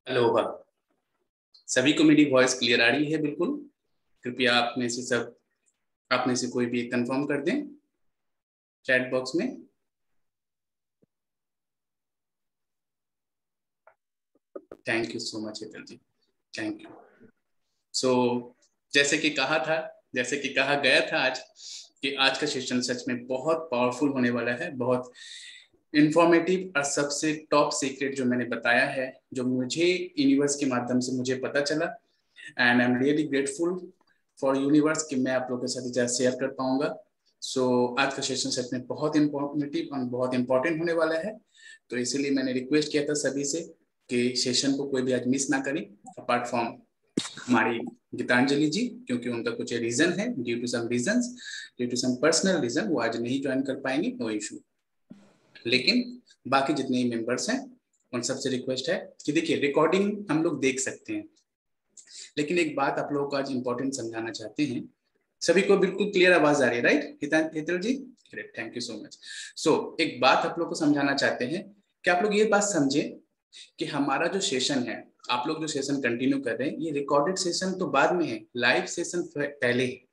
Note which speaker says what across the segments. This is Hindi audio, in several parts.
Speaker 1: अलोहा। सभी को मेरी वॉइस क्लियर आ रही है? बिल्कुल। कृपया आप में से कोई भी कंफर्म कर दें चैट बॉक्स में। Thank you so much Hetal ji, thank you. So जैसे कि कहा गया था आज कि आज का सेशन सच में बहुत पावरफुल होने वाला है, बहुत इंफॉर्मेटिव और सबसे टॉप सीक्रेट जो मैंने बताया है, जो मुझे यूनिवर्स के माध्यम से मुझे पता चला, and I am really grateful for universe कि मैं आप लोगों के साथ इजाज़त शेयर कर पाऊंगा। आज का सेशन सच में बहुत इंफॉर्मेटिव और बहुत इंपॉर्टेंट होने वाला है। तो इसीलिए मैंने रिक्वेस्ट किया था सभी से कि सेशन को कोई भी आज मिस ना करें, अपार्ट फ्रॉम हमारी गीतांजलि जी, क्योंकि उनका कुछ रीजन है, due to some personal reason वो आज नहीं ज्वाइन कर पाएंगे, नो इशू। लेकिन बाकी जितने मेंबर्स हैं उन सबसे रिक्वेस्ट है कि देखिए रिकॉर्डिंग हम लोग देख सकते हैं, लेकिन एक बात आप लोगों को आज इंपॉर्टेंट समझाना चाहते हैं। सभी को बिल्कुल क्लियर आवाज आ रही है, right Hitel ji? Great, thank you so much. एक बात आप लोग को समझाना चाहते हैं कि आप लोग ये बात समझे कि हमारा जो सेशन है, आप लोग जो सेशन कंटिन्यू कर रहे हैं, ये रिकॉर्डेड सेशन तो बाद में है, लाइव सेशन पहले है।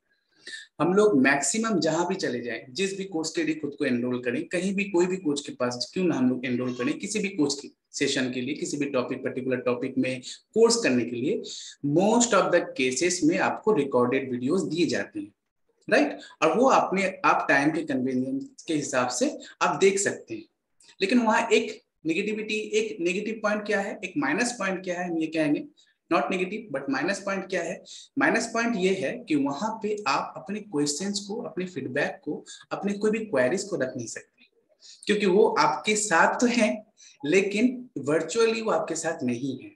Speaker 1: हम लोग मैक्सिमम जहां भी चले जाएं, जिस भी कोच के लिए खुद को एनरोल करें, कहीं भी कोई भी कोच के पास क्यों ना हम लोग एनरोल करें, किसी भी कोच के सेशन के लिए, किसी भी पर्टिकुलर टॉपिक में कोर्स करने के लिए, मोस्ट ऑफ द केसेस में आपको रिकॉर्डेड वीडियोस दिए जाते हैं, राइट? और वो आप टाइम के कन्वीनियंस के हिसाब से आप देख सकते हैं। लेकिन वहां एक नेगेटिव पॉइंट क्या है, एक माइनस पॉइंट क्या है, हम ये कहेंगे, not negative but minus point क्या है? माइनस पॉइंट ये है कि वहां पे आप अपने क्वेश्चंस को, अपने फीडबैक को, अपने कोई भी क्वेरीज को रख नहीं सकते, क्योंकि वो आपके साथ तो है लेकिन वर्चुअली वो आपके साथ नहीं है।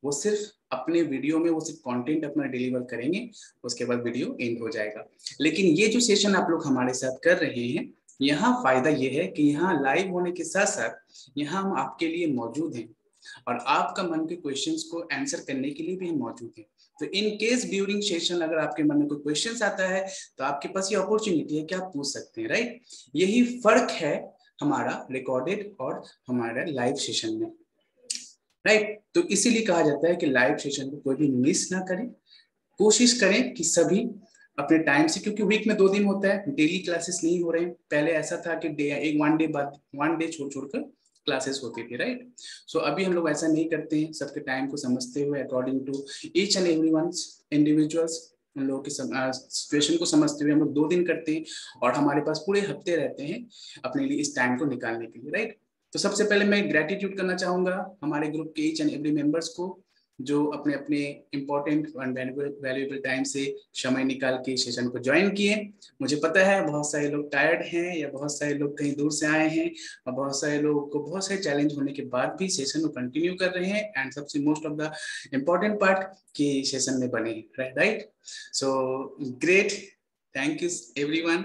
Speaker 1: वो सिर्फ अपने वीडियो में वो सिर्फ कंटेंट अपना डिलीवर करेंगे, उसके बाद वीडियो एंड हो जाएगा। लेकिन ये जो सेशन आप लोग हमारे साथ कर रहे हैं, यहाँ फायदा ये है कि यहाँ लाइव होने के साथ साथ यहाँ हम आपके लिए मौजूद हैं और आपका मन के क्वेश्चंस को आंसर करने के लिए भी हम मौजूद हैं। तो इन केस ड्यूरिंग सेशन अगर आपके मन में कोई क्वेश्चंस आता है तो आपके पास ये अपॉर्चुनिटी है कि आप पूछ सकते हैं, राइट? यही फर्क है हमारा रिकॉर्डेड और हमारा लाइव सेशन में, राइट? तो इसीलिए कहा जाता है कि लाइव सेशन को कोई भी मिस ना करें, कोशिश करें कि सभी अपने टाइम से, क्योंकि वीक में 2 दिन होता है, डेली क्लासेस नहीं हो रहे हैं। पहले ऐसा था कि वन डे छोड़ छोड़कर क्लासेस होती थी, राइट? अभी हम लोग ऐसा नहीं करते हैं, सबके टाइम को समझते हुए, according to each and every one individuals, उन लोगों की सिचुएशन को समझते हुए हम लोग 2 दिन करते हैं और हमारे पास पूरे हफ्ते रहते हैं अपने लिए इस टाइम को निकालने के लिए, राइट? तो सबसे पहले मैं ग्रेटिट्यूड करना चाहूंगा हमारे ग्रुप के ईच एंड एवरी मेंबर्स को, जो अपने अपने इंपॉर्टेंट एंड वैल्यूएबल टाइम से समय निकाल के सेशन को ज्वाइन किए। मुझे पता है बहुत सारे लोग टायर्ड हैं या बहुत सारे लोग कहीं दूर से आए हैं और बहुत सारे लोगों को बहुत सारे चैलेंज होने के बाद भी सेशन को कंटिन्यू कर रहे हैं, एंड सबसे most of the important part कि सेशन में बने, right? Great, thank you everyone,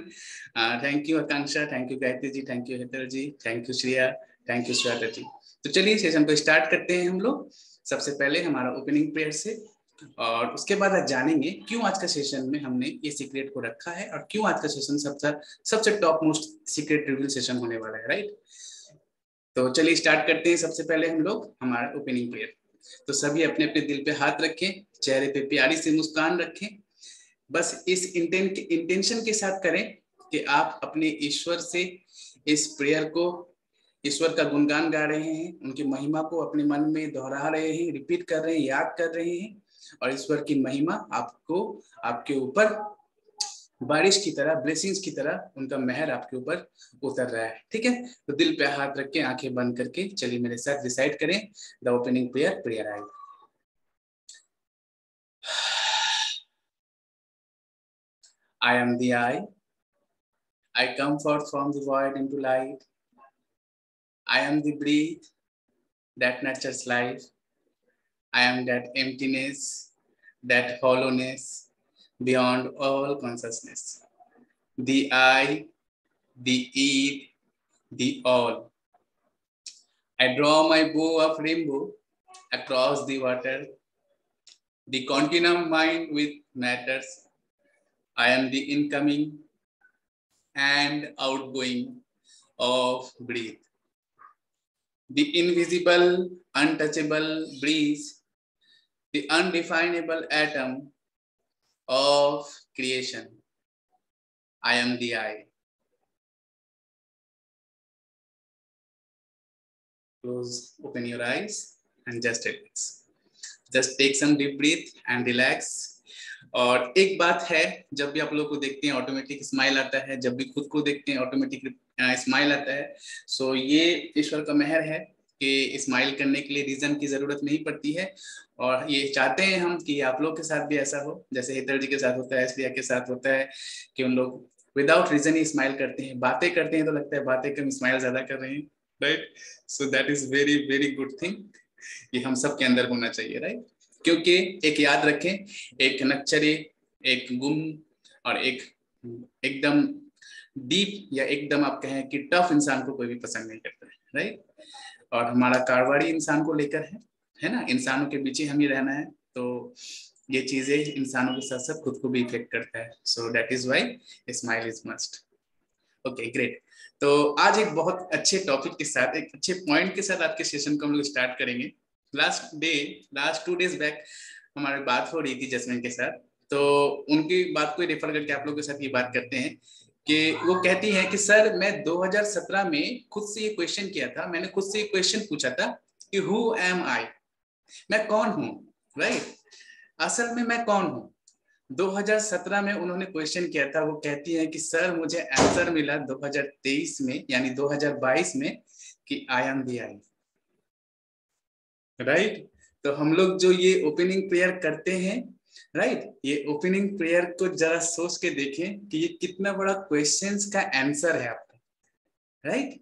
Speaker 1: thank you Akanksha, thank you Gayatri ji, thank you Hetal ji, thank you Shreya, thank you Shweta ji. तो चलिए सेशन को स्टार्ट करते हैं हम लोग। सबसे पहले हमारा ओपनिंग प्रेयर से, और उसके बाद आज जानेंगे क्यों आज का सेशन में हमने ये सीक्रेट को रखा है और क्यों आज का सेशन सबसे top most secret reveal session होने वाला है, राइट? तो चलिए स्टार्ट करते हैं। सबसे पहले हम लोग हमारा ओपनिंग प्रेयर। तो सभी अपने अपने दिल पे हाथ रखें, चेहरे पे प्यारी सी मुस्कान रखें, बस इस इंटेंशन के साथ करें कि आप अपने ईश्वर से इस प्रेयर को, ईश्वर का गुणगान गा रहे हैं, उनकी महिमा को अपने मन में दोहरा रहे हैं, रिपीट कर रहे हैं, याद कर रहे हैं, और ईश्वर की महिमा आपको, आपके ऊपर बारिश की तरह, ब्लेसिंग्स की तरह उनका मेहर आपके ऊपर उतर रहा है, ठीक है? तो दिल पे हाथ रख के, आंखें बंद करके चलिए मेरे साथ रिसाइट करें the opening prayer I. I am the I come forth from the void into light. I am the breath that nurtures life. I am that emptiness, that hollowness beyond all consciousness. The I, the id, the all. I draw my bow of rainbow across the water, the continuum mind with matters. I am the incoming and outgoing of breath. the invisible, untouchable breeze, the undefinable atom of creation. I am the I. Close, open your eyes and just relax. Just take some deep breath and relax. और एक बात है, जब भी आप लोग को देखते हैं ऑटोमेटिक स्माइल आता है, जब भी खुद को देखते हैं ऑटोमेटिक स्माइल आता है। सो ये ईश्वर का मेहर है कि स्माइल करने के लिए रीजन की जरूरत नहीं पड़ती है, और ये चाहते हैं हम कि आप लोग के साथ भी ऐसा हो, जैसे हितर जी के साथ होता है, ऐश्वर्या के साथ होता है, कि उन लोग विदाउट रीजन ही स्माइल करते हैं। बातें करते हैं तो लगता है बातें कम, स्माइल ज्यादा कर रहे हैं, right. So that is very very good thing, ये हम सब के अंदर होना चाहिए, राइट। क्योंकि एक याद रखें, एक नक्चरे, एक गुम और एक एकदम डीप या एकदम आप कहें कि टफ इंसान को कोई भी पसंद नहीं करता है, राइट। और हमारा कारवाड़ी इंसान को लेकर है ना, इंसानों के बीच ही हमें रहना है, तो ये चीजें इंसानों के साथ साथ खुद को भी इफेक्ट करता है। सो that is why smile is must. Okay great. तो आज एक बहुत अच्छे टॉपिक के साथ, एक अच्छे पॉइंट के साथ आज के सेशन को हम लोग स्टार्ट करेंगे। लास्ट 2 डेज बैक हमारी बात हो रही थी जैस्मिन के साथ, तो उनकी बात को रेफर करके आप लोगों के साथ ये बात करते हैं कि वो कहती है कि सर मैं 2017 में खुद से ये क्वेश्चन किया था, मैंने खुद से ये क्वेश्चन पूछा था कि हु एम आई, मैं कौन हूं, राइट। असल में मैं कौन हूं, 2017 में उन्होंने क्वेश्चन किया था। वो कहती है कि सर मुझे आंसर मिला 2023 में यानी 2022 में कि I am the I, right. तो हम लोग जो ये ओपनिंग प्रेयर करते हैं, राइट, ये ओपनिंग प्रेयर को जरा सोच के देखें कि ये कितना बड़ा क्वेश्चंस का आंसर है आपका, राइट।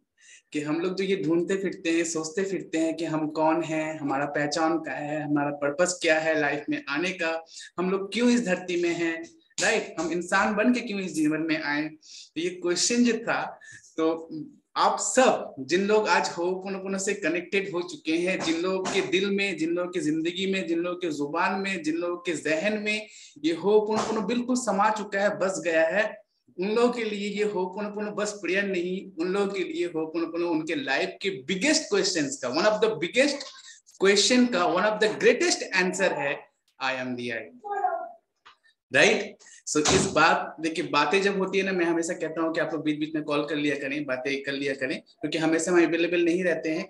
Speaker 1: कि हम लोग जो ये ढूंढते फिरते हैं, सोचते फिरते हैं कि हम कौन हैं, हमारा पहचान क्या है, हमारा पर्पस क्या है लाइफ में आने का, हम लोग क्यों इस धरती में हैं, राइट, हम इंसान बन के क्यों इस जीवन में आए। तो ये क्वेश्चन जो था, तो आप सब जिन लोग आज होपोनोपोनो से कनेक्टेड हो चुके हैं, जिन लोगों के दिल में, जिन लोगों की जिंदगी में, जिन लोगों के जुबान में, जिन लोगों के जहन में ये होपोनोपोनो बिल्कुल समा चुका है, बस गया है, उन लोगों के लिए ये होपोनोपोनो बस प्रेयर नहीं, उन लोगों के लिए होपोनोपोनो उनके लाइफ के बिगेस्ट क्वेश्चंस का, one of the biggest question का, one of the greatest answer है I am the I, right. सो इस बात, देखिए बातें जब होती है ना, मैं हमेशा कहता हूँ कि आप लोग बीच बीच में कॉल कर लिया करें, बातें कर लिया करें, क्योंकि हमेशा हम अवेलेबल नहीं रहते हैं,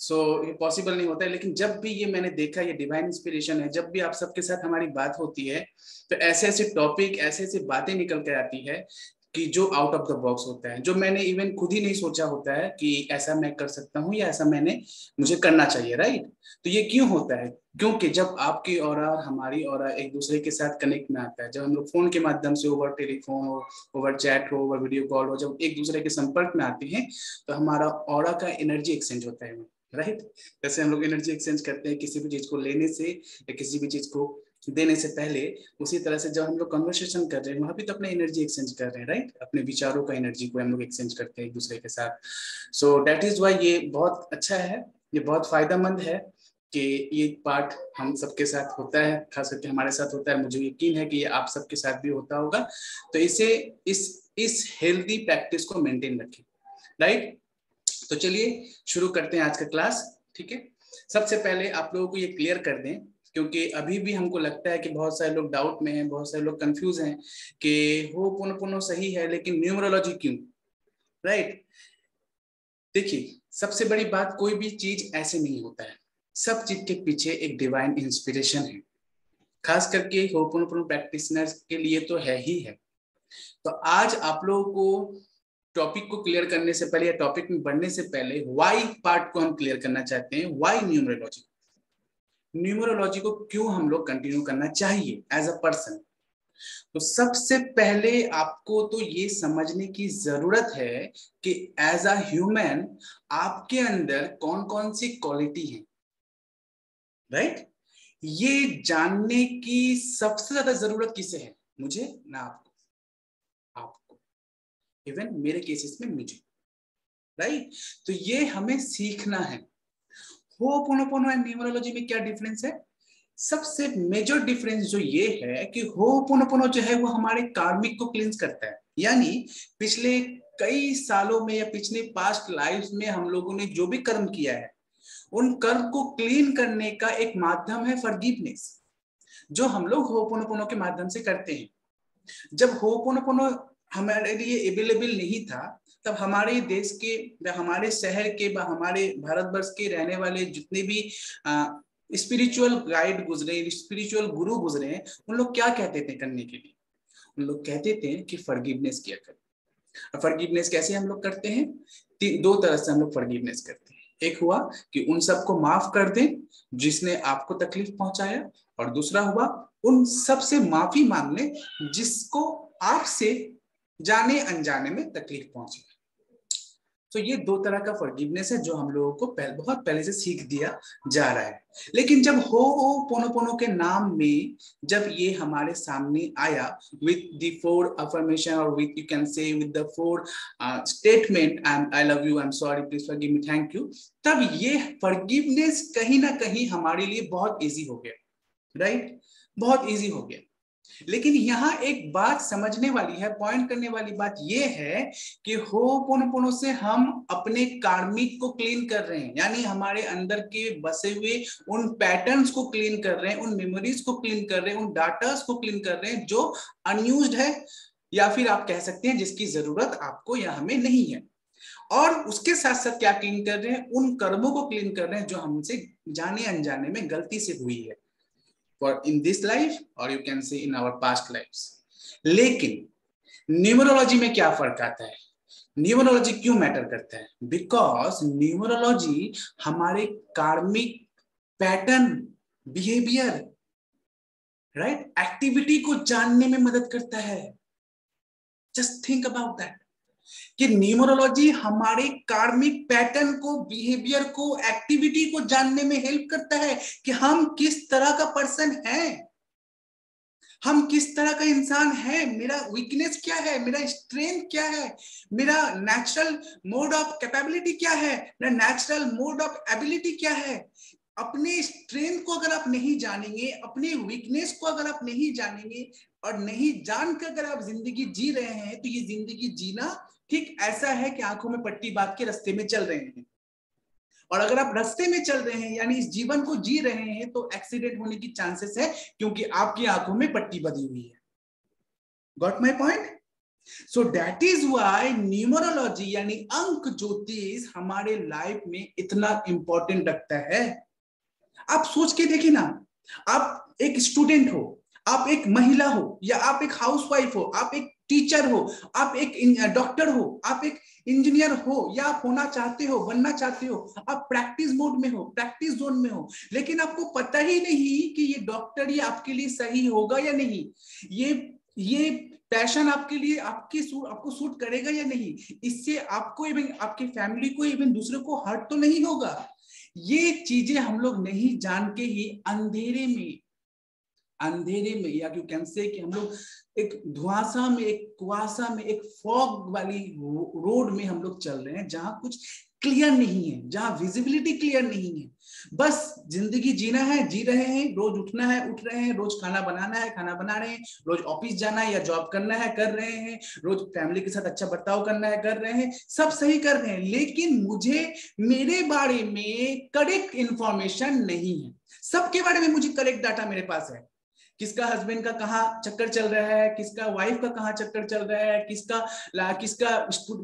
Speaker 1: सो ये पॉसिबल नहीं होता है। लेकिन जब भी ये मैंने देखा, ये डिवाइन इंस्पिरेशन है, जब भी आप सबके साथ हमारी बात होती है तो ऐसे ऐसे टॉपिक, ऐसे ऐसे बातें निकल कर आती है कि जो आउट ऑफ द बॉक्स होता है, जो मैंने इवन खुद ही नहीं सोचा होता है कि ऐसा मैं कर सकता हूँ या ऐसा मुझे करना चाहिए, राइट। तो ये क्यों होता है, क्योंकि जब आपकी और हमारी और एक दूसरे के साथ कनेक्ट में आता है, जब हम लोग फोन के माध्यम से, ओवर टेलीफोन हो, ओवर चैट हो, ओवर वीडियो कॉल हो, जब एक दूसरे के संपर्क में आते हैं तो हमारा ऑरा का एनर्जी एक्सचेंज होता है, राइट। जैसे हम लोग एनर्जी एक्सचेंज करते हैं किसी भी चीज को लेने से या किसी भी चीज को देने से पहले, उसी तरह से जब हम लोग कन्वर्सेशन कर रहे हैं वहां भी तो अपने एनर्जी एक्सचेंज कर रहे हैं, राइट। अपने विचारों का एनर्जी को हम लोग एक्सचेंज करते हैं एक दूसरे के साथ। सो दैट इज वाई ये बहुत अच्छा है, ये बहुत फायदेमंद है कि ये पार्ट हम सबके साथ होता है, खास करके हमारे साथ होता है। मुझे यकीन है कि ये आप सबके साथ भी होता होगा। तो इसे इस हेल्दी प्रैक्टिस को मेंटेन रखें, राइट। तो चलिए शुरू करते हैं आज का क्लास, ठीक है। सबसे पहले आप लोगों को ये क्लियर कर दें, क्योंकि अभी भी हमको लगता है कि बहुत सारे लोग डाउट में हैं, बहुत सारे लोग कंफ्यूज हैं कि होपोनोपोनो सही है लेकिन न्यूमरोलॉजी क्यों, राइट। देखिए सबसे बड़ी बात, कोई भी चीज ऐसे नहीं होता है, सब चीज के पीछे एक डिवाइन इंस्पिरेशन है, खास करके होपोनोपोनो प्रैक्टिशनर्स के लिए तो है ही है। तो आज आप लोगों को टॉपिक को क्लियर करने से पहले या टॉपिक में बढ़ने से पहले वाई पार्ट को हम क्लियर करना चाहते हैं। वाई न्यूमरोलॉजी, न्यूमरोलॉजी को क्यों हम लोग कंटिन्यू करना चाहिए एज अ पर्सन। तो सबसे पहले आपको तो ये समझने की जरूरत है कि एज अ ह्यूमन आपके अंदर कौन कौन सी क्वालिटी है, राइट। ये जानने की सबसे ज्यादा जरूरत किसे है, मुझे ना आपको, आपको, इवन मेरे केसेस में मुझे, राइट। तो ये हमें सीखना है। होपोनोपोनो एंड न्यूमरोलॉजी में क्या डिफरेंस है? सबसे मेजर डिफरेंस जो ये है कि होपोनोपोनो जो है वो हमारे कार्मिक को क्लींस करता है, यानी पिछले कई सालों में या पिछले पास्ट लाइफ में हम लोगों ने जो भी कर्म किया है, उन कर्म को क्लीन करने का एक माध्यम है फॉरगिवनेस, जो हम लोग होपोनोपोनो के माध्यम से करते हैं। जब होपोनोपोनो हमारे लिए अवेलेबल नहीं था, तब हमारे देश के, हमारे शहर के, हमारे भारतवर्ष के रहने वाले जितने भी स्पिरिचुअल गाइड गुजरे, स्पिरिचुअल गुरु गुजरे, उन लोग क्या कहते थे करने के लिए? उन लोग कहते थे कि फॉरगिवनेस किया करो। फॉरगिवनेस कैसे हम लोग करते हैं? दो तरह से हम लोग फॉरगिवनेस करते हैं। एक हुआ कि उन सबको माफ कर दें जिसने आपको तकलीफ पहुंचाया, और दूसरा हुआ उन सब से माफी मांग लें जिसको आपसे जाने अनजाने में तकलीफ पहुंची। तो ये दो तरह का फॉरगिवनेस है जो हम लोगों को बहुत पहले से सीख दिया जा रहा है। लेकिन जब होपोनोपोनो के नाम में जब ये हमारे सामने आया विद द 4 अफर्मेशन और विद, यू कैन से with the 4 statement, I love you, I am sorry, please forgive me, thank you, तब ये फॉरगिवनेस कहीं ना कहीं हमारे लिए बहुत इजी हो गया, राइट? बहुत इजी हो गया। लेकिन यहाँ एक बात समझने वाली है, पॉइंट करने वाली बात यह है कि होपोनोपोनो से हम अपने कार्मिक को क्लीन कर रहे हैं, यानी हमारे अंदर के बसे हुए उन पैटर्न्स को क्लीन कर रहे हैं, उन मेमोरीज को क्लीन कर रहे हैं, उन डाटास को क्लीन कर रहे हैं जो अनयूज्ड है, या फिर आप कह सकते हैं जिसकी जरूरत आपको या हमें नहीं है। और उसके साथ साथ क्या क्लीन कर रहे हैं? उन कर्मों को क्लीन कर रहे हैं जो हमसे जाने अनजाने में गलती से हुई है, for in this life or you can say in our past lives। लेकिन न्यूमरोलॉजी में क्या फर्क आता है? न्यूमरोलॉजी क्यों मैटर करता है? बिकॉज न्यूमरोलॉजी हमारे कार्मिक पैटर्न, बिहेवियर, राइट, एक्टिविटी को जानने में मदद करता है। जस्ट थिंक अबाउट दैट कि न्यूमरोलॉजी हमारे कार्मिक पैटर्न को, बिहेवियर को, एक्टिविटी को जानने में हेल्प करता है कि हम किस तरह का पर्सन है, हम किस तरह का इंसान है, मेरा वीकनेस क्या है, मेरा स्ट्रेंथ क्या है, मेरा नेचुरल मोड ऑफ कैपेबिलिटी क्या है, मेरा नेचुरल मोड ऑफ एबिलिटी क्या है। अपने स्ट्रेंथ को अगर आप नहीं जानेंगे, अपने वीकनेस को अगर आप नहीं जानेंगे और नहीं जानकर अगर आप जिंदगी जी रहे हैं, तो ये जिंदगी जीना ठीक ऐसा है कि आंखों में पट्टी बांध के रास्ते में चल रहे हैं। और अगर आप रास्ते में चल रहे हैं यानी इस जीवन को जी रहे हैं, तो एक्सीडेंट होने की चांसेस है, क्योंकि आपकी आंखों में पट्टी बंधी हुई है। Got my point? So that is why numerology यानी अंक ज्योतिष हमारे लाइफ में इतना इंपॉर्टेंट रखता है। आप सोच के देखिए ना, आप एक स्टूडेंट हो, आप एक महिला हो, या आप एक हाउसवाइफ हो, आप एक टीचर हो, आप एक डॉक्टर हो, आप एक इंजीनियर हो, या आप होना चाहते हो, बनना चाहते हो, आप प्रैक्टिस मोड में हो, प्रैक्टिस जोन में हो, लेकिन आपको पता ही नहीं कि ये डॉक्टर ये आपके लिए सही होगा या नहीं, ये पैशन आपके लिए आपको सूट करेगा या नहीं, इससे आपको इवन आपकी फैमिली को इवन दूसरे को हर्ट तो नहीं होगा। ये चीजें हम लोग नहीं जान के ही अंधेरे में या यू कैन से कि हम लोग एक धुआंसा में, एक कुआसा में, एक फॉग वाली रोड में हम लोग चल रहे हैं, जहां कुछ क्लियर नहीं है, जहां विजिबिलिटी क्लियर नहीं है। बस जिंदगी जीना है, जी रहे हैं, रोज उठना है, उठ रहे हैं, रोज खाना बनाना है, खाना बना रहे हैं, रोज ऑफिस जाना है या जॉब करना है, कर रहे हैं, रोज फैमिली के साथ अच्छा बर्ताव करना है, कर रहे हैं, सब सही कर रहे हैं, लेकिन मुझे मेरे बारे में करेक्ट इंफॉर्मेशन नहीं है। सबके बारे में मुझे करेक्ट डाटा मेरे पास है, किसका हस्बैंड का कहाँ चक्कर चल रहा है, किसका वाइफ का कहाँ चक्कर चल रहा है,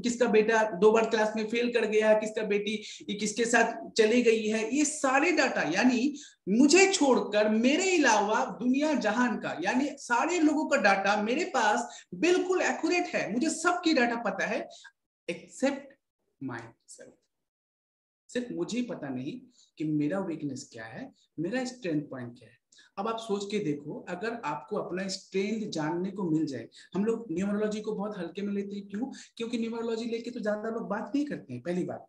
Speaker 1: किसका बेटा 2 बार क्लास में फेल कर गया है, किसका बेटी किसके साथ चली गई है, ये सारे डाटा, यानी मुझे छोड़कर मेरे अलावा दुनिया जहान का यानी सारे लोगों का डाटा मेरे पास बिल्कुल एक्यूरेट है। मुझे सबकी डाटा पता है एक्सेप्ट माई सेल्फ। सिर्फ मुझे पता नहीं कि मेरा वीकनेस क्या है, मेरा स्ट्रेंथ पॉइंट क्या है। अब आप सोच के देखो, अगर आपको अपना स्ट्रेंथ जानने को मिल जाए, हम लोग न्यूमरोलॉजी को बहुत हल्के में लेते हैं, क्यों? क्योंकि न्यूमरोलॉजी लेके तो ज्यादा लोग बात नहीं करते हैं। पहली बात,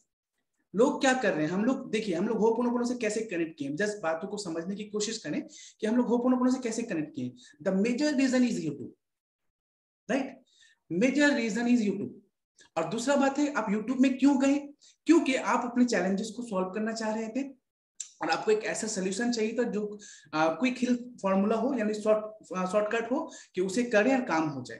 Speaker 1: लोग क्या कर रहे हैं, हम लोग देखिए, हम लोग होपोनोपोनो से कैसे कनेक्ट किए, जस्ट बातों को समझने की कोशिश करें कि हम लोग होपोनोपोनो से कैसे कनेक्ट किए। The major reason is YouTube, right? Major reason is YouTube. और दूसरा बात है, आप यूट्यूब में क्यों गए? क्योंकि आप अपने चैलेंजेस को सॉल्व करना चाह रहे थे और आपको एक ऐसा सोल्यूशन चाहिए था जो क्विक हिल फॉर्मूला हो, यानी शॉर्टकट हो कि उसे करें और काम हो जाए।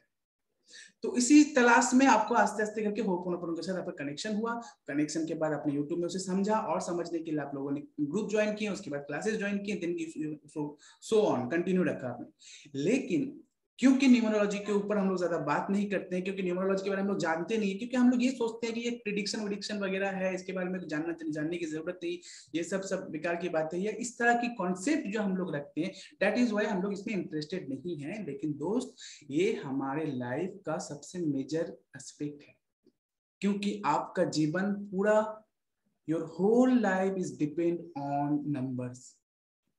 Speaker 1: तो इसी तलाश में आपको आस्ते आस्ते करके होपोनोपोनो के साथ आपका कनेक्शन हुआ। कनेक्शन के बाद आपने यूट्यूब में उसे समझा, और समझने के लिए आप लोगों ने ग्रुप ज्वाइन किए, उसके बाद क्लासेस ज्वाइन किए, देन सो ऑन कंटिन्यू रखा आपने। लेकिन क्योंकि न्यूमरोलॉजी के ऊपर हम लोग ज्यादा बात नहीं करते हैं, क्योंकि न्यूमरोलॉजी के बारे में हम लोग जानते नहीं है, क्योंकि हम लोग ये सोचते हैं कि ये प्रिडिक्शन विडिक्शन वगैरह है, इसके बारे में जानने की जरूरत नहीं, ये सब बेकार की बातें है, इस तरह की कॉन्सेप्ट जो हम लोग रखते हैं, दैट इज वाई हम लोग इसमें इंटरेस्टेड नहीं है। लेकिन दोस्त, ये हमारे लाइफ का सबसे मेजर एस्पेक्ट है, क्योंकि आपका जीवन पूरा, your whole life is depend on numbers.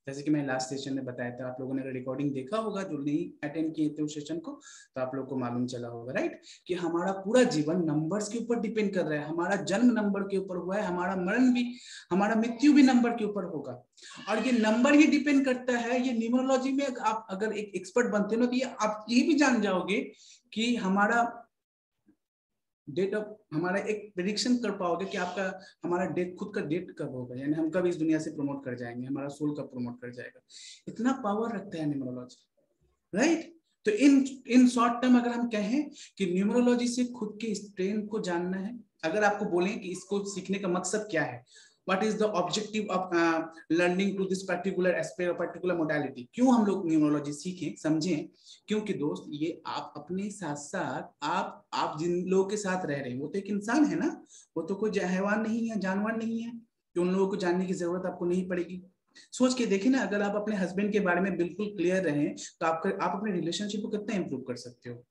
Speaker 1: जैसे कि मैं लास्ट सेशन में बताया था, आप लोगों ने अगर रिकॉर्डिंग देखा होगा, जो नहीं अटेंड किए थे उस सेशन को, तो आप लोग को मालूम चला होगा, राइट, कि हमारा पूरा जीवन नंबर्स के ऊपर डिपेंड कर रहा है। हमारा जन्म नंबर के ऊपर हुआ है, हमारा मरण भी, हमारा मृत्यु भी नंबर के ऊपर होगा, और ये नंबर ही डिपेंड करता है। ये न्यूमरोलॉजी में आप अगर एक एक्सपर्ट बनते हो ना, तो ये आप ये भी जान जाओगे कि हमारा डेट ऑफ, हमारा एक प्रेडिक्शन कर पाओगे कि आपका, हमारा डेट, खुद का डेट कब होगा, यानी हम कब इस दुनिया से प्रमोट कर जाएंगे, हमारा सोल कब प्रमोट कर जाएगा। इतना पावर रखता है न्यूमरोलॉजी, राइट। तो इन शॉर्ट टर्म अगर हम कहें कि न्यूमरोलॉजी से खुद के स्ट्रेंथ को जानना है, अगर आपको बोलें कि इसको सीखने का मकसद क्या है, what is the objective of learning to this particular aspect or particular modality, क्यों हम लोग न्यूमरोलॉजी सीखें, समझें। क्योंकि दोस्त, ये आप अपने साथ साथ आप जिन लोगों के साथ रह रहे हैं, वो तो एक इंसान है ना, वो तो कोई हैवान नहीं है, जानवर नहीं है, कि उन लोगों को जानने की जरूरत आपको नहीं पड़ेगी। सोच के देखिए ना, अगर आप अपने हस्बैंड के बारे में बिल्कुल क्लियर रहें, तो आप अपने रिलेशनशिप को कितना इंप्रूव कर सकते हो।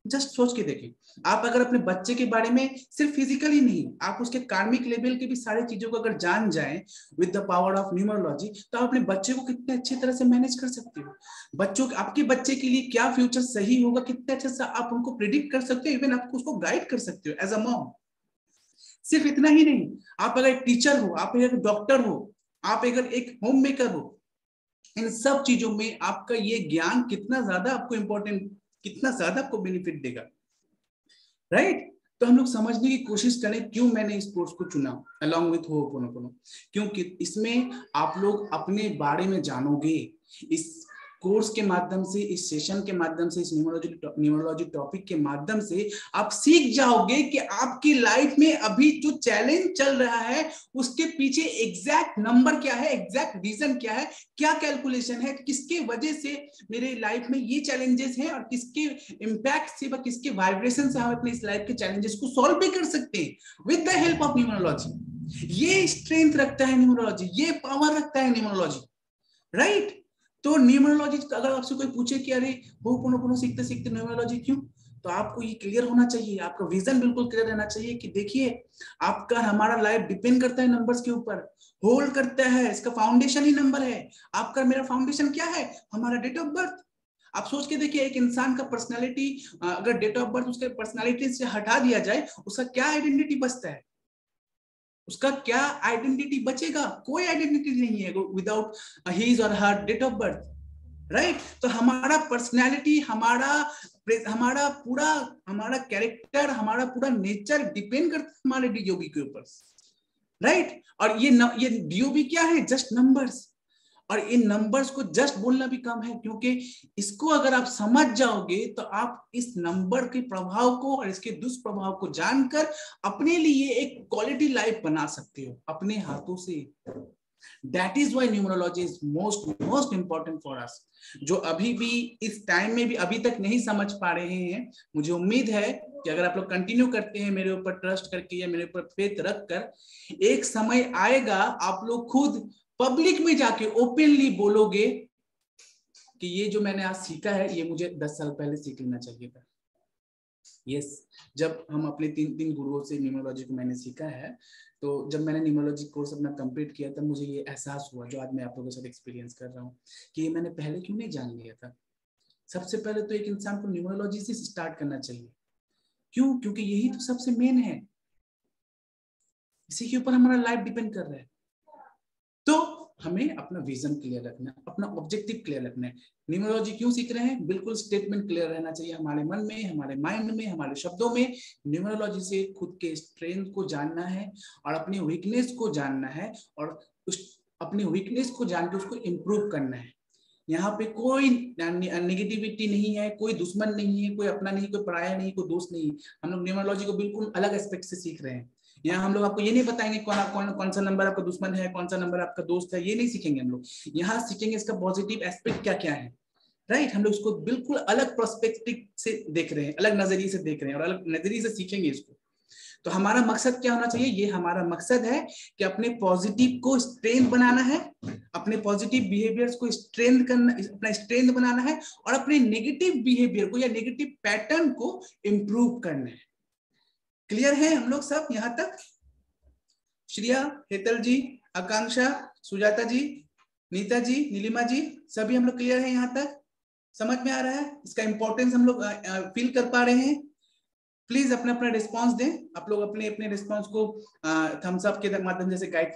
Speaker 1: जस्ट सोच के देखिए, आप अगर अपने बच्चे के बारे में सिर्फ फिजिकली नहीं, आप उसके कार्मिक लेवल के भी सारी चीजों को अगर जान जाएं with the power of numerology, तो आप अपने बच्चे को कितने अच्छी तरह से मैनेज कर सकते हो। बच्चों, आपके बच्चे के लिए क्या फ्यूचर सही होगा, कितने अच्छे से आप उनको प्रिडिक्ट कर सकते हो, इवन आपको उसको गाइड कर सकते हो एज अ मॉम। सिर्फ इतना ही नहीं, आप अगर एक टीचर हो, आप अगर डॉक्टर हो, आप अगर एक होम मेकर हो, इन सब चीजों में आपका ये ज्ञान कितना ज्यादा आपको इंपॉर्टेंट, कितना ज्यादा आपको बेनिफिट देगा, राइट। तो हम लोग समझने की कोशिश करें क्यों मैंने इस कोर्स को चुना अलॉन्ग विथ होपोनोपोनो, क्योंकि इसमें आप लोग अपने बारे में जानोगे। इस कोर्स के माध्यम से, इस सेशन के माध्यम से, इस न्यूमरोलॉजी टॉपिक के माध्यम से आप सीख जाओगे कि आपकी लाइफ में अभी जो चैलेंज चल रहा है, उसके पीछे एग्जैक्ट नंबर क्या है, एग्जैक्ट रीजन क्या है, क्या कैलकुलेशन है, किसके वजह से मेरे लाइफ में ये चैलेंजेस हैं, और किसके इंपैक्ट से, किसके वाइब्रेशन से हम अपने इस लाइफ के चैलेंजेस को सॉल्व भी कर सकते हैं with the help of numerology. ये स्ट्रेंथ रखता है न्यूमरोलॉजी, ये पावर रखता है न्यूमरोलॉजी, राइट। तो न्यूमरोलॉजी, अगर आपसे कोई पूछे कि अरे होपोनोपोनो सीखते सीखते न्यूमरोलॉजी क्यों, तो आपको ये क्लियर होना चाहिए, आपका विजन बिल्कुल क्लियर रहना चाहिए कि देखिए, आपका, हमारा लाइफ डिपेंड करता है नंबर्स के ऊपर, होल्ड करता है, इसका फाउंडेशन ही नंबर है। आपका, मेरा फाउंडेशन क्या है, हमारा डेट ऑफ बर्थ। आप सोच के देखिए, एक इंसान का पर्सनालिटी, अगर डेट ऑफ बर्थ उसके पर्सनालिटी से हटा दिया जाए, उसका क्या आइडेंटिटी बचता है, उसका क्या आइडेंटिटी बचेगा, कोई आइडेंटिटी नहीं है विदाउट हिज और हर डेट ऑफ बर्थ, राइट। तो हमारा पर्सनैलिटी, हमारा पूरा, हमारा कैरेक्टर, हमारा पूरा नेचर डिपेंड करता है हमारे डीओबी के ऊपर, राइट। और ये डीओबी क्या है, जस्ट नंबर्स। और इन नंबर्स को जस्ट बोलना भी कम है, क्योंकि इसको अगर आप समझ जाओगे, तो आप इस नंबर के प्रभाव को और इसके दुष्प्रभाव को जानकर अपने लिए एक क्वालिटी लाइफ बना सकते हो अपने हाथों से। That is why numerology is most important for us। जो अभी भी इस टाइम में भी अभी तक नहीं समझ पा रहे हैं, मुझे उम्मीद है कि अगर आप लोग कंटिन्यू करते हैं मेरे ऊपर ट्रस्ट करके या मेरे ऊपर फेथ रखकर, एक समय आएगा आप लोग खुद पब्लिक में जाके ओपनली बोलोगे कि ये जो मैंने आज सीखा है, ये मुझे 10 साल पहले सीख लेना चाहिए था। यस, जब हम अपने तीन गुरुओं से न्यूमरोलॉजी को मैंने सीखा है, तो जब मैंने न्यूमरोलॉजी कोर्स अपना कंप्लीट किया, तब मुझे ये एहसास हुआ, जो आज मैं आप लोगों के साथ एक्सपीरियंस कर रहा हूँ, कि ये मैंने पहले क्यों नहीं जान लिया था। सबसे पहले तो एक इंसान को न्यूमरोलॉजी से स्टार्ट करना चाहिए। क्यों? क्योंकि यही तो सबसे मेन है, इसी के ऊपर हमारा लाइफ डिपेंड कर रहा है। तो हमें अपना विजन क्लियर रखना है, अपना ऑब्जेक्टिव क्लियर रखना है। न्यूमरोलॉजी क्यों सीख रहे हैं, बिल्कुल स्टेटमेंट क्लियर रहना चाहिए हमारे मन में, हमारे माइंड में, हमारे शब्दों में। न्यूमरोलॉजी से खुद के स्ट्रेंथ को जानना है और अपनी वीकनेस को जानना है, और उस अपनी वीकनेस को जान के उसको इम्प्रूव करना है। यहाँ पे कोई नेगेटिविटी नहीं है, कोई दुश्मन नहीं है, कोई अपना नहीं, कोई पराया नहीं, कोई दोस्त नहीं। हम लोग न्यूमरोलॉजी को बिल्कुल अलग एस्पेक्ट से सीख रहे हैं। यहाँ हम लोग आपको ये नहीं बताएंगे कौन सा नंबर आपका दुश्मन है, कौन सा नंबर आपका दोस्त है, ये नहीं सीखेंगे हम लोग। यहाँ सीखेंगे इसका पॉजिटिव एस्पेक्ट क्या क्या है, राइट। हम लोग इसको बिल्कुल अलग प्रोस्पेक्टिव से देख रहे हैं, अलग नजरिए से देख रहे हैं और अलग नजरिए से सीखेंगे इसको। तो हमारा मकसद क्या होना चाहिए, ये हमारा मकसद है कि अपने पॉजिटिव को स्ट्रेंथ बनाना है, अपने पॉजिटिव बिहेवियर्स को स्ट्रेंथ करना, अपना स्ट्रेंथ बनाना है, और अपने नेगेटिव बिहेवियर को या नेगेटिव पैटर्न को इंप्रूव करना है। क्लियर है हम लोग सब यहाँ तक? श्रेया, हेतल जी, आकांक्षा, सुजाता जी, नीता जी, नीलिमा जी, सभी हम लोग क्लियर है यहाँ तक? समझ में आ रहा है? इसका इंपॉर्टेंस हम लोग फील कर पा रहे हैं? प्लीज अपना अपना रिस्पांस दें। आप लोग अपने अपने रिस्पांस को थम्स अप के माध्यम जैसे गाइड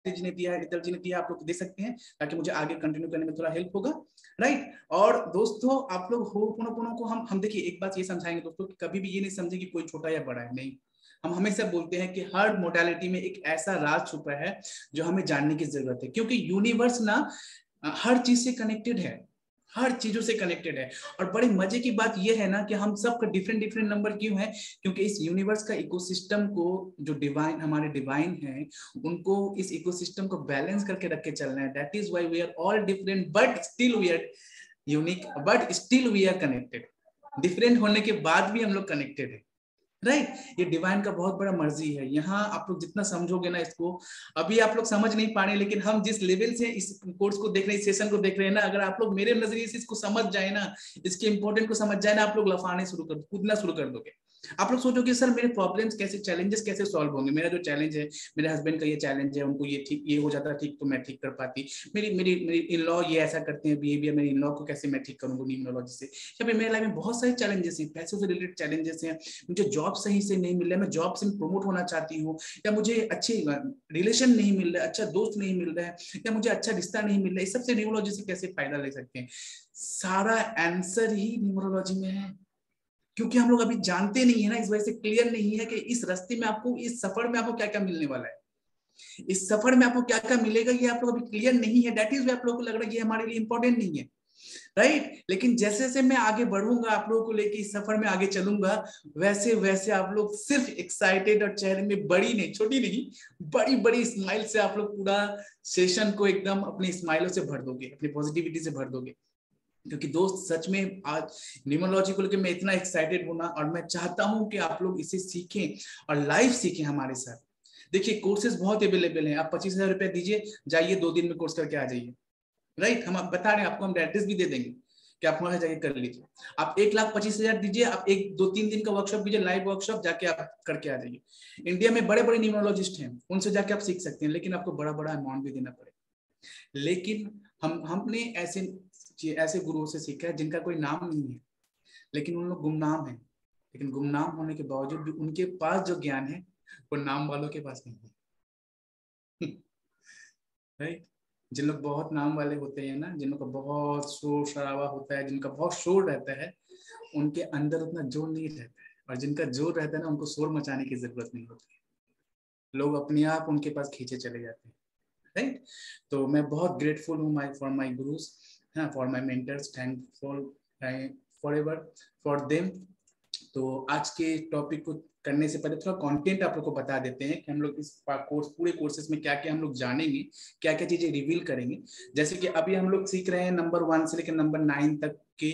Speaker 1: जी ने दिया है, हेतल जी ने दिया, आप लोग दे सकते हैं ताकि मुझे आगे कंटिन्यू करने में थोड़ा हेल्प होगा, राइट। और दोस्तों आप लोग होपोनोपोनो को हम देखिए एक बात ये समझाएंगे दोस्तों कि कभी भी ये नहीं समझे कि कोई छोटा या बड़ा है, नहीं। हम हमेशा बोलते हैं कि हर मोडालिटी में एक ऐसा राज छुपा है जो हमें जानने की जरूरत है, क्योंकि यूनिवर्स ना हर चीज से कनेक्टेड है, हर चीजों से कनेक्टेड है। और बड़े मजे की बात यह है ना कि हम सबका डिफरेंट डिफरेंट नंबर क्यों है, क्योंकि इस यूनिवर्स का इकोसिस्टम को जो डिवाइन हमारे डिवाइन है उनको इस इकोसिस्टम को बैलेंस करके रख के चलना है। That is why we are all different but still we are unique, but still we are connected. Different होने के बाद भी हम लोग कनेक्टेड है, राइट। ये डिवाइन का बहुत बड़ा मर्जी है। यहाँ आप लोग जितना समझोगे ना इसको, अभी आप लोग समझ नहीं पा रहे, लेकिन हम जिस लेवल से इस कोर्स को देख रहे हैं, इस सेशन को देख रहे हैं ना, अगर आप लोग मेरे नजरिए से इसको समझ जाए ना, इसके इंपॉर्टेंट को समझ जाए ना, आप लोग लफाने शुरू कर, कूदना शुरू कर दोगे। आप लोग सोचोगे सर मेरे प्रॉब्लम्स कैसे, चैलेंजेस कैसे सॉल्व होंगे। मेरा जो चैलेंज है, मेरे हस्बैंड का ये चैलेंज है, उनको ये ठीक, ये हो जाता ठीक तो मैं ठीक कर पाती। मेरी मेरी मेरी इन लॉ ये ऐसा करते हैं बिहेवियर, मेरे इन लॉ को कैसे मैं ठीक करूंगा न्यूमरोलॉजी से। या फिर मेरे लाइफ में बहुत सारे चैलेंजेस हैं, पैसों से रिलेटेड चैलेंजेस हैं, मुझे जॉब सही से नहीं मिल रहा है, मैं जॉब से प्रमोट होना चाहती हूँ, या मुझे अच्छे रिलेशन नहीं मिल रहा है, अच्छा दोस्त नहीं मिल रहा है, या मुझे अच्छा रिश्ता नहीं मिल रहा है। इस सबसे न्यूमरोलॉजी से कैसे फायदा ले सकते हैं? सारा आंसर ही न्यूमरोलॉजी में है, क्योंकि हम लोग अभी जानते नहीं है ना, इस वजह से क्लियर नहीं है कि इस रास्ते में आपको, इस सफर में आपको क्या क्या मिलने वाला है, इस सफर में आपको क्या क्या मिलेगा, ये आप लोग अभी क्लियर नहीं है। दैट इज आप लोगों को लग रहा है ये हमारे लिए इंपॉर्टेंट नहीं है, राइट। लेकिन जैसे जैसे मैं आगे बढ़ूंगा, आप लोगों को लेके इस सफर में आगे चलूंगा, वैसे वैसे आप लोग सिर्फ एक्साइटेड और चेहरे में बड़ी नहीं, छोटी नहीं, बड़ी बड़ी स्माइल से आप लोग पूरा सेशन को एकदम अपनी स्माइलों से भर दोगे, अपनी पॉजिटिविटी से भर दोगे। क्योंकि दोस्त सच में आज न्यूमरोलॉजी को लेकर मैं इतना एक्साइटेड हूं ना, और मैं चाहता हूं कि आप लोग इसे सीखें और लाइव सीखें हमारे साथ। देखिए कोर्सेज बहुत अवेलेबल हैं, आप 25,000 रुपया दीजिए, जाइए 2 दिन में कोर्स करके आ जाइए, राइट। हम आप बता रहे हैं आपको, हम एड्रेस भी दे देंगे कि आप वहां जाके कर लीजिए। आप 1,25,000 दीजिए, आप 1-2-3 दिन का वर्कशॉप दीजिए, लाइव वर्कशॉप, जाके आप करके आ जाइए। इंडिया में बड़े बड़े न्यूमरोलॉजिस्ट हैं, उनसे जाके आप सीख सकते हैं, लेकिन आपको बड़ा बड़ा अमाउंट भी देना पड़ेगा। लेकिन हमने ऐसे गुरुओं से सीखा है जिनका कोई नाम नहीं है, लेकिन उन लोग गुमनाम है, लेकिन गुमनाम होने के बावजूद भी उनके पास जो ज्ञान है वो नाम वालों के पास नहीं है, राइट। जिन लोग बहुत नाम वाले होते हैं ना, जिन लोग का बहुत शोर शराबा होता है, जिनका बहुत शोर रहता है, उनके अंदर उतना जोर नहीं रहता है, और जिनका जोर रहता है ना, उनको शोर मचाने की जरूरत नहीं होती, लोग अपने आप उनके पास खींचे चले जाते हैं, राइट। तो मैं बहुत ग्रेटफुल हूँ for my gurus, for my mentors, thankful for ever for them. तो आज के टॉपिक को करने से पहले थोड़ा कंटेंट आप लोग को बता देते हैं कि हम लोग इस कोर्स, पूरे कोर्सेज में क्या क्या हम लोग जानेंगे, क्या क्या चीजें रिवील करेंगे। जैसे कि अभी हम लोग सीख रहे हैं नंबर 1 से लेकर नंबर 9 तक के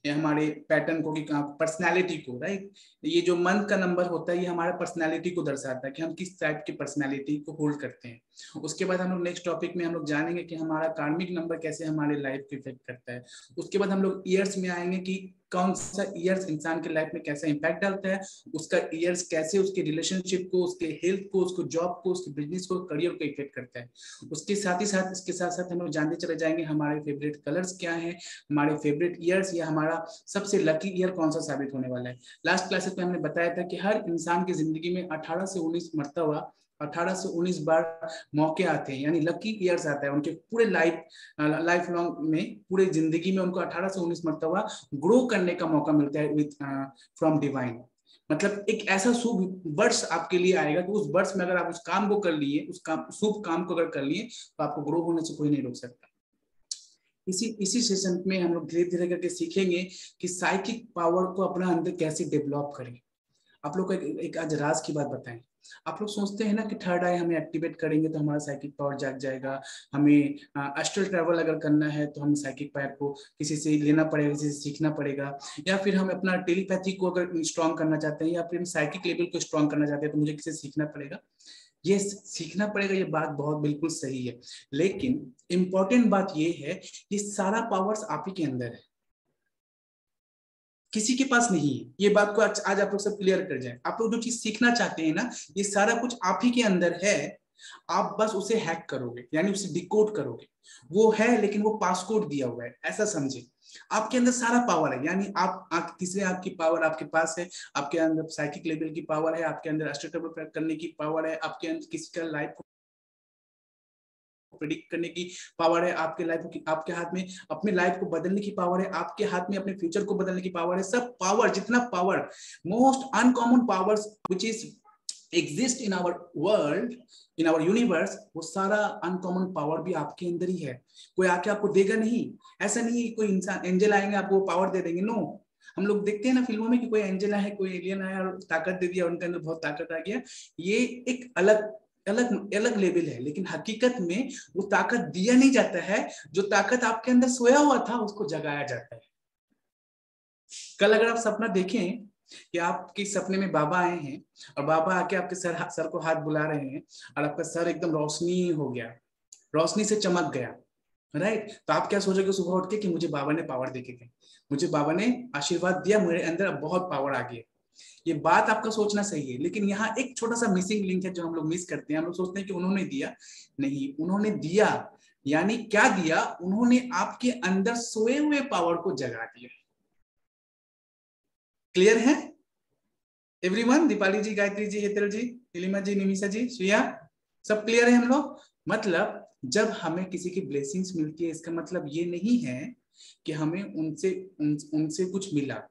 Speaker 1: हमारे पैटर्न को, कि पर्सनैलिटी को, राइट। ये जो मंथ का नंबर होता है ये हमारा पर्सनैलिटी को दर्शाता है कि हम किस टाइप की पर्सनैलिटी को होल्ड करते हैं। उसके बाद हम लोग नेक्स्ट टॉपिक में हम लोग जानेंगे कि हमारा कार्मिक नंबर कैसे हमारे लाइफ को इफेक्ट करता है। उसके बाद हम लोग ईयर्स में आएंगे कि कौन सा ईयर्स इंसान के लाइफ में कैसा इंपैक्ट डालता है, उसका ईयर्स कैसे उसके रिलेशनशिप को, उसके हेल्थ को, उसको जॉब को, उसके बिजनेस को, करियर को इफेक्ट करता है। उसके साथ ही साथ, इसके साथ साथ हम लोग जानते चले जाएंगे हमारे फेवरेट कलर्स क्या हैं, हमारे फेवरेट ईयर्स, या हमारा सबसे लकी ईयर कौन सा साबित होने वाला है। लास्ट क्लासेस में हमने बताया था कि हर इंसान की जिंदगी में 18 से 19 मरतबा, 18 से 19 बार मौके आते हैं, यानी लकी ईयर्स आता है उनके पूरे लाइफ लॉन्ग में, पूरे जिंदगी में उनको 18 से 19 मरतबा ग्रो करने का मौका मिलता है विद फ्रॉम डिवाइन। मतलब एक ऐसा शुभ वर्ष आपके लिए आएगा कि उस वर्ष में अगर आप उस काम को कर लिए, उस काम, शुभ काम को अगर कर लिए, तो आपको ग्रो होने से कोई नहीं रोक सकता। इसी सेशन में हम लोग धीरे धीरे करके सीखेंगे कि साइकिक पावर को अपना अंदर कैसे डेवलप करें। आप लोग को एक आज राज की बात बताएं। आप लोग सोचते हैं ना कि थर्ड आई हमें एक्टिवेट करेंगे तो हमारा साइकिक पावर जाग जाएगा, हमें एस्ट्रल ट्रैवल अगर करना है तो हमें साइकिक पावर को किसी से लेना पड़ेगा, किसी से सीखना पड़ेगा, या फिर हम अपना टेलीपैथी को अगर स्ट्रॉन्ग करना चाहते हैं या फिर हम साइकिक लेवल को स्ट्रॉन्ग करना चाहते हैं तो मुझे किसी से सीखना पड़ेगा। ये सीखना पड़ेगा, ये बात बहुत बिल्कुल सही है, लेकिन इंपॉर्टेंट बात ये है ये सारा पावर्स आप ही के अंदर है, किसी के पास नहीं है। ये बात को आज आप लोग सब क्लियर कर जाए। आप लोग जो चीज सीखना चाहते हैं ना, ये सारा कुछ आप ही के अंदर है, आप बस उसे हैक करोगे, यानी उसे डिकोड करोगे। वो है लेकिन वो पासकोड दिया हुआ है, ऐसा समझे। आपके अंदर सारा पावर है, यानी आप तीसरे आंख की पावर आपके पास है, आपके अंदर साइकिक लेवल की पावर है, आपके अंदर एस्ट्रल करने की पावर है, आपके अंदर किसी का लाइफ प्रेडिक्ट करने की पावर है, आपके लाइफ आपके हाथ में अपने लाइफ को बदलने की पावर है, आपके हाथ में अपने फ्यूचर को बदलने की पावर है। सब पावर, जितना power, most uncommon powers which is exist in our world, in our universe, वो सारा अनकॉमन पावर भी आपके अंदर ही है। कोई आके आपको देगा नहीं, ऐसा नहीं है कोई इंसान एंजल आएंगे आपको पावर दे देंगे, नो। हम लोग देखते हैं ना फिल्मों में कि कोई एंजल है, कोई एलियन आया और ताकत दे दिया, उनके अंदर बहुत ताकत आ गया। ये एक अलग अलग अलग लेवल है, लेकिन हकीकत में वो ताकत दिया नहीं जाता है। जो ताकत आपके अंदर सोया हुआ था उसको जगाया जाता है। कल अगर आप सपना देखें कि आपके सपने में बाबा आए हैं और बाबा आके आपके सर को हाथ बुला रहे हैं और आपका सर एकदम रोशनी हो गया, रोशनी से चमक गया, राइट, तो आप क्या सोचोगे सुबह उठ के कि मुझे बाबा ने पावर देके गए, मुझे बाबा ने आशीर्वाद दिया, मेरे अंदर अब बहुत पावर आ गई। ये बात आपका सोचना सही है, लेकिन यहाँ एक छोटा सा मिसिंग लिंक है जो हम लोग मिस करते हैं। हम लोग सोचते हैं कि उन्होंने दिया, नहीं, उन्होंने दिया, यानी क्या दिया, उन्होंने आपके अंदर सोए हुए पावर को जगा दिया। क्लियर है एवरीवन? दीपाली जी, गायत्री जी, हेतल जी, नीलिमा जी, निमिषा जी, श्रिया, सब क्लियर है हम लोग? मतलब जब हमें किसी की ब्लेसिंग्स मिलती है, इसका मतलब ये नहीं है कि हमें उनसे कुछ मिला।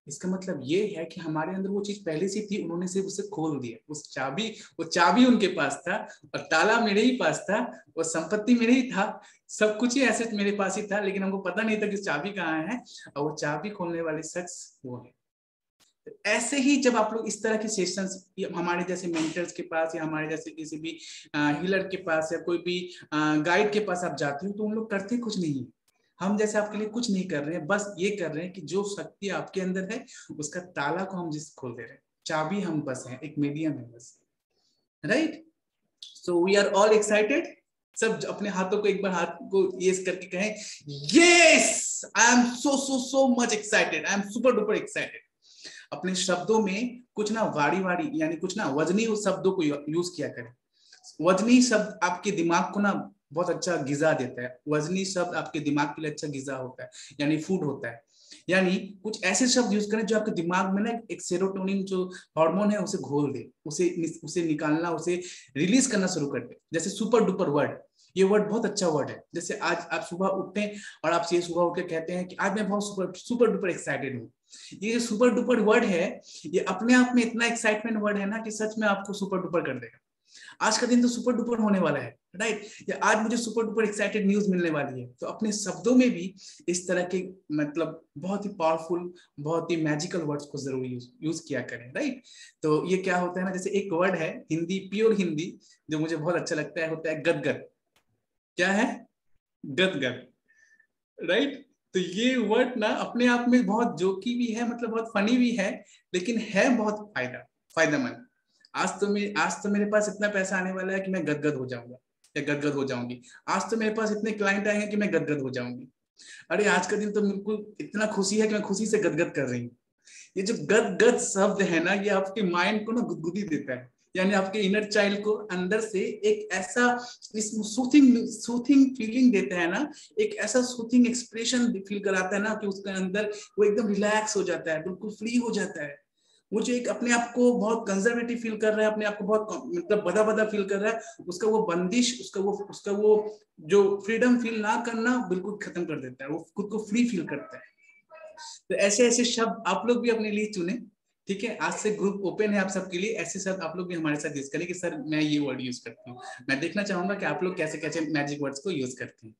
Speaker 1: इसका मतलब ये है कि हमारे अंदर वो चीज पहले से थी, उन्होंने सिर्फ उसे खोल दिया। वो चाबी उनके पास था और ताला मेरे ही पास था, वो संपत्ति मेरे ही था, सब कुछ ही एसेट मेरे पास ही था, लेकिन हमको पता नहीं था कि चाबी कहाँ है, और वो चाबी खोलने वाले शख्स वो है। ऐसे ही जब आप लोग इस तरह के सेशंस हमारे जैसे मेंटर्स के पास या हमारे जैसे किसी भी हीलर के पास या कोई भी गाइड के पास आप जाते हो, तो उन लोग करते कुछ नहीं। हम जैसे आपके लिए कुछ नहीं कर रहे हैं, बस ये कर रहे हैं कि जो शक्ति आपके अंदर है उसका ताला को हम जिस खोल दे रहे हैं, चाबी हम बस हैं, एक मीडियम है बस, right. So we are all excited. सब अपने हाथों को एक बार हाथ को यस करके कहें, yes I am so so so much excited, I am super duper excited. अपने शब्दों में कुछ ना वाड़ी वाड़ी यानी कुछ ना वजनी शब्दों को यूज किया करें। वजनी शब्द आपके दिमाग को ना बहुत अच्छा गिजा देता है, वजनी शब्द आपके दिमाग के लिए अच्छा गिजा होता है, यानी फूड होता है। यानी कुछ ऐसे शब्द यूज करें जो आपके दिमाग में ना एक सेरोटोनिन जो हार्मोन है उसे घोल दे, उसे निकालना, उसे रिलीज करना शुरू कर दे। जैसे सुपर डुपर वर्ड, ये वर्ड बहुत अच्छा वर्ड है। जैसे आज आप सुबह उठते हैं और आप ये सुबह उठ के कहते हैं कि आज मैं बहुत सुपर डुपर एक्साइटेड हूँ। ये जो सुपर डुपर वर्ड है, ये अपने आप में इतना एक्साइटमेंट वर्ड है ना कि सच में आपको सुपर डुपर कर देगा। आज का दिन तो सुपर डुपर होने वाला है, राइट, या आज मुझे सुपर डुपर एक्साइटेड न्यूज मिलने वाली है। तो अपने शब्दों में भी इस तरह के मतलब बहुत ही पावरफुल, बहुत ही मैजिकल वर्ड्स को जरूर यूज किया करें, राइट। तो ये क्या होता है ना, जैसे एक वर्ड है हिंदी, प्योर हिंदी, जो मुझे बहुत अच्छा लगता है, होता है गदगद। क्या है? गदगद, राइट। तो ये वर्ड ना अपने आप में बहुत जोकी भी है, मतलब बहुत फनी भी है, लेकिन है बहुत फायदेमंद। आज तो मेरे पास इतना पैसा आने वाला है कि मैं गदगद हो जाऊंगा या गदगद हो जाऊंगी। आज तो मेरे पास इतने क्लाइंट आएंगे कि मैं गदगद हो जाऊंगी। अरे आज का दिन तो बिल्कुल इतना खुशी है कि मैं खुशी से गदगद कर रही हूँ। ये जो गदगद शब्द है ना, ये आपके माइंड को ना गुदगुदी देता है, यानी आपके इनर चाइल्ड को अंदर से एक ऐसा सूथिंग फीलिंग देता है ना, एक ऐसा सूथिंग एक्सप्रेशन फील कराता है ना कि उसके अंदर वो एकदम रिलैक्स हो जाता है, बिल्कुल फ्री हो जाता है। वो जो एक अपने आप को बहुत कंजर्वेटिव फील कर रहा है, अपने आप को बहुत मतलब बदा बदा फील कर रहा है, उसका वो बंदिश, उसका वो जो फ्रीडम फील ना करना बिल्कुल खत्म कर देता है, वो खुद को फ्री फील करता है। तो ऐसे ऐसे शब्द आप लोग भी अपने लिए चुने, ठीक है। आज से ग्रुप ओपन है आप सबके लिए, ऐसे शब्द आप लोग भी हमारे साथ यूज करें कि सर मैं ये वर्ड यूज करती हूँ। मैं देखना चाहूंगा कि आप लोग कैसे कैसे मैजिक वर्ड्स को यूज करते हैं,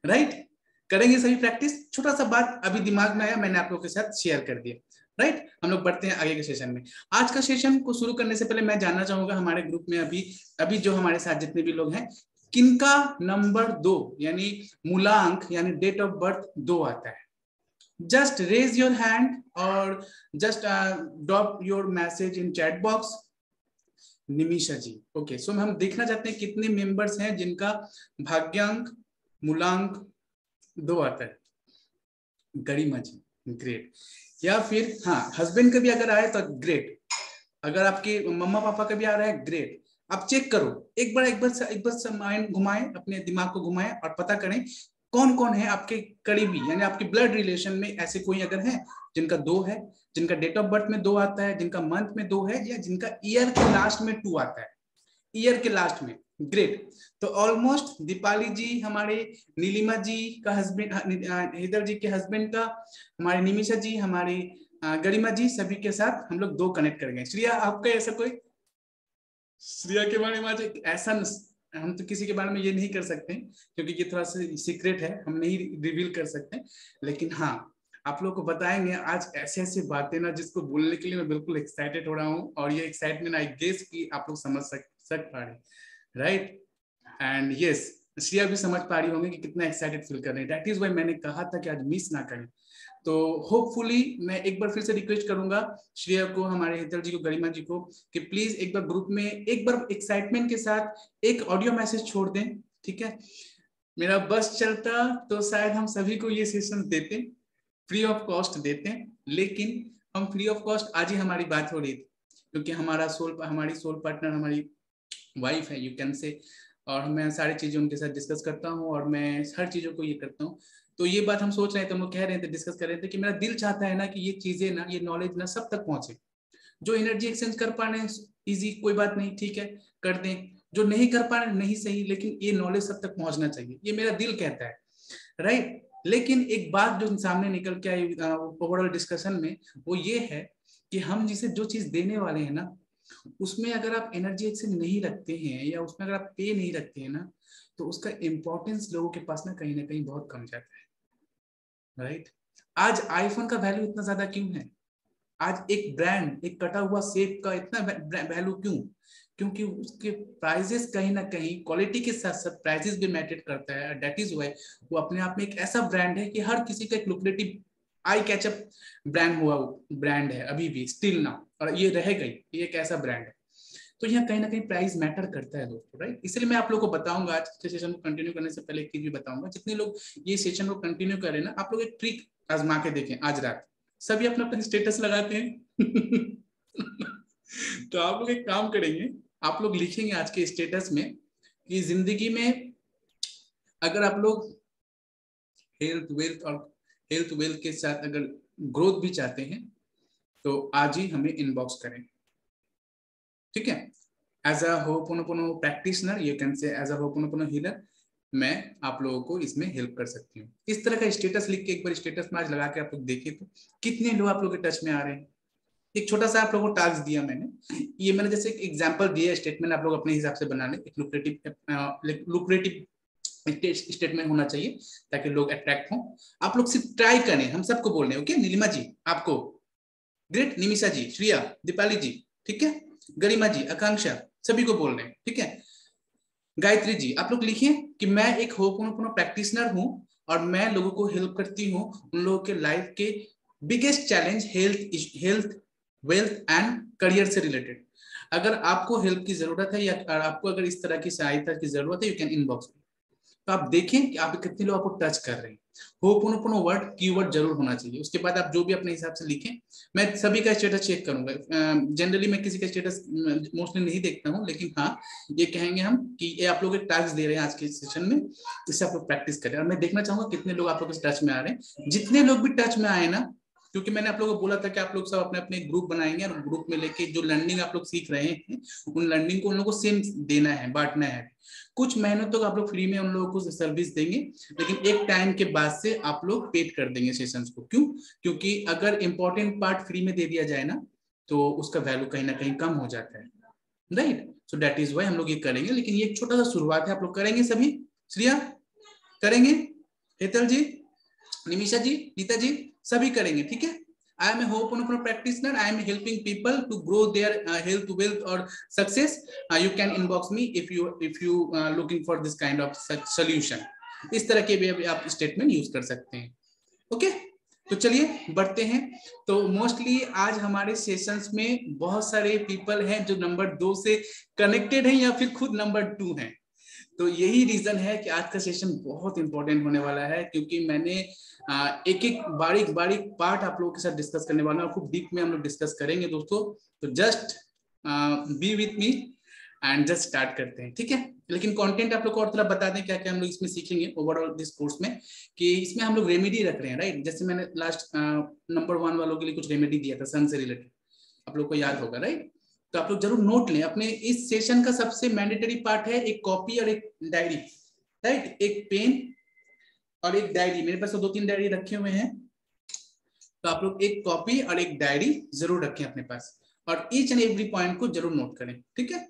Speaker 1: राइट। करेंगे सभी प्रैक्टिस। छोटा सा बात अभी दिमाग में आया, मैंने आप लोगों के साथ शेयर कर दिया। राइट, हम लोग बढ़ते हैं आगे के सेशन में। आज का सेशन को शुरू करने से पहले मैं जानना चाहूंगा हमारे ग्रुप में अभी अभी जो हमारे साथ जितने भी लोग हैं, किनका नंबर 2 यानी मूलांक यानी डेट ऑफ बर्थ 2 आता है? जस्ट रेज योर हैंड और just drop your message in chat box. Nimisha ji, okay. So हम देखना चाहते हैं कितने मेंबर्स हैं जिनका भाग्यांक मूलांक 2 आता है। गरिमा जी, ग्रेट। या फिर हाँ, हस्बैंड का भी अगर आए तो ग्रेट। अगर आपके मम्मा पापा का भी आ रहा है, ग्रेट। आप चेक करो, एक बार माइंड घुमाएं, अपने दिमाग को घुमाएं और पता करें कौन कौन है आपके करीबी यानी आपके ब्लड रिलेशन में ऐसे कोई अगर है जिनका 2 है, जिनका डेट ऑफ बर्थ में 2 आता है, जिनका मंथ में 2 है, या जिनका ईयर के लास्ट में 2 आता है, ईयर के लास्ट में। ग्रेट। तो ऑलमोस्ट दीपाली जी हमारे, नीलिमा जी का हस्बैंड, हिदर जी के हस्बैंड का, हमारे निमिषा जी, हमारी गरिमा जी, सभी के साथ हम लोग 2 कनेक्ट कर गए। श्रिया, आपका ऐसा कोई? श्रिया के बारे में आज ऐसा हम तो किसी के बारे में ये नहीं कर सकते क्योंकि ये थोड़ा सा सीक्रेट है, हम नहीं रिवील कर सकते। लेकिन हाँ, आप लोग को बताएंगे आज ऐसे ऐसे बातें ना जिसको बोलने के लिए मैं बिल्कुल एक्साइटेड हो रहा हूँ। और ये एक्साइटमेंट आई गेस कि आप लोग समझ सक पा रहे, राइट? एंड यस, श्रिया भी समझ पा रही होंगे कि कितना एक्साइटेड फील कर रहे हैं। दैट इज वाई मैंने कहा था कि आज मिस ना करें। तो होपफुली मैं एक बार फिर से रिक्वेस्ट करूंगा श्रेया को, हमारे हितर जी को, गरिमा जी को, कि प्लीज एक बार ग्रुप में एक बार एक्साइटमेंट के साथ एक ऑडियो मैसेज छोड़ दें। ठीक है, मेरा बस चलता तो शायद हम सभी को ये सेशन देते, फ्री ऑफ कॉस्ट देते, लेकिन हम फ्री ऑफ कॉस्ट, आज ही हमारी बात हो रही थी क्योंकि हमारी सोल पार्टनर हमारी वाइफ है, यू कैन से, और मैं सारी चीजें उनके साथ डिस्कस करता हूँ और मैं हर चीजों को ये करता हूँ। तो ये बात हम सोच रहे थे, हम लोग कह रहे थे, डिस्कस कर रहे थे कि मेरा दिल चाहता है ना कि ये चीजें ना, ये नॉलेज ना सब तक पहुंचे। जो एनर्जी एक्सचेंज कर पा रहे हैं इजी, कोई बात नहीं, ठीक है, कर दें। जो नहीं कर पा रहे नहीं सही, लेकिन ये नॉलेज सब तक पहुंचना चाहिए, ये मेरा दिल कहता है, राइट? लेकिन एक बात जो सामने निकल के आई ओवरऑल डिस्कशन में, वो ये है कि हम जिसे जो चीज देने वाले हैं ना, उसमें अगर आप एनर्जी एक्सचेंज नहीं रखते हैं या उसमें अगर आप पे नहीं रखते हैं ना, तो उसका इंपॉर्टेंस लोगों के पास ना कहीं बहुत कम जाता है, राइट? आज आईफोन का वैल्यू इतना ज्यादा क्यों है? आज एक ब्रांड, एक कटा हुआ सेब का इतना वैल्यू क्यों? क्योंकि उसके प्राइजेस कहीं ना कहीं क्वालिटी के साथ साथ प्राइजेस भी मैटर करता है। दैट इज व्हाई वो अपने आप में एक ऐसा ब्रांड है कि हर किसी का एक लुक्रेटिव आई कैचअप ब्रांड है अभी भी, स्टिल ना, और ये रहेगा ही, ये एक ऐसा ब्रांड है। तो यहाँ कहीं ना कहीं प्राइस मैटर करता है दोस्तों, राइट? इसलिए मैं आप लोगों को बताऊंगा, आज के सेशन को कंटिन्यू करने से पहले एक चीज भी बताऊंगा। जितने लोग ये सेशन को कंटिन्यू करें ना, आप लोग एक ट्रिक आजमा के देखें आज रात। सभी अपना अपना स्टेटस लगाते हैं तो आप लोग एक काम करेंगे, आप लोग लिखेंगे आज के स्टेटस में कि जिंदगी में अगर आप लोग हेल्थ वेल्थ के साथ अगर ग्रोथ भी चाहते हैं तो आज ही हमें इनबॉक्स करें, ठीक है? As a Ho'oponopono practitioner, you can say as a Ho'oponopono healer, मैं आप लोगों को इसमें हेल्प कर सकती हूँ। इस तरह का स्टेटस लिख के एक बार स्टेटस में आज लगा के आप लोग देखिए तो कितने लोग आप लोग के टच में आ रहे हैं। एक छोटा सा आप लोगों को टास्क दिया मैंने, ये मैंने जैसे एक एग्जांपल दिया, स्टेटमेंट आप लोग अपने हिसाब से बना लें। एक लुक्रेटिव स्टेटमेंट होना चाहिए ताकि लोग अट्रैक्ट हों। आप लोग सिर्फ ट्राई करें, हम सबको बोल रहे हैं, ओके? नीलिमा जी आपको, ग्रेट, निमिषा जी, श्रिया, दीपाली जी, ठीक है, गरिमा जी, आकांक्षा, सभी को बोल रहे हैं, ठीक है? गायत्री जी, आप लोग लिखिए कि मैं एक होपोनोपोनो प्रैक्टिशनर हूं और मैं लोगों को हेल्प करती हूं उन लोगों के लाइफ के biggest challenge health wealth and career से रिलेटेड। अगर आपको हेल्प की जरूरत है या आपको अगर इस तरह की सहायता की जरूरत है, यू कैन इनबॉक्स। तो आप देखें कि आप कितने लोग आपको टच कर रहे हैं। होपोनोपोनो वर्ड कीवर्ड जरूर होना चाहिए। उसके बाद आप जो भी अपने हिसाब से लिखें, मैं सभी का स्टेटस चेक करूंगा। जनरली मैं किसी का स्टेटस मोस्टली नहीं देखता हूं, लेकिन हाँ, ये कहेंगे हम कि ये आप लोग एक टास्क दे रहे हैं आज के सेशन में, इससे आप लोग प्रैक्टिस करें। और मैं देखना चाहूंगा कितने लोग आप लोग इस टच में आ रहे हैं। जितने लोग भी टच में आए ना, क्योंकि मैंने आप लोगों को बोला था कि आप लोग सब अपने अपने ग्रुप बनाएंगे और ग्रुप में लेके जो लर्निंग आप लोग सीख रहे हैं, उन लर्निंग को उन लोगों को सेम देना है, बांटना है। कुछ महीनों तक आप लोग फ्री में उन लोगों को सर्विस देंगे, लेकिन एक टाइम के बाद से आप लोग पेड कर देंगे सेशंस को। क्यों? क्योंकि अगर इंपॉर्टेंट पार्ट फ्री में दे दिया जाए ना, तो उसका वैल्यू कहीं ना कहीं कम हो जाता है, right? So that is why हम लोग ये करेंगे, लेकिन ये एक छोटा सा शुरुआत है। आप लोग करेंगे सभी? श्रिया करेंगे? हेतल जी निमिषा जी, नीता जी, सभी करेंगे, ठीक है। I am a Ho'oponopono practitioner. I am helping people to grow their health, wealth or success. You can inbox me if you looking for this kind of solution. इस तरह के भी आप स्टेटमेंट यूज कर सकते हैं। ओके, तो चलिए बढ़ते हैं। तो मोस्टली आज हमारे सेशंस में बहुत सारे पीपल हैं जो नंबर 2 से कनेक्टेड हैं या फिर खुद नंबर 2 हैं। तो यही रीजन है कि आज का सेशन बहुत इंपॉर्टेंट होने वाला है, क्योंकि मैंने एक एक बारीक बारीक पार्ट आप लोगों के साथ डिस्कस करने वाला हूँ। खूब डीप में हम लोग डिस्कस करेंगे दोस्तों। तो just be with me and just start करते हैं, ठीक है। लेकिन कंटेंट आप लोग को और थोड़ा बता दें क्या क्या हम लोग इसमें सीखेंगे ओवरऑल दिस कोर्स में, कि इसमें हम लोग रेमेडी रख रहे हैं, राइट। जैसे मैंने लास्ट नंबर 1 वालों के लिए कुछ रेमेडी दिया था सन से रिलेटेड, आप लोग को याद होगा, राइट। तो आप लोग जरूर नोट लें। अपने इस सेशन का सबसे मैंडेटरी पार्ट है एक कॉपी और एक डायरी, राइट। एक पेन और एक डायरी, मेरे पास तो 2-3 डायरी रखे हुए हैं, तो आप लोग एक कॉपी और एक डायरी जरूर रखें अपने पास, और ईच एंड एवरी पॉइंट को जरूर नोट करें, ठीक है।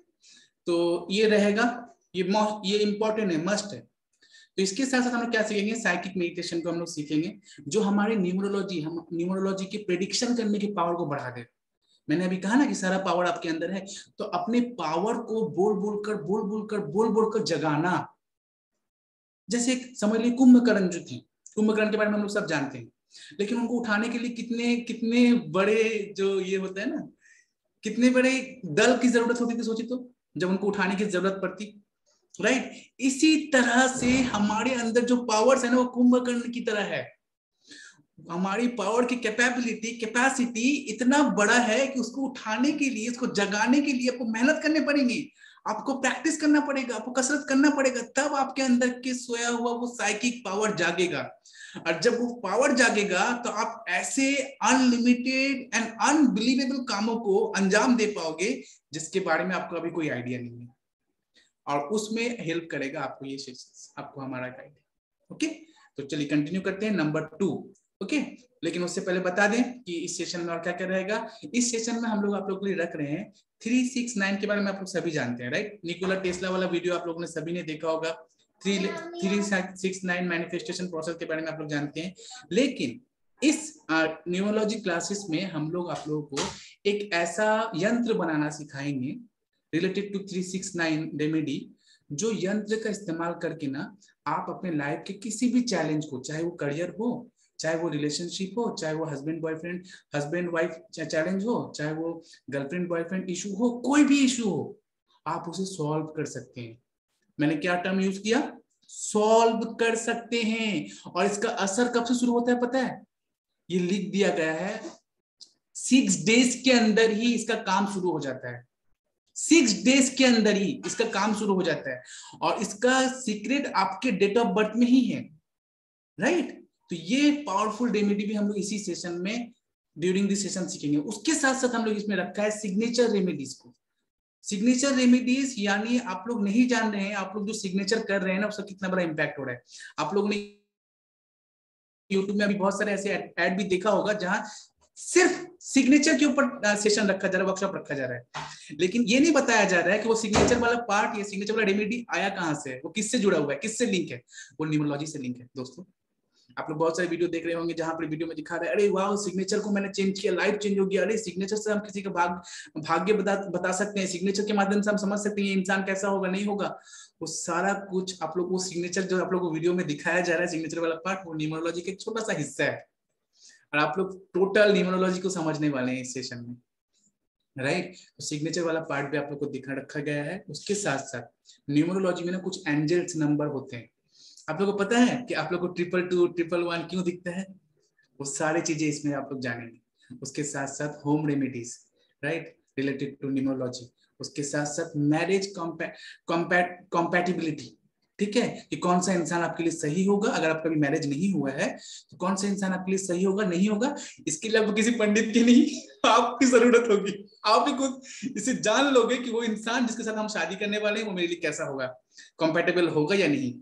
Speaker 1: तो ये रहेगा, ये इंपॉर्टेंट है, मस्ट है। तो इसके साथ साथ हम लोग क्या सीखेंगे, साइकिक मेडिटेशन को हम लोग सीखेंगे, जो हमारे न्यूमरोलॉजी के प्रेडिक्शन करने की पावर को बढ़ा दे। मैंने अभी कहा ना कि सारा पावर आपके अंदर है, तो अपने पावर को बोल बोल कर जगाना। जैसे समझ लीजिए कुंभकर्ण जो थी, कुंभकर्ण के बारे में हम लोग सब जानते हैं, लेकिन उनको उठाने के लिए कितने कितने बड़े जो ये होता है ना, कितने बड़े दल की जरूरत होती थी, सोची तो, जब उनको उठाने की जरूरत पड़ती, राइट। इसी तरह से हमारे अंदर जो पावर्स है ना, वो कुंभकर्ण की तरह है। हमारी पावर की कैपेसिटी इतना बड़ा है कि उसको उठाने के लिए, उसको जगाने के लिए आपको मेहनत करने पड़ेंगे, आपको प्रैक्टिस करना पड़ेगा, आपको कसरत करना पड़ेगा, तब आपके अंदर के सोया हुआ वो साइकिक पावर जागेगा। और जब वो पावर जागेगा तो आप ऐसे अनलिमिटेड एंड अनबिलीवेबल कामों को अंजाम दे पाओगे जिसके बारे में आपको अभी कोई आइडिया नहीं है, और उसमें हेल्प करेगा आपको ये सेशंस, आपको हमारा गाइड। ओके, तो चलिए कंटिन्यू करते हैं नंबर 2। ओके, लेकिन उससे पहले बता दें कि इस सेशन में और क्या क्या रहेगा। इस सेशन में हम लोग आप लोगों के लिए रख रहे हैं 369 के बारे में। आप लोग सभी जानते हैं, राइट। निकोला टेस्ला वाला वीडियो आप लोगों ने सभी ने देखा होगा। 369 मैनिफेस्टेशन प्रोसेस के बारे में आप लोग जानते हैं। लेकिन इस न्यूमरोलॉजी क्लासेस में हम लोग आप लोगों को एक ऐसा यंत्र बनाना सिखाएंगे रिलेटेड टू 369 रेमेडी, जो यंत्र का इस्तेमाल करके ना आप अपने लाइफ के किसी भी चैलेंज को, चाहे वो करियर हो, चाहे वो रिलेशनशिप हो, चाहे वो हस्बैंड वाइफ चैलेंज हो, चाहे वो गर्लफ्रेंड बॉयफ्रेंड इशू हो, कोई भी इशू हो, आप उसे सॉल्व कर सकते हैं। मैंने क्या टर्म यूज किया, सॉल्व कर सकते हैं। और इसका असर कब से शुरू होता है पता है, ये लिख दिया गया है, 6 डेज के अंदर ही इसका काम शुरू हो जाता है। 6 डेज के अंदर ही इसका काम शुरू हो जाता है, और इसका सीक्रेट आपके डेट ऑफ बर्थ में ही है, राइट। तो ये पावरफुल रेमेडी भी हम लोग इसी सेशन में ड्यूरिंग दिस सेशन सीखेंगे। उसके साथ साथ हम लोग इसमें रखा है सिग्नेचर रेमेडीज को। सिग्नेचर रेमेडीज यानी आप लोग नहीं जान रहे हैं, आप लोग जो सिग्नेचर कर रहे हैं ना, उसका कितना बड़ा इंपैक्ट हो रहा है। आप लोगों ने यूट्यूब में अभी बहुत सारे ऐसे ऐड भी देखा होगा जहां सिर्फ सिग्नेचर के ऊपर सेशन रखा जा रहा है, वर्कशॉप रखा जा रहा है, लेकिन ये नहीं बताया जा रहा है कि वो सिग्नेचर वाला पार्ट, ये सिग्नेचर वाला रेमेडी आया कहां से, वो किससे जुड़ा हुआ है, किससे लिंक है। वो न्यूमरोलॉजी से लिंक है दोस्तों। आप लोग बहुत सारे वीडियो देख रहे होंगे जहां पर वीडियो में दिखा रहा है, अरे वाह सिग्नेचर को मैंने चेंज किया, लाइफ चेंज हो गया, अरे सिग्नेचर से हम किसी का भाग्य बता सकते हैं, सिग्नेचर के माध्यम से हम समझ सकते हैं इंसान कैसा होगा, नहीं होगा। वो सारा कुछ आप लोग, वो सिग्नेचर जो आप लोग को वीडियो में दिखाया जा रहा है, सिग्नेचर वाला पार्ट, वो न्यूमरोलॉजी का एक छोटा सा हिस्सा है, और आप लोग टोटल न्यूमरोलॉजी को समझने वाले हैं इस सेशन में, राइट। तो सिग्नेचर वाला पार्ट भी आप लोग को दिखा रखा गया है। उसके साथ साथ न्यूमरोलॉजी में ना कुछ एंजल्स नंबर होते हैं। आप लोगों को पता है कि आप लोग को 222, 111 क्यों दिखता है, वो सारी चीजें इसमें आप लोग जानेंगे। उसके साथ साथ home remedies, right, related to numerology. उसके साथ साथ मैरिज कॉम्पैटिबिलिटी, ठीक है, कि कौन सा इंसान आपके लिए सही होगा, अगर आपका भी मैरिज नहीं हुआ है तो कौन सा इंसान आपके लिए सही होगा, नहीं होगा। इसके लिए आपको किसी पंडित की नहीं आपकी जरूरत होगी, आप ही खुद इसे जान लोगे कि वो इंसान जिसके साथ हम शादी करने वाले हैं वो मेरे लिए कैसा होगा, कॉम्पैटिबल होगा या नहीं,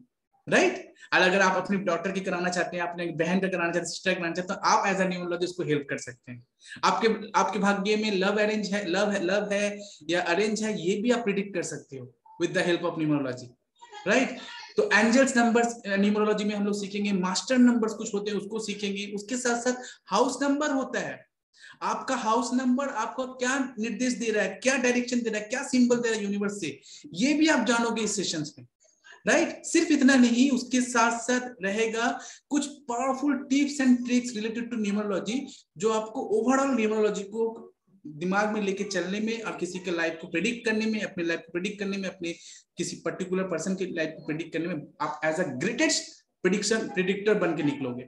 Speaker 1: राइट। और अगर आप अपनी डॉटर की कराना चाहते हैं, अपने बहन का कराना चाहते हैं, सिस्टर कराना चाहते हैं, तो आप एज अ न्यूमरोलॉजिस्ट को हेल्प कर सकते हैं। आपके भाग्य में लव है या अरेंज है, ये भी आप प्रिडिक्ट कर सकते हो with the help of numerology, right. तो एंजल्स नंबर्स न्यूमरोलॉजी में हम लोग सीखेंगे, मास्टर नंबर्स कुछ होते हैं उसको सीखेंगे, उसके साथ साथ हाउस नंबर होता है, आपका हाउस नंबर आपको क्या निर्देश दे रहा है, क्या डायरेक्शन दे रहा है, क्या सिंबल दे रहा है यूनिवर्स से, ये भी आप जानोगे इस सेशंस में, राइट। सिर्फ इतना नहीं, उसके साथ साथ रहेगा कुछ powerful tips and tricks related to numerology, जो आपको ओवरऑल न्यूमरोलॉजी को दिमाग में लेके चलने में और किसी के लाइफ को प्रेडिक्ट करने में, अपने लाइफ को प्रेडिक्ट करने में, अपने किसी पर्टिकुलर पर्सन की लाइफ को प्रेडिक्ट करने में आप एज अ ग्रेटेस्ट प्रेडिक्टर बन के निकलोगे,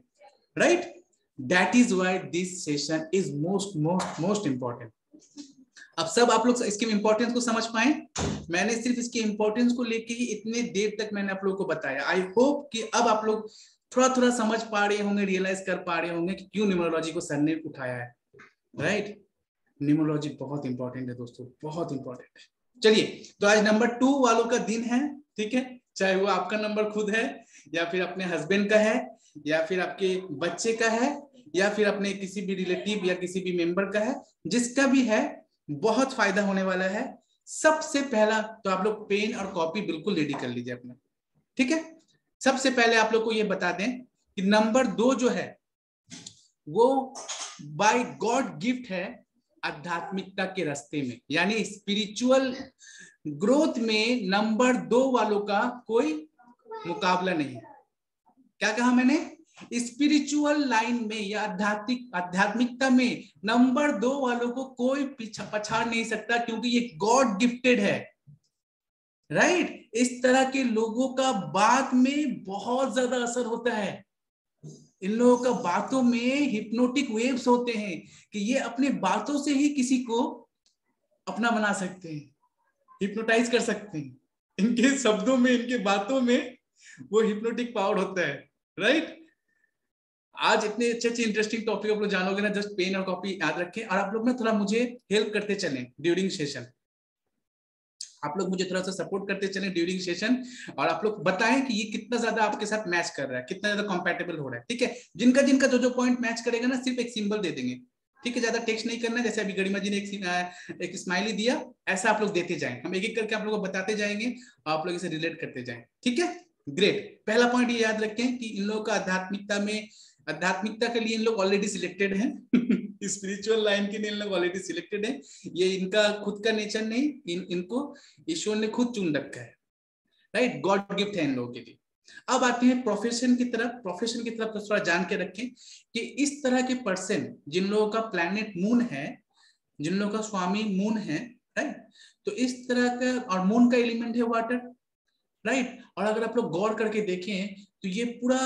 Speaker 1: right. That is why this session is most important. अब सब आप लोग इसके इंपॉर्टेंस को समझ पाए, मैंने सिर्फ इसके इंपॉर्टेंस को लेके ही इतने देर तक मैंने आप लोगों को बताया। आई होप कि अब आप लोग थोड़ा थोड़ा समझ पा रहे होंगे, रियलाइज कर पा रहे होंगे कि क्यों न्यूमरोलॉजी को सर ने उठाया है, राइट। न्यूमरोलॉजी बहुत इंपॉर्टेंट है दोस्तों, बहुत इंपॉर्टेंट है। चलिए, तो आज नंबर 2 वालों का दिन है, ठीक है, चाहे वो आपका नंबर खुद है या फिर अपने हस्बैंड का है या फिर आपके बच्चे का है या फिर अपने किसी भी रिलेटिव या किसी भी मेंबर का है, जिसका भी है, बहुत फायदा होने वाला है। सबसे पहला तो आप लोग पेन और कॉपी बिल्कुल रेडी कर लीजिए अपना, ठीक है। सबसे पहले आप लोग को ये बता दें कि नंबर 2 जो है वो बाय गॉड गिफ्ट है आध्यात्मिकता के रास्ते में, यानी स्पिरिचुअल ग्रोथ में नंबर 2 वालों का कोई मुकाबला नहीं है। क्या कहा मैंने? स्पिरिचुअल लाइन में या आध्यात्मिकता में नंबर 2 वालों को कोई पछाड़ नहीं सकता, क्योंकि ये गॉड गिफ्टेड है, राइट। इस तरह के लोगों का बात में बहुत ज्यादा असर होता है, इन लोगों का बातों में हिप्नोटिक वेव्स होते हैं कि ये अपने बातों से ही किसी को अपना बना सकते हैं, हिप्नोटाइज कर सकते हैं, इनके शब्दों में, इनके बातों में वो हिप्नोटिक पावर होता है, राइट। आज इतने अच्छे अच्छे इंटरेस्टिंग टॉपिक आप लोग जानोगे ना, जस्ट पेन और कॉपी याद रखें, और आप लोग ना थोड़ा मुझे हेल्प करते चलें ड्यूरिंग सेशन, आप लोग मुझे थोड़ा सा सपोर्ट करते चलें ड्यूरिंग सेशन, और आप लोग बताएं कि ये कितना ज्यादा आपके साथ मैच कर रहा है, कितना ज्यादा कंपैटिबल हो रहा है, ठीक है। जिनका जिनका जो जो पॉइंट मैच करेगा ना, सिर्फ एक सिंबल दे देंगे, ठीक है, ज्यादा टेक्स्ट नहीं करना। जैसे अभी गरिमा जी ने एक स्माइली दिया, ऐसा आप लोग देते जाएं, हम एक एक करके आप लोगों को बताते जाएंगे, आप लोग इसे रिलेट करते जाएं, ठीक है। ग्रेट। पहला पॉइंट ये याद रखें कि इन लोगों का आध्यात्मिकता के लिए इन लोग ऑलरेडी सिलेक्टेड हैं स्पिरिचुअल लाइन के लिए इन लोग ऑलरेडी सिलेक्टेड हैं, ये इनका खुद का नेचर नहीं, इनको ईश्वर ने खुद चुन रखा है, राइट। गॉड गिफ्ट है इन लोगों के लिए। अब आते हैं प्रोफेशन की तरफ। प्रोफेशन की तरफ तो थोड़ा जान के रखें कि इस तरह के पर्सन जिन लोगों का प्लैनेट मून है, जिन लोगों का स्वामी मून है, राइट, तो इस तरह का, और मून का एलिमेंट है वाटर, राइट। और अगर आप लोग गौर करके देखें तो ये पूरा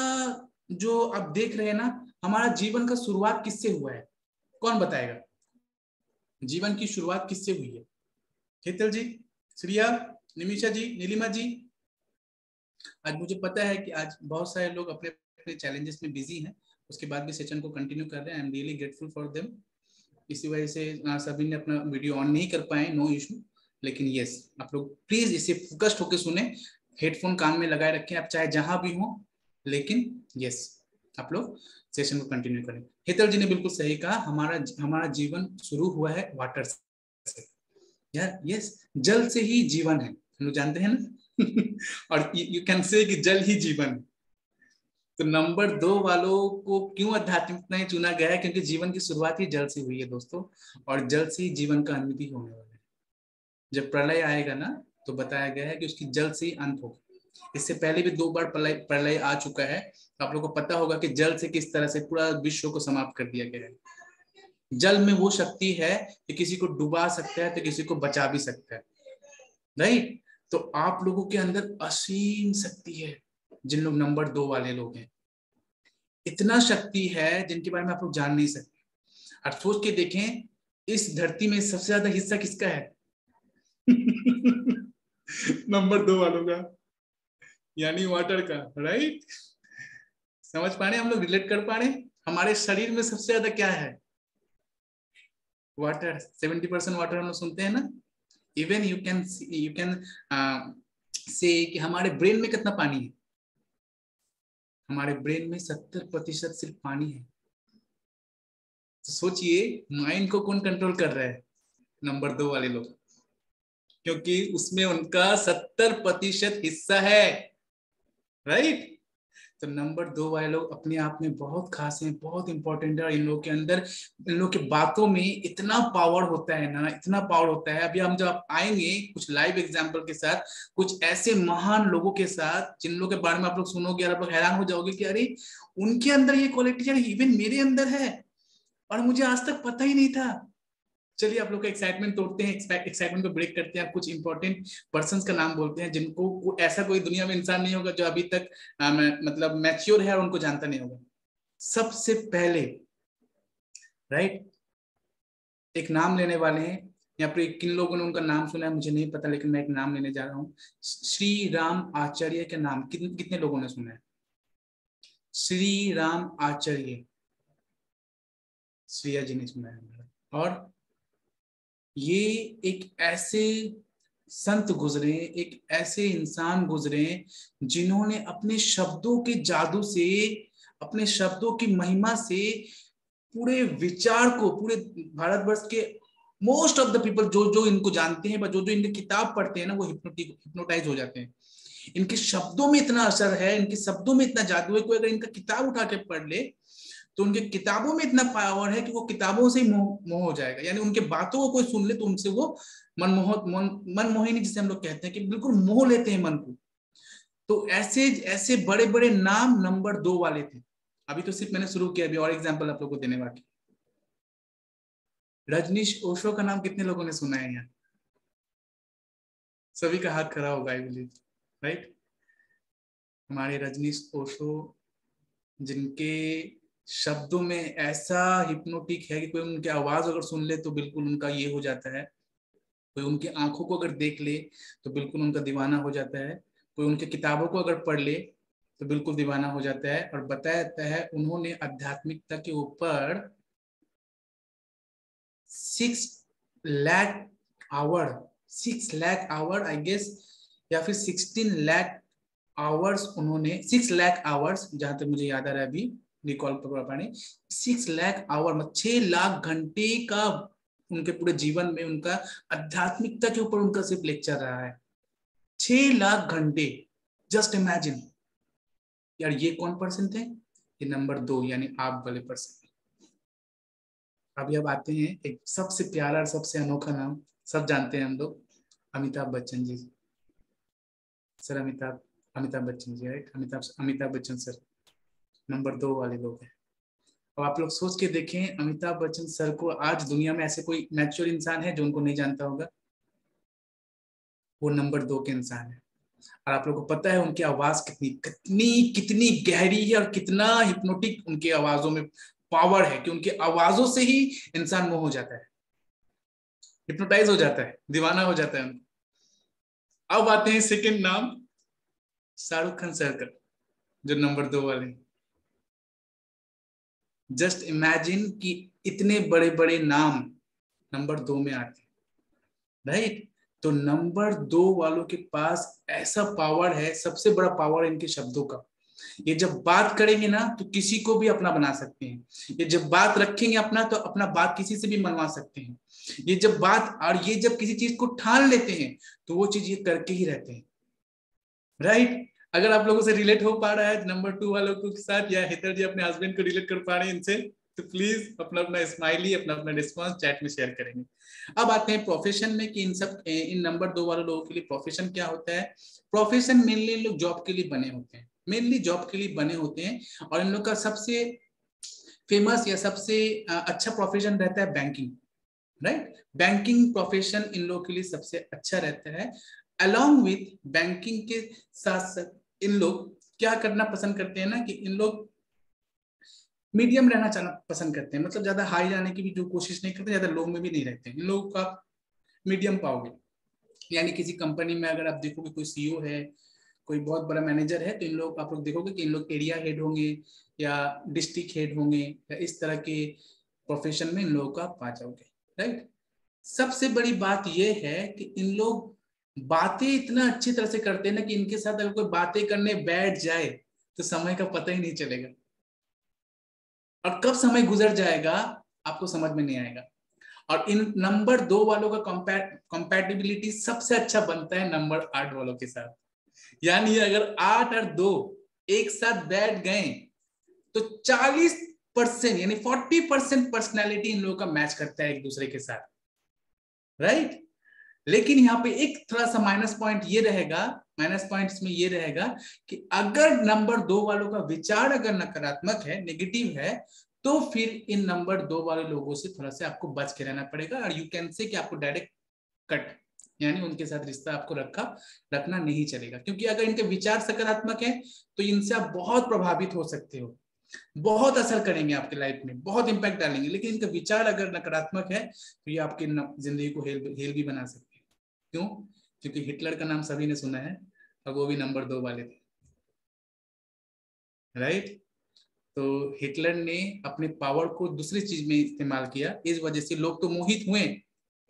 Speaker 1: जो आप देख रहे हैं ना, हमारा जीवन का शुरुआत किससे हुआ है, कौन बताएगा? जीवन की शुरुआत किससे हुई है? हेतल जी, श्रिया, निमिषा जी, नीलिमा जी। आज मुझे पता है कि आज बहुत सारे लोग अपने अपने चैलेंजेस में बिजी हैं, उसके बाद भी सेशन को कंटिन्यू कर रहे हैं। I am really grateful for them. इसी वजह से सभी ने अपना वीडियो ऑन नहीं कर पाए, नो इशू, लेकिन यस, आप लोग प्लीज इसे फोकस्ड होकर सुने, हेडफोन कान में लगाए रखें, आप चाहे जहां भी हो, लेकिन यस, आप लोग सेशन को कंटिन्यू करें। हेतल जी ने बिल्कुल सही कहा, हमारा जीवन शुरू हुआ है वाटर से, यार यस, जल से ही जीवन है, हम लोग जानते हैं ना और यू कैन से कि जल ही जीवन। तो नंबर 2 वालों को क्यों आध्यात्मिकता ही चुना गया है? क्योंकि जीवन की शुरुआत ही जल से हुई है दोस्तों, और जल से ही जीवन का अंत भी होने वाला है। जब प्रलय आएगा ना, तो बताया गया है कि उसकी जल से ही अंत होगा। इससे पहले भी 2 बार प्रलय आ चुका है, तो आप लोगों को पता होगा कि जल से किस तरह से पूरा विश्व को समाप्त कर दिया गया है। जल में वो शक्ति है कि किसी को डुबा सकता है तो किसी को बचा भी सकता है, राइट। तो आप लोगों के अंदर असीम शक्ति है, जिन लोग नंबर 2 वाले लोग हैं, इतना शक्ति है जिनके बारे में आप लोग जान नहीं सकते। और सोच के देखें, इस धरती में सबसे ज्यादा हिस्सा किसका है? नंबर 2 वालों का, यानी वाटर का, राइट। समझ पा रहे, हम लोग रिलेट कर पा रहे। हमारे शरीर में सबसे ज्यादा क्या है? वाटर। 70% वाटर हम लोग सुनते हैं ना। इवन यू कैन से कि हमारे ब्रेन में कितना पानी है? हमारे ब्रेन में 70% सिर्फ पानी है। तो सोचिए, माइंड को कौन कंट्रोल कर रहा है? नंबर 2 वाले लोग, क्योंकि उसमें उनका 70% हिस्सा है। राइट। तो नंबर 2 वाले लोग अपने आप में बहुत खास हैं, बहुत इंपॉर्टेंट है, और इन लोगों के अंदर, इन लोगों की बातों में इतना पावर होता है ना, इतना पावर होता है। अभी हम जब आप आएंगे कुछ लाइव एग्जांपल के साथ, कुछ ऐसे महान लोगों के साथ जिन लोगों के बारे में आप लोग सुनोगे और आप लोग हैरान हो जाओगे कि अरे उनके अंदर ये क्वालिटी यार इवन मेरे अंदर है और मुझे आज तक पता ही नहीं था। चलिए आप लोग का एक्साइटमेंट तोड़ते हैं, एक्साइटमेंट को ब्रेक करते हैं, कुछ इंपॉर्टेंट पर्संस का नाम बोलते हैं जिनको ऐसा कोई दुनिया में इंसान नहीं होगा जो अभी तक मतलब मैच्योर है और उनको जानता नहीं होगा। सबसे पहले राइट एक नाम लेने वाले हैं, या फिर किन लोगों ने उनका नाम सुना है मुझे नहीं पता, लेकिन मैं एक नाम लेने जा रहा हूँ। श्री राम आचार्य के नाम कितने लोगों ने सुना है? श्री राम आचार्य, श्रेया जी ने सुना है। और ये एक ऐसे संत गुजरे, एक ऐसे इंसान गुजरे जिन्होंने अपने शब्दों के जादू से, अपने शब्दों की महिमा से पूरे विचार को, पूरे भारतवर्ष के मोस्ट ऑफ द पीपल जो जो इनको जानते हैं, जो जो इनकी किताब पढ़ते हैं ना, वो हिप्नोटाइज हो जाते हैं। इनके शब्दों में इतना असर है, इनके शब्दों में इतना जादू है, कोई अगर इनका किताब उठा के पढ़ ले तो उनके किताबों में इतना पावर है कि वो किताबों से ही मोह हो जाएगा। यानी उनके बातों को कोई सुन ले तो उनसे वो मनमोहिनी जिसे हम लोग कहते हैं कि बिल्कुल मोह लेते हैं मन को। तो ऐसे ऐसे बड़े बड़े नाम नंबर 2 वाले थे। अभी तो सिर्फ मैंने शुरू किया, अभी और एग्जाम्पल आप लोग को देने बाकी। रजनीश ओशो का नाम कितने लोगों ने सुना है यहाँ? सभी का हाथ खड़ा होगा आई बिलीव, राइट। हमारे रजनीश ओशो, जिनके शब्दों में ऐसा हिप्नोटिक है कि कोई उनकी आवाज अगर सुन ले तो बिल्कुल उनका ये हो जाता है, कोई उनकी आंखों को अगर देख ले तो बिल्कुल उनका दीवाना हो जाता है, कोई उनकी किताबों को अगर पढ़ ले तो बिल्कुल दीवाना हो जाता है। और बताया जाता है उन्होंने आध्यात्मिकता के ऊपर 6 lakh hour, 6 lakh hour I guess, या फिर 16 लाख आवर्स, उन्होंने 6 लाख आवर्स, जहां तक मुझे याद आ रहा है अभी रिकॉल कर पाने, 6 लाख आवर मतलब 6 लाख घंटे का उनके पूरे जीवन में उनका आध्यात्मिकता के ऊपर उनका सिर्फ लेक्चर रहा है। 6 लाख घंटे, जस्ट इमेजिन यार। ये कौन पर्सन थे? ये नंबर 2 यानी आप वाले पर्सन। अभी अब आते हैं एक सबसे प्यारा और सबसे अनोखा नाम, सब जानते हैं हम लोग, Amitabh Bachchan ji. Sir Amitabh, Amitabh Bachchan ji, right. Amitabh Bachchan sir number 2 वाले लोग हैं। और आप लोग सोच के देखें, अमिताभ बच्चन सर को आज दुनिया में ऐसे कोई मैच्योर इंसान है जो उनको नहीं जानता होगा? वो नंबर 2 के इंसान है। और आप लोगों को पता है उनकी आवाज कितनी कितनी कितनी गहरी है और कितना हिप्नोटिक उनकी आवाजों में पावर है कि उनकी आवाजों से ही इंसान मोह हो जाता है, हिप्नोटाइज हो जाता है, दीवाना हो जाता है। अब आते हैं सेकंड नाम, शाहरुख खान सर का, जो नंबर 2 वाले। जस्ट इमेजिन कि इतने बड़े बड़े नाम नंबर 2 में आते हैं, राइट। तो नंबर 2 वालों के पास ऐसा पावर है, सबसे बड़ा पावर इनके शब्दों का। ये जब बात करेंगे ना तो किसी को भी अपना बना सकते हैं। ये जब बात रखेंगे अपना तो अपना बात किसी से भी मनवा सकते हैं। ये जब बात, और ये जब किसी चीज को ठान लेते हैं तो वो चीज ये करके ही रहते हैं, राइट। अगर आप लोगों से रिलेट हो पा रहा है नंबर 2 वालों के साथ, या हेतर जी अपने हस्बैंड को रिलेट कर पा रहे हैं इनसे, तो प्लीज अपना अपना स्माइली, अपना अपना रिस्पॉन्स चैट में शेयर करेंगे। अब आते हैं प्रोफेशन में कि इन नंबर 2 वाले लोगों के लिए प्रोफेशन क्या होता है। प्रोफेशन मेनली लोग जॉब के लिए बने होते हैं, मेनली जॉब के लिए बने होते हैं। और इन लोग का सबसे फेमस या सबसे अच्छा प्रोफेशन रहता है banking, right. Banking profession in लोगों के लिए सबसे अच्छा रहता है। अलोंग विथ बैंकिंग के साथ साथ इन लोग क्या करना पसंद करते हैं ना, कि इन लोग मीडियम रहना चाहना पसंद करते हैं, मतलब ज्यादा हाई जाने की भी जो कोशिश नहीं करते, ज्यादा लो में भी नहीं रहते हैं। इन लोगों का मीडियम पाओगे, यानी किसी कंपनी में अगर आप देखोगे कोई सीईओ है, कोई बहुत बड़ा मैनेजर है, तो इन लोग आप लोग देखोगे कि इन लोग एरिया हेड होंगे या डिस्ट्रिक्ट हेड होंगे, या इस तरह के प्रोफेशन में इन लोगों का पा जाओगे, राइट। सबसे बड़ी बात यह है कि इन लोग बातें इतना अच्छी तरह से करते हैं ना कि इनके साथ अगर कोई बातें करने बैठ जाए तो समय का पता ही नहीं चलेगा, और कब समय गुजर जाएगा आपको समझ में नहीं आएगा। और इन नंबर 2 वालों का कंपैटिबिलिटी सबसे अच्छा बनता है नंबर 8 वालों के साथ। यानी अगर 8 और 2 एक साथ बैठ गए तो 40% यानी 40% पर्सनैलिटी इन लोगों का मैच करता है एक दूसरे के साथ, राइट। लेकिन यहाँ पे एक थोड़ा सा माइनस पॉइंट ये रहेगा, माइनस पॉइंट इसमें ये रहेगा कि अगर नंबर 2 वालों का विचार अगर नकारात्मक है, नेगेटिव है, तो फिर इन नंबर 2 वाले लोगों से थोड़ा सा आपको बच के रहना पड़ेगा। और यू कैन से कि आपको डायरेक्ट कट यानी उनके साथ रिश्ता आपको रखना नहीं चलेगा, क्योंकि अगर इनके विचार सकारात्मक है तो इनसे आप बहुत प्रभावित हो सकते हो, बहुत असर करेंगे आपके लाइफ में, बहुत इंपैक्ट डालेंगे। लेकिन इनका विचार अगर नकारात्मक है तो ये आपकी जिंदगी को हेल भी बना सकते हैं। क्यों? क्योंकि हिटलर का नाम सभी ने सुना है और वो भी नंबर 2 वाले थे, राइट। तो हिटलर ने अपने पावर को दूसरी चीज में इस्तेमाल किया, इस वजह से लोग तो मोहित हुए।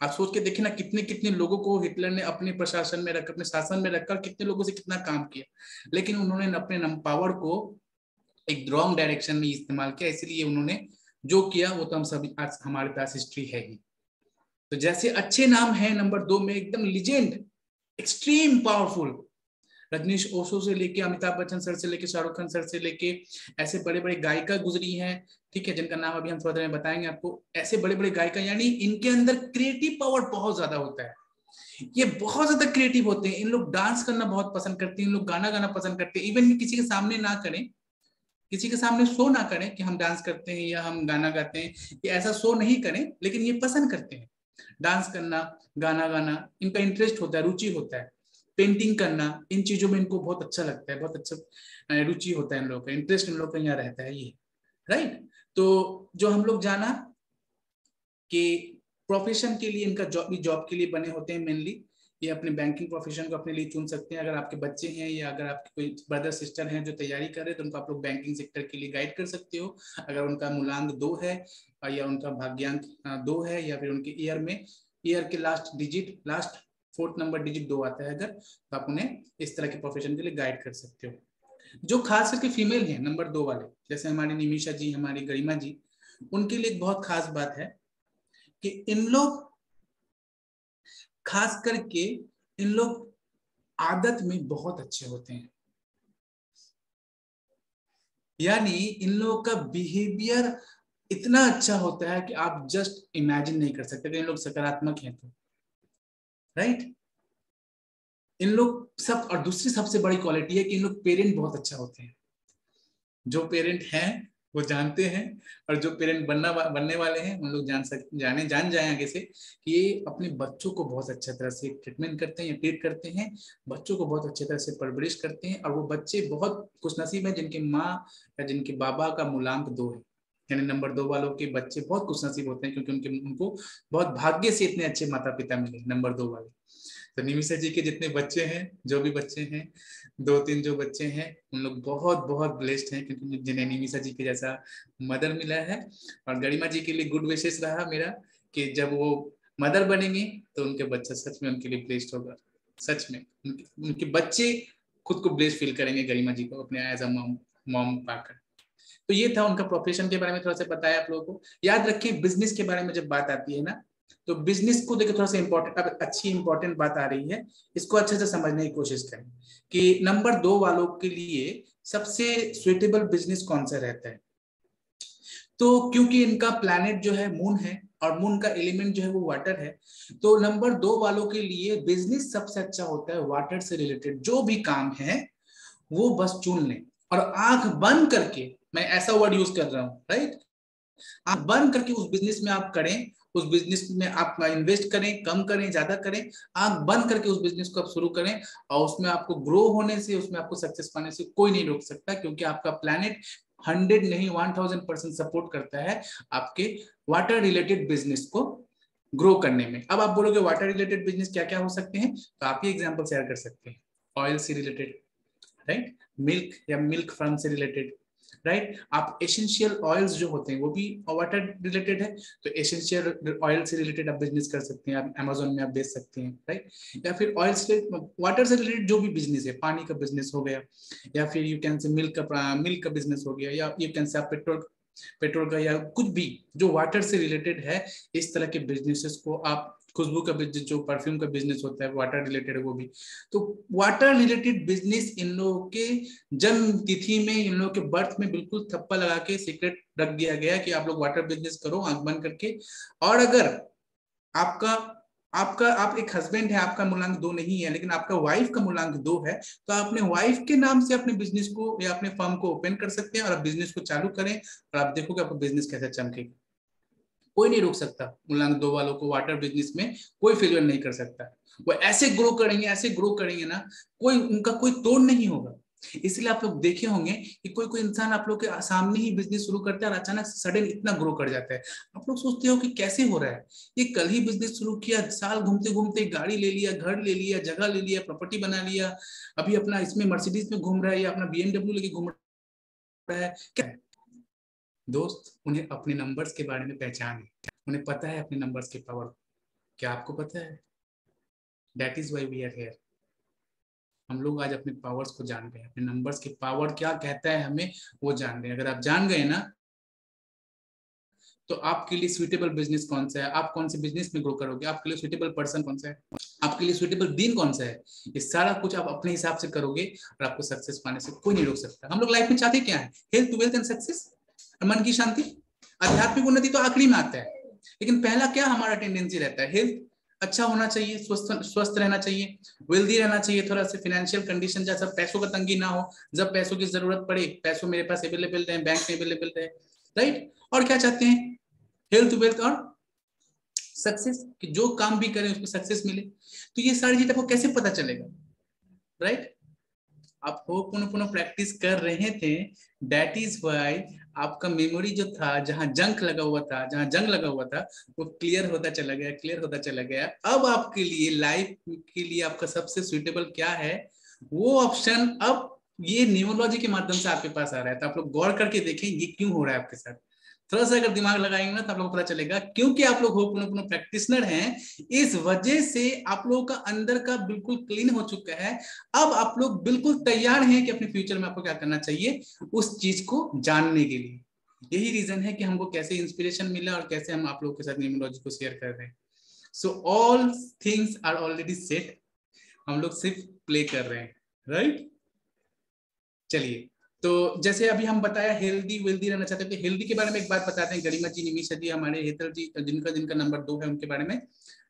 Speaker 1: आप सोच के देखिए ना, कितने कितने लोगों को हिटलर ने अपने प्रशासन में रख, अपने शासन में रखकर कितने लोगों से कितना काम किया, लेकिन उन्होंने अपने पावर को एक रॉन्ग डायरेक्शन में इस्तेमाल किया। इसलिए उन्होंने जो किया वो तो हम सभी आज हमारे पास हिस्ट्री है ही। तो जैसे अच्छे नाम है नंबर 2 में, एकदम legend, extreme powerful, Rajneesh Osho से लेके अमिताभ बच्चन सर से लेके शाहरुख खान सर से लेके ऐसे बड़े बड़े गायिका गुजरी हैं, ठीक है, जिनका नाम अभी हम थोड़ा देर में बताएंगे आपको। ऐसे बड़े बड़े गायिका, यानी इनके अंदर क्रिएटिव पावर बहुत ज्यादा होता है, ये बहुत ज्यादा क्रिएटिव होते हैं। इन लोग डांस करना बहुत पसंद करते हैं, इन लोग गाना गाना पसंद करते हैं। इवन किसी के सामने ना करें, किसी के सामने शो ना करें कि हम डांस करते हैं या हम गाना गाते हैं, ये ऐसा शो नहीं करें, लेकिन ये पसंद करते हैं डांस करना, गाना गाना, इनका इंटरेस्ट होता है, रुचि होता है। पेंटिंग करना, इन चीजों में इनको बहुत अच्छा लगता है, बहुत अच्छा रुचि होता है इन लोगों का, इंटरेस्ट इन लोगों का यहाँ रहता है ये, राइट। तो जो हम लोग जाना कि प्रोफेशन के लिए इनका जॉब के लिए बने होते हैं मेनली, ये अपने बैंकिंग प्रोफेशन को अपने लिए चुन सकते हैं। अगर आपके बच्चे हैं या अगर आपके कोई ब्रदर सिस्टर हैं जो तैयारी कर रहे हैं तो उनको आप लोग बैंकिंग सेक्टर के लिए गाइड कर सकते हो। अगर उनका मूलांक 2 है या उनका भाग्यांक 2 है, या फिर उनके ईयर के last digit, last 4th number digit 2 आता है अगर, तो आप उन्हें इस तरह के प्रोफेशन के लिए गाइड कर सकते हो। जो खास करके फीमेल है नंबर 2 वाले, जैसे हमारी निमिषा जी, हमारी गरिमा जी, उनके लिए एक बहुत खास बात है कि इन लोग खास करके इन लोग आदत में बहुत अच्छे होते हैं, यानी इन लोगों का बिहेवियर इतना अच्छा होता है कि आप जस्ट इमेजिन नहीं कर सकते कि इन लोग सकारात्मक हैं तो, राइट। इन लोग सब, और दूसरी सबसे बड़ी क्वालिटी है कि इन लोग पेरेंट बहुत अच्छा होते हैं। जो पेरेंट हैं वो जानते हैं, और जो पेरेंट बनने वाले हैं उन लोग जान जाए आगे से कि ये अपने बच्चों को बहुत अच्छा तरह से ट्रीटमेंट करते हैं या ट्रीट करते हैं, बच्चों को बहुत अच्छी तरह से परवरिश करते हैं। और वो बच्चे बहुत खुशनसीब हैं जिनके माँ या जिनके बाबा का मूलांक 2 है, यानी नंबर 2 वालों के बच्चे बहुत खुशनसीब होते हैं, क्योंकि उनको बहुत भाग्य से इतने अच्छे माता पिता मिले नंबर 2 वाले। तो निमिषा जी के जितने बच्चे हैं, जो भी बच्चे हैं, 2-3 जो बच्चे हैं, उन लोग बहुत बहुत ब्लेस्ड हैं, क्योंकि जिन्हें निमिषा जी के जैसा मदर मिला है। और गरिमा जी के लिए गुड विशेष रहा मेरा कि जब वो मदर बनेंगे तो उनके बच्चा सच में उनके लिए ब्लेस्ड होगा, सच में उनके बच्चे खुद को ब्लेस्ड फील करेंगे गरिमा जी को अपने एज अ मॉम पाकर। तो ये था उनका प्रोफेशन के बारे में थोड़ा सा बताया आप लोगों को। याद रखें, बिजनेस के बारे में जब बात आती है ना, तो बिजनेस को देखिए थोड़ा सा इंपॉर्टेंट, अब अच्छी इंपॉर्टेंट बात आ रही है, इसको अच्छे से समझने की कोशिश करें कि नंबर 2 वालों के लिए सबसे सुइटेबल बिजनेस कौन सा रहता है। तो क्योंकि इनका प्लैनेट जो है मून है, और मून का एलिमेंट जो है वो वाटर है, तो नंबर 2 वालों के लिए बिजनेस सबसे अच्छा होता है वाटर से रिलेटेड जो भी काम है वो बस चुन लें और आंख बंद करके, मैं ऐसा वर्ड यूज कर रहा हूं, राइट, आंख बंद करके उस बिजनेस में आप करें, उस बिजनेस में आप इन्वेस्ट करें, कम करें ज्यादा करें, आंख बंद करके उस बिजनेस को आप शुरू करें, और उसमें आपको ग्रो होने से, उसमें आपको सक्सेस पाने से कोई नहीं रोक सकता, क्योंकि आपका प्लैनेट 100 नहीं 1000% सपोर्ट करता है आपके वाटर रिलेटेड बिजनेस को ग्रो करने में। अब आप बोलोगे वाटर रिलेटेड बिजनेस क्या क्या हो सकते हैं, तो आप ये एग्जाम्पल शेयर कर सकते हैं। ऑयल से रिलेटेड, राइट, मिल्क या मिल्क फार्म से रिलेटेड, राइट। आप एसेंशियल ऑयल्स जो होते हैं वो भी वाटर रिलेटेड है, तो एसेंशियल ऑयल से रिलेटेड आप बिजनेस कर सकते हैं, आप अमेजोन में आप बेच सकते हैं, राइट। या फिर ऑयल से, वाटर से रिलेटेड जो भी बिजनेस है, पानी का बिजनेस हो गया, या फिर यू कैन से मिल्क का बिजनेस हो गया, या यू कैन से आप पेट्रोल का, या कुछ भी जो वाटर से रिलेटेड है, इस तरह के बिजनेसेस को आप खुशबू का बिजनेस, जो परफ्यूम का बिजनेस होता है, वाटर रिलेटेड वो भी। तो वाटर रिलेटेड बिजनेस इन लोगों के जन्म तिथि में, इन लोगों के बर्थ में बिल्कुल थप्पा लगा के सीक्रेट रख दिया गया कि आप लोग वाटर बिजनेस करो आंख बंद करके। और अगर आपका आपका आप एक हस्बैंड है, आपका मूलांक 2 नहीं है, लेकिन आपका वाइफ का मूलांक 2 है, तो आप अपने वाइफ के नाम से अपने बिजनेस को या अपने फर्म को ओपन कर सकते हैं और आप बिजनेस को चालू करें और आप देखोगे आपका बिजनेस कैसे चमकेगा। कोई नहीं रोक सकता मूलांक 2 वालों को वाटर बिजनेस में, कोई फेलियर नहीं कर सकता। वो ऐसे ग्रो करेंगे, ऐसे ग्रो करेंगे ना, कोई उनका कोई तोड़ नहीं होगा। इसलिए आप लोग देखे होंगे कि कोई कोई इंसान आप लोग के सामने ही बिजनेस शुरू करता है और अचानक सडन इतना ग्रो कर जाता है। आप लोग सोचते हो कि कैसे हो रहा है, ये कल ही बिजनेस शुरू किया, साल घूमते घूमते गाड़ी ले लिया, घर ले लिया, जगह ले लिया, प्रॉपर्टी बना लिया, अभी अपना इसमें मर्सिडीज में घूम रहा है या अपना BMW लेके घूम रहा है। क्या है दोस्त, उन्हें अपने नंबर्स के बारे में पहचान है, उन्हें पता है अपने नंबर्स की पावर। क्या आपको पता है? That is why we are here. हम लोग आज अपने पावर्स को जान गए, अपने नंबर्स की पावर क्या कहता है हमें वो जान गए। अगर आप जान गए ना, तो आपके लिए सुइटेबल बिजनेस कौन सा है, आप कौन से बिजनेस में ग्रो करोगे, आपके लिए सुइटेबल पर्सन कौन सा है, आपके लिए सुइटेबल दिन कौन सा है, ये सारा कुछ आप अपने हिसाब से करोगे और आपको सक्सेस पाने से कोई नहीं रोक सकता। हम लोग लाइफ में चाहते क्या है? हेल्थ, वेल्थ एंड सक्सेस, मन की शांति। आध्यात्मिक उन्नति तो आखिरी में आता है, लेकिन पहला क्या हमारा टेंडेंसी रहता है? हेल्थ अच्छा होना चाहिए, स्वस्थ रहना चाहिए, वेल्दी रहना चाहिए, थोड़ा सा फाइनेंशियल कंडीशन जैसा पैसों का तंगी ना हो, जब पैसों की जरूरत पड़े पैसों मेरे पास अवेलेबल रहे, बैंक में अवेलेबल रहे, राइट। और क्या चाहते हैं? हेल्थ, वेल्थ और सक्सेस, कि जो काम भी करें उसमें सक्सेस मिले। तो ये सारी चीज आपको कैसे पता चलेगा, राइट? आप हो पुनः पुनः प्रैक्टिस कर रहे थे, दैट इज वाई आपका मेमोरी जो था, जहां जंक लगा हुआ था, जहां जंग लगा हुआ था, वो क्लियर होता चला गया, क्लियर होता चला गया। अब आपके लिए लाइफ के लिए आपका सबसे सुइटेबल क्या है, वो ऑप्शन अब ये न्यूमरोलॉजी के माध्यम से आपके पास आ रहा है। तो आप लोग गौर करके देखें ये क्यों हो रहा है आपके साथ। थोड़ा सा अगर दिमाग लगाएंगे ना, तो आप लोग को पता चलेगा, क्योंकि आप लोग हो पुनः पुनः प्रैक्टिशनर हैं, इस वजह से आप लोगों का अंदर का बिल्कुल क्लीन हो चुका है। अब आप लोग बिल्कुल तैयार हैं कि अपने फ्यूचर में आपको क्या करना चाहिए उस चीज को जानने के लिए। यही रीजन है कि हमको कैसे इंस्पिरेशन मिला और कैसे हम आप लोगों के साथ न्यूमरोलॉजी को शेयर कर रहे हैं। So all things are already set, हम लोग सिर्फ प्ले कर रहे हैं, राइट। चलिए, तो जैसे अभी हम बताया हेल्दी वेल्दी रहना चाहते हैं, तो हेल्दी के बारे में एक बात बताते हैं। गरिमा जी, निमिषा जी, हमारे हेतल जी, जिनका जिनका नंबर 2 है, उनके बारे में।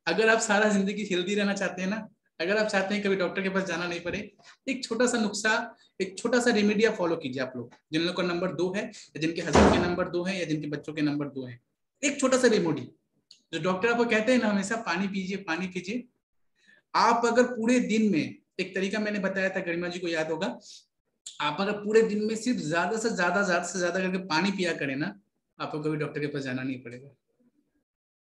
Speaker 1: अगर आप सारा जिंदगी हेल्दी रहना चाहते हैं ना, अगर आप चाहते हैं कभी डॉक्टर के पास जाना नहीं पड़े, एक छोटा सा नुस्खा, एक छोटा सा रेमेडिया फॉलो कीजिए। आप लोग जिन लोगों का नंबर 2 है, या जिनके हस्बैंड के नंबर 2 है, या जिनके बच्चों के नंबर 2 है, एक छोटा सा रेमेडी जो डॉक्टर आपको कहते हैं ना हमेशा, पानी पीजिए, पानी पीजिए। आप अगर पूरे दिन में, एक तरीका मैंने बताया था, गरिमा जी को याद होगा, आप अगर पूरे दिन में सिर्फ ज्यादा से ज्यादा करके पानी पिया करें ना, आपको कभी डॉक्टर के पास जाना नहीं पड़ेगा।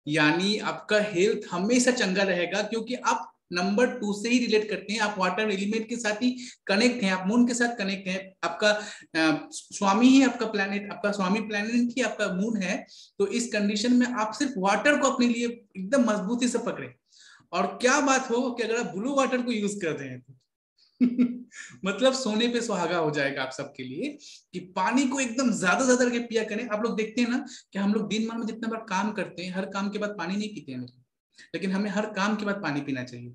Speaker 1: यानी आपका हेल्थ हमेशा चंगा रहेगा, क्योंकि आप नंबर 2 से ही रिलेट करते हैं, आप वाटर एलिमेंट के साथ ही कनेक्ट हैं, आप मून के साथ कनेक्ट हैं। आपका स्वामी ही आपका प्लैनेट, आपका स्वामी प्लैनेट ही आपका मून है। तो इस कंडीशन में आप सिर्फ वाटर को अपने लिए एकदम मजबूती से पकड़े। और क्या बात हो कि अगर आप ब्लू वाटर को यूज कर रहे हैं तो मतलब सोने पे सुहागा हो जाएगा आप सबके लिए, कि पानी को एकदम ज्यादा करके पिया करें। आप लोग देखते हैं ना कि हम लोग दिन भर में जितना बार काम करते हैं, हर काम के बाद पानी नहीं पीते हैं, लेकिन हमें हर काम के बाद पानी पीना चाहिए।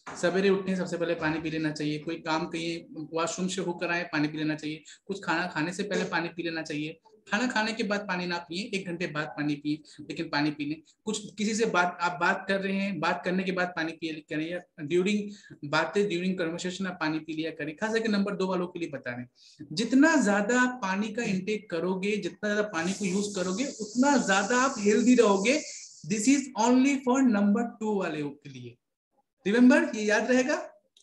Speaker 1: सवेरे उठने सबसे पहले पानी पी लेना चाहिए, कोई काम कहीं वॉशरूम से होकर आए पानी पी लेना चाहिए, कुछ खाना खाने से पहले पानी पी लेना चाहिए, खाना खाने के बाद पानी ना पिए, 1 घंटे बाद पानी पिए, लेकिन पानी पी लें। कुछ किसी से बात आप बात कर रहे हैं, बात करने के बाद पानी पी करें, या ड्यूरिंग कन्वर्सेशन आप पानी पी लिया करें। खास करके नंबर 2 वालों के लिए बता रहे हैं, जितना ज्यादा आप पानी का इंटेक करोगे, जितना ज्यादा पानी को यूज करोगे, उतना ज्यादा आप हेल्दी रहोगे। This is only for number 2 वाले के लिए। रिमेंबर, ये याद रहेगा,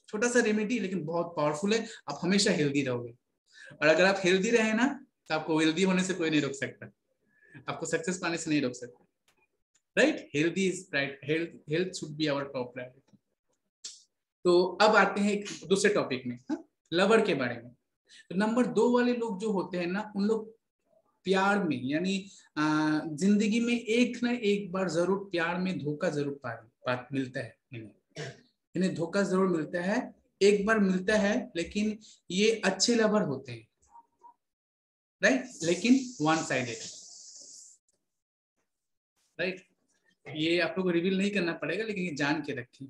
Speaker 1: छोटा सा रेमेडी लेकिन बहुत पावरफुल है। आप हमेशा हेल्दी रहोगे, और अगर आप हेल्दी रहे ना, तो आपको हेल्दी होने से कोई नहीं रोक सकता, आपको सक्सेस पाने से नहीं रोक सकता, right. Healthy is right, health should be our top priority. तो अब आते हैं एक दूसरे टॉपिक में, लवर के बारे में। तो नंबर 2 वाले लोग जो होते हैं ना, उन लोग प्यार में, यानी जिंदगी में एक ना एक बार जरूर प्यार में धोखा जरूर बात मिलता है इन्हें धोखा जरूर मिलता है, एक बार मिलता है, लेकिन ये अच्छे लवर होते हैं, राइट, लेकिन वन साइडेड, राइट। ये आप लोग को रिवील नहीं करना पड़ेगा, लेकिन ये जान के रखें।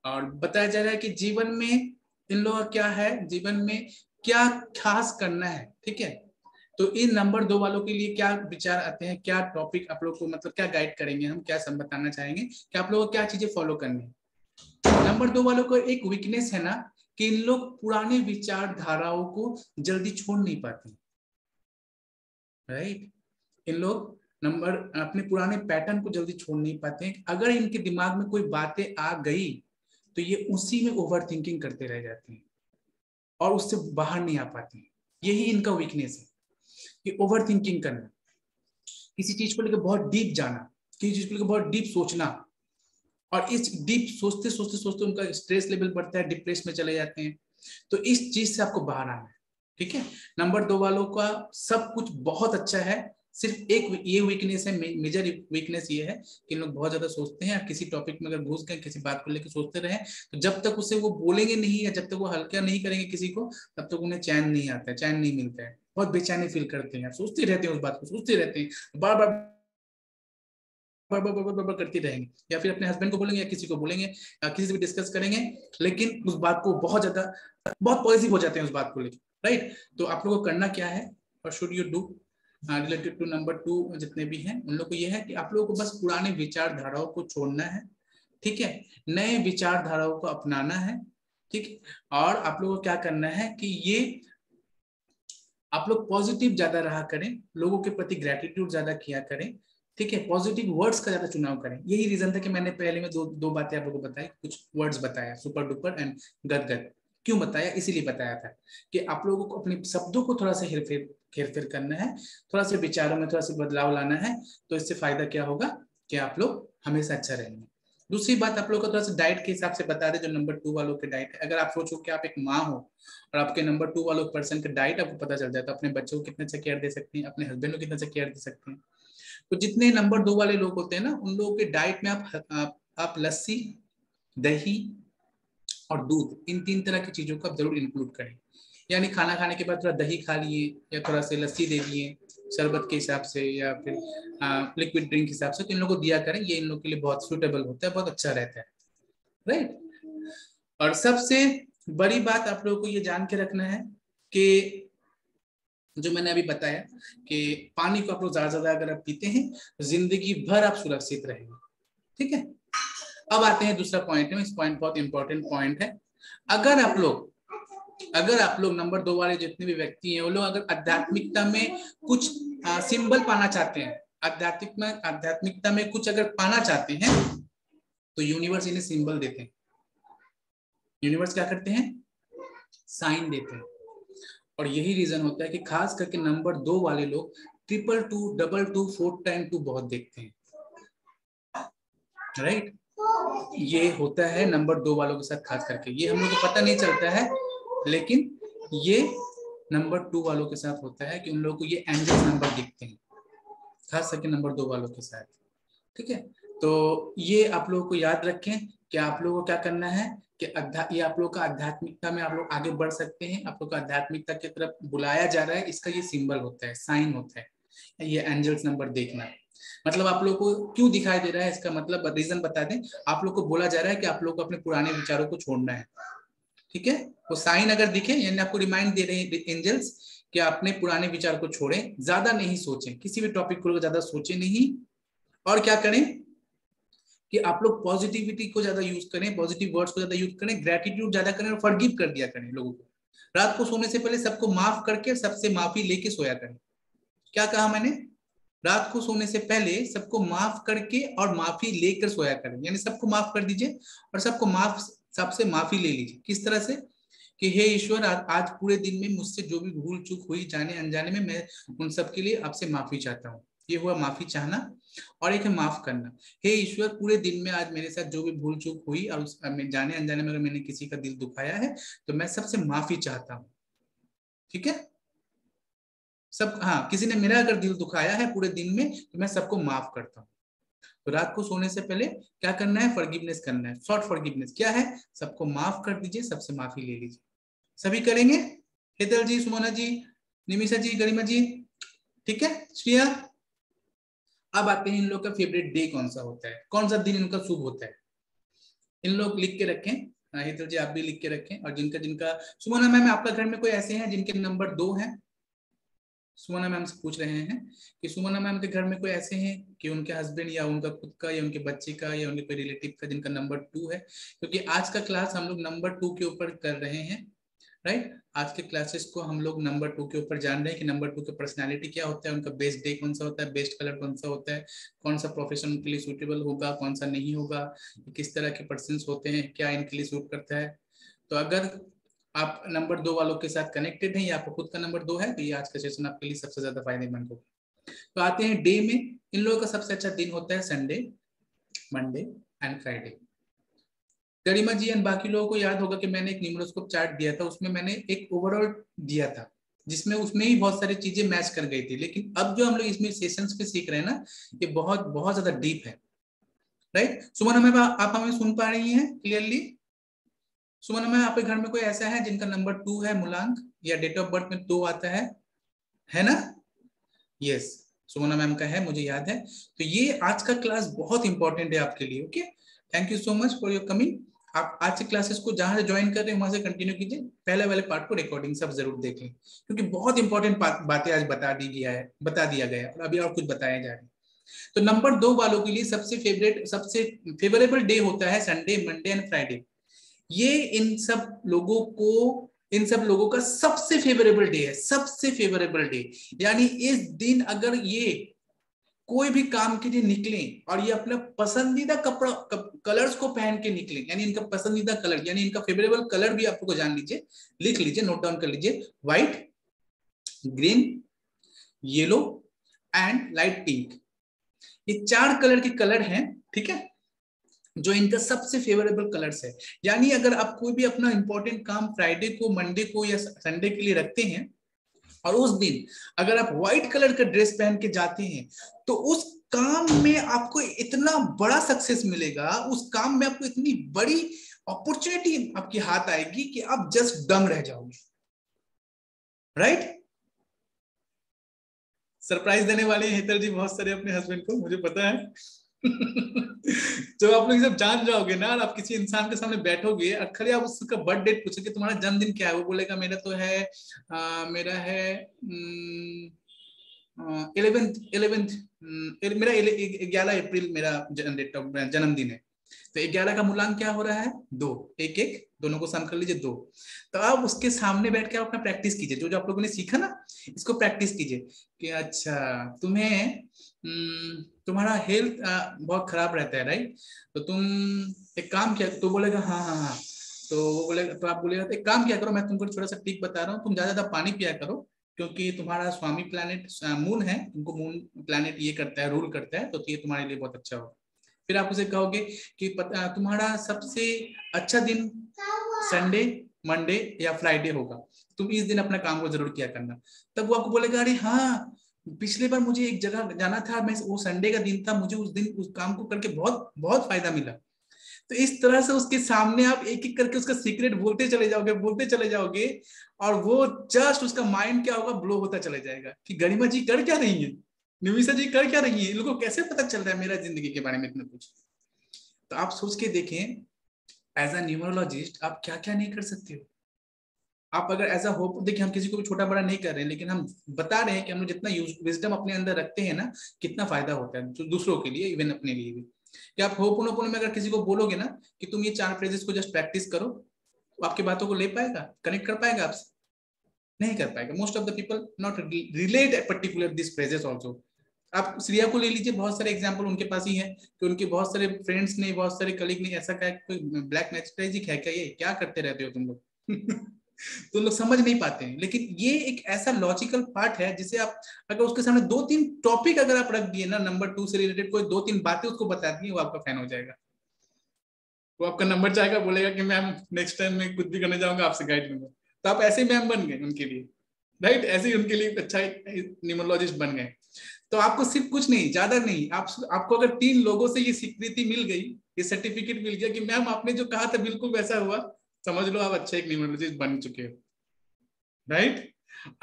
Speaker 1: और बताया जा रहा है कि जीवन में इन लोगों का क्या है, जीवन में क्या खास करना है। ठीक है, तो इन नंबर 2 वालों के लिए क्या विचार आते हैं, क्या टॉपिक आप लोग को मतलब क्या गाइड करेंगे, हम क्या सब बताना चाहेंगे कि आप लोगों को क्या चीजें फॉलो करनी है। नंबर 2 वालों को एक वीकनेस है ना कि इन लोग पुराने विचारधाराओं को जल्दी छोड़ नहीं पाते, राइट। इन लोग नंबर अपने पुराने पैटर्न को जल्दी छोड़ नहीं पाते हैं। अगर इनके दिमाग में कोई बातें आ गई तो ये उसी में ओवर थिंकिंग करते रह जाते हैं और उससे बाहर नहीं आ पाते हैं। यही इनका वीकनेस है कि ओवर थिंकिंग करना, किसी चीज को लेकर बहुत डीप जाना, किसी चीज को लेकर बहुत डीप सोचना, और इस डीप सोचते सोचते सोचते उनका स्ट्रेस लेवल बढ़ता है, डिप्रेशन में चले जाते हैं। तो इस चीज से आपको बाहर आना है। ठीक है, नंबर 2 वालों का सब कुछ बहुत अच्छा है, सिर्फ एक ये वीकनेस है, मेजर वीकनेस ये है कि लोग बहुत ज्यादा सोचते हैं। किसी टॉपिक में अगर घुस गए, किसी बात को लेकर सोचते रहे, तो जब तक उसे वो बोलेंगे नहीं या जब तक वो हल्का नहीं करेंगे किसी को, तब तक उन्हें चैन नहीं आता है, चैन नहीं मिलता है, बहुत बेचैनी फील करते हैं, सोचते रहते हैं, उस बात को सोचते रहते हैं, बार बार करती रहेंगे, या फिर अपने हस्बैंड को बोलेंगे या किसी को बोलेंगे या किसी से भी डिस्कस करेंगे, लेकिन उस बात को बहुत ज्यादा बहुत पॉजिटिव हो जाते हैं उस बात को लेकर, राइट। तो आप लोगों को करना क्या है, और should you do related to number 2 जितने भी हैं उन लोग को, ये है कि आप लोगों को बस पुराने विचारधाराओं को छोड़ना है। ठीक है, नए विचारधाराओं को अपनाना है। ठीक है, और आप लोगों को क्या करना है कि ये आप लोग पॉजिटिव ज्यादा रहा करें, लोगों के प्रति ग्रेटिट्यूड ज्यादा किया करें। ठीक है, पॉजिटिव वर्ड्स का ज्यादा चुनाव करें। यही रीजन था कि मैंने पहले में दो बातें आप लोगों को बताई, कुछ वर्ड्स बताया, सुपर डुपर एंड गदगद। क्यों बताया, इसीलिए बताया था कि आप लोगों को अपने शब्दों को थोड़ा सा हेरफेर करना है, थोड़ा सा विचारों में थोड़ा सा बदलाव लाना है। तो इससे फायदा क्या होगा कि आप लोग हमेशा अच्छा रहेंगे। दूसरी बात आप लोग को थोड़ा सा डाइट के हिसाब से बता दें, जो नंबर 2 वालों के डाइट है। अगर आप सोचो कि आप एक माँ हो और आपके नंबर 2 वालों पर्सन का डाइट आपको पता चल जाए, तो अपने बच्चों को कितना अच्छा केयर दे सकते हैं, अपने हस्बैंड को कितना अच्छा केयर दे सकते हैं। तो जितने नंबर 2 वाले लोग होते हैं ना, उन लोगों के डाइट में आप लस्सी, दही और दूध, इन 3 तरह की चीजों को आप जरूर इंक्लूड करें। यानी खाना खाने के बाद थोड़ा दही खा लिए या थोड़ा सा लस्सी दे दिए शरबत के हिसाब से, या फिर लिक्विड ड्रिंक के हिसाब से, तो इन लोगों को दिया करें। ये इन लोगों के लिए बहुत सूटेबल होता है, बहुत अच्छा रहता है, राइट। और सबसे बड़ी बात आप लोगों को ये जान के रखना है कि जो मैंने अभी बताया कि पानी को आप लोग ज्यादा ज्यादा अगर आप पीते हैं तो जिंदगी भर आप सुरक्षित रहेंगे। ठीक है, अब आते हैं दूसरा पॉइंट में। इस पॉइंट बहुत इंपॉर्टेंट पॉइंट है। अगर आप लोग नंबर 2 वाले जितने भी व्यक्ति हैं, वो लोग अगर आध्यात्मिकता में कुछ सिंबल पाना चाहते हैं, आध्यात्मिकता में कुछ अगर पाना चाहते हैं, तो यूनिवर्स इन्हें सिंबल देते हैं। यूनिवर्स क्या करते हैं, साइन देते हैं। और यही रीजन होता है कि खास करके नंबर 2 वाले लोग 222, 22, 4 बहुत देखते हैं, राइट। ये होता है नंबर 2 वालों के साथ खास करके, ये हम लोग को पता नहीं चलता है, लेकिन ये नंबर 2 वालों के साथ होता है कि उन लोगों को ये एंजल्स नंबर दिखते हैं, खास करके नंबर 2 वालों के साथ। ठीक है, तो ये आप लोगों को याद रखें कि आप लोगों को क्या करना है कि ये आप लोग का आध्यात्मिकता में आप लोग आगे बढ़ सकते हैं, आप लोग का आध्यात्मिकता की तरफ बुलाया जा रहा है, इसका ये सिंबल होता है, साइन होता है, ये एंजल्स नंबर देखना। मतलब आप लोग को क्यों दिखाई दे रहा है, इसका मतलब रीजन बता दें। आप लोग को बोला जा रहा है कि आप लोग को अपने पुराने विचारों को छोड़ना है। ठीक है, वो साइन अगर दिखे, यानी आपको रिमाइंड दे रहे हैं एंजल्स कि अपने पुराने विचार को छोड़ें, ज्यादा नहीं सोचें, किसी भी टॉपिक को ज्यादा सोचें नहीं, और क्या करें कि आप लोग पॉजिटिविटी को ज्यादा यूज करें, पॉजिटिव वर्ड्स को ज्यादा यूज करें, ग्रेटिट्यूड ज्यादा करें और फॉरगिव कर दिया करें लोगों को। रात को सोने से पहले सबको माफ करके सबसे माफी लेके सोया करें। क्या कहा मैंने, रात को सोने से पहले सबको माफ करके और माफी लेकर सोया करें, यानी सबको माफ कर दीजिए और सबसे माफी ले लीजिए। किस तरह से कि हे ईश्वर, आज पूरे दिन में मुझसे जो भी भूल चूक हुई जाने अनजाने में, मैं उन सब के लिए आपसे माफी चाहता हूँ। ये हुआ माफी चाहना। और एक है माफ करना। हे ईश्वर, पूरे दिन में आज मेरे साथ जो भी भूल चूक हुई और जाने अनजाने में अगर मैंने किसी का दिल दुखाया है, तो मैं सबसे माफी चाहता हूँ। ठीक है, सब, हाँ, किसी ने मेरा अगर दिल दुखाया है पूरे दिन में, तो मैं सबको माफ करता हूँ। तो रात को सोने से पहले क्या करना है, फॉरगिवनेस करना है। शॉर्ट फॉरगिवनेस क्या है, सबको माफ कर दीजिए, सबसे माफी ले लीजिए। सभी करेंगे, हेतल जी, सुमना जी, निमिषा जी, गरिमा जी, ठीक है, श्रिया। अब आते हैं इन लोग का फेवरेट डे कौन सा होता है, कौन सा दिन इनका शुभ होता है। इन लोग लिख के रखें, हितल जी आप भी लिख के रखें। और जिनका जिनका सुमना मैम आपका घर में कोई ऐसे हैं जिनके नंबर 2 हैं? सुमना मैम से पूछ रहे हैं कि सुमना मैम के घर में कोई ऐसे हैं कि उनके हस्बैंड या उनका खुद का या उनके बच्चे का या उनके कोई रिलेटिव का जिनका नंबर 2 है, क्योंकि आज का क्लास हम लोग नंबर 2 के ऊपर कर रहे हैं, राइट। आज के क्लासेस को हम लोग नंबर 2 के ऊपर जान रहे हैं कि नंबर 2 का पर्सनालिटी क्या होता है, उनका बेस्ट डे कौन सा होता है, बेस्ट कलर कौन सा होता है, कौन सा प्रोफेशन के लिए सूटेबल होगा, कौन सा नहीं होगा, किस तरह के पर्सन होते हैं, क्या इनके लिए सूट करता है। तो अगर आप नंबर 2 वालों के साथ कनेक्टेड हैं या आपको खुद का नंबर 2 है तो ये आज का सेशन आपके लिए सबसे ज्यादा फायदेमंद होगा। तो आते हैं डे में। इन लोगों का सबसे अच्छा दिन होता है Sunday, Monday and Friday. Garima ji and बाकी लोगों को याद होगा कि मैंने एक न्यूमरोस्कोप चार्ट दिया था, उसमें मैंने एक ओवरऑल दिया था जिसमें उसमें ही बहुत सारी चीजें मैच कर गई थी। लेकिन अब जो हम लोग इसमें सेशंस पे सीख रहे हैं ना, ये बहुत बहुत ज्यादा डीप है, राइट। सुमन मैम आप हमें सुन पा रही हैं क्लियरली? सुमन मैम आपके घर में कोई ऐसा है जिनका नंबर 2 है मूलांक या डेट ऑफ बर्थ में 2 आता है ना? यस, सुमना मैम का है, मुझे याद है। तो ये आज का क्लास बहुत इंपॉर्टेंट है आपके लिए। Okay, thank you so much for your coming. आप आज से क्लासेस को जहां से ज्वाइन कर रहे हैं वहां से कंटिन्यू कीजिए, पहले वाले पार्ट को रिकॉर्डिंग सब जरूर देख लें, क्योंकि बहुत इंपॉर्टेंट बातें आज बता दिया गया है और अभी और कुछ बताया जा रहा है। तो नंबर 2 वालों के लिए सबसे फेवरेबल डे होता है संडे, मंडे एंड फ्राइडे। ये इन सब लोगों का सबसे फेवरेबल डे है, सबसे फेवरेबल डे। यानी इस दिन अगर ये कोई भी काम के लिए निकले और ये अपना पसंदीदा कलर्स को पहन के निकले, यानी इनका पसंदीदा कलर, यानी इनका फेवरेबल कलर भी आपको जान लीजिए, लिख लीजिए, नोट डाउन कर लीजिए। White, green, yellow and light pink, ये 4 कलर के कलर हैं, ठीक है, जो इनका सबसे फेवरेबल कलर्स है। यानी अगर आप कोई भी अपना इंपॉर्टेंट काम फ्राइडे को, मंडे को या संडे के लिए रखते हैं और उस दिन अगर आप व्हाइट कलर का ड्रेस पहन के जाते हैं तो उस काम में आपको इतना बड़ा सक्सेस मिलेगा, उस काम में आपको इतनी बड़ी अपॉर्चुनिटी आपके हाथ आएगी कि आप जस्ट दंग रह जाओगे, राइट। सरप्राइज देने वाले हैं हेतल जी बहुत सारे अपने हस्बैंड को, मुझे पता है। जब आप लोग सब जान जाओगे ना और आप किसी इंसान के सामने बैठोगे और खड़े आप उसका बर्थ डेट पूछोगे तुम्हारा जन्मदिन क्या है, वो बोलेगा मेरा तो है मेरा है 11th मेरा 11 अप्रैल मेरा जन्मदिन है। तो 11 का मूलांक क्या हो रहा है? 2, 1 1, दोनों को सम कर लीजिए 2। तो आप उसके सामने बैठ के अपना प्रैक्टिस कीजिए, जो जो आप लोगों ने सीखा ना इसको प्रैक्टिस कीजिए कि अच्छा तुम्हें तुम्हारा हेल्थ बहुत खराब रहता है, राइट। तो तुम एक काम किया, तो बोलेगा हाँ हाँ हाँ, तो वो बोलेगा, तो आप बोलेगा एक काम किया करो, मैं तुमको छोटा सा टिप बता रहा हूँ, तुम ज्यादा पानी पिया करो, क्योंकि तुम्हारा स्वामी प्लैनेट मून है, तुमको मून प्लैनेट ये करता है, रूल करता है, तो ये तुम्हारे लिए बहुत अच्छा होगा। फिर आप उसे कहोगे कि तुम्हारा सबसे अच्छा दिन संडे, मंडे या फ्राइडे होगा, तुम इस दिन अपना काम को जरूर किया करना। तब वो आपको बोलेगा अरे हाँ, पिछले बार मुझे एक जगह जाना था, मैं वो संडे का दिन था, मुझे उस दिन उस काम को करके बहुत बहुत फायदा मिला। तो इस तरह से उसके सामने आप एक एक करके उसका सीक्रेट बोलते चले जाओगे और वो जस्ट उसका माइंड क्या होगा, ब्लो होता चला जाएगा कि गरिमा जी कर क्या रही है, निमिषा जी कर क्या रही है, इन लोगों को कैसे पता चल रहा है मेरा जिंदगी के बारे में इतना कुछ। तो आप सोच के देखें एज अ न्यूमरोलॉजिस्ट आप क्या क्या नहीं कर सकते हो। आप अगर ऐसा होप, देखिए हम किसी को भी छोटा बड़ा नहीं कर रहे हैं, लेकिन हम बता रहे हैं कि हम लोग जितना विजडम अपने अंदर रखते हैं ना, कितना फायदा होता है दूसरों के लिए, इवन अपने लिए भी। कि आप होपोनोपोनो में अगर किसी को बोलोगे ना कि तुम ये 4 फ्रेजेस को जस्ट प्रैक्टिस करो, तो आपकी बातों को ले पाएगा, कनेक्ट कर पाएगा आपसे? नहीं कर पाएगा। Most of the people not relate particular this phrases also. आप श्रेया को ले लीजिए, बहुत सारे एग्जांपल उनके पास ही है कि उनके बहुत सारे फ्रेंड्स ने, बहुत सारे कलीग ने ऐसा कहा कोई ब्लैक मैजिक है क्या, ये क्या करते रहते हो तुम लोग। तो लोग समझ नहीं पाते हैं, लेकिन ये एक ऐसा लॉजिकल पार्ट है जिसे आप अगर उसके सामने 2-3 टॉपिक अगर आप रख दिए ना, नंबर 2 से रिलेटेड कोई 2-3 बातें उसको बता दिए, वो आपका फैन हो जाएगा, वो आपका नंबर चाहेगा, बोलेगा कि मैम नेक्स्ट टाइम मैं कुछ भी करने जाऊंगा आपसे गाइड लूंगा। तो आप ऐसे मैम बन गए उनके लिए, राइट, ऐसे ही उनके लिए अच्छा न्यूमरोलॉजिस्ट बन गए। तो आपको सिर्फ कुछ नहीं, ज्यादा नहीं, आपको अगर 3 लोगों से ये स्वीकृति मिल गई, ये सर्टिफिकेट मिल गया कि मैम आपने जो कहा था बिल्कुल वैसा हुआ, समझ लो आप अच्छा एक न्यूमरोलॉजिस्ट बन चुके हो, राइट।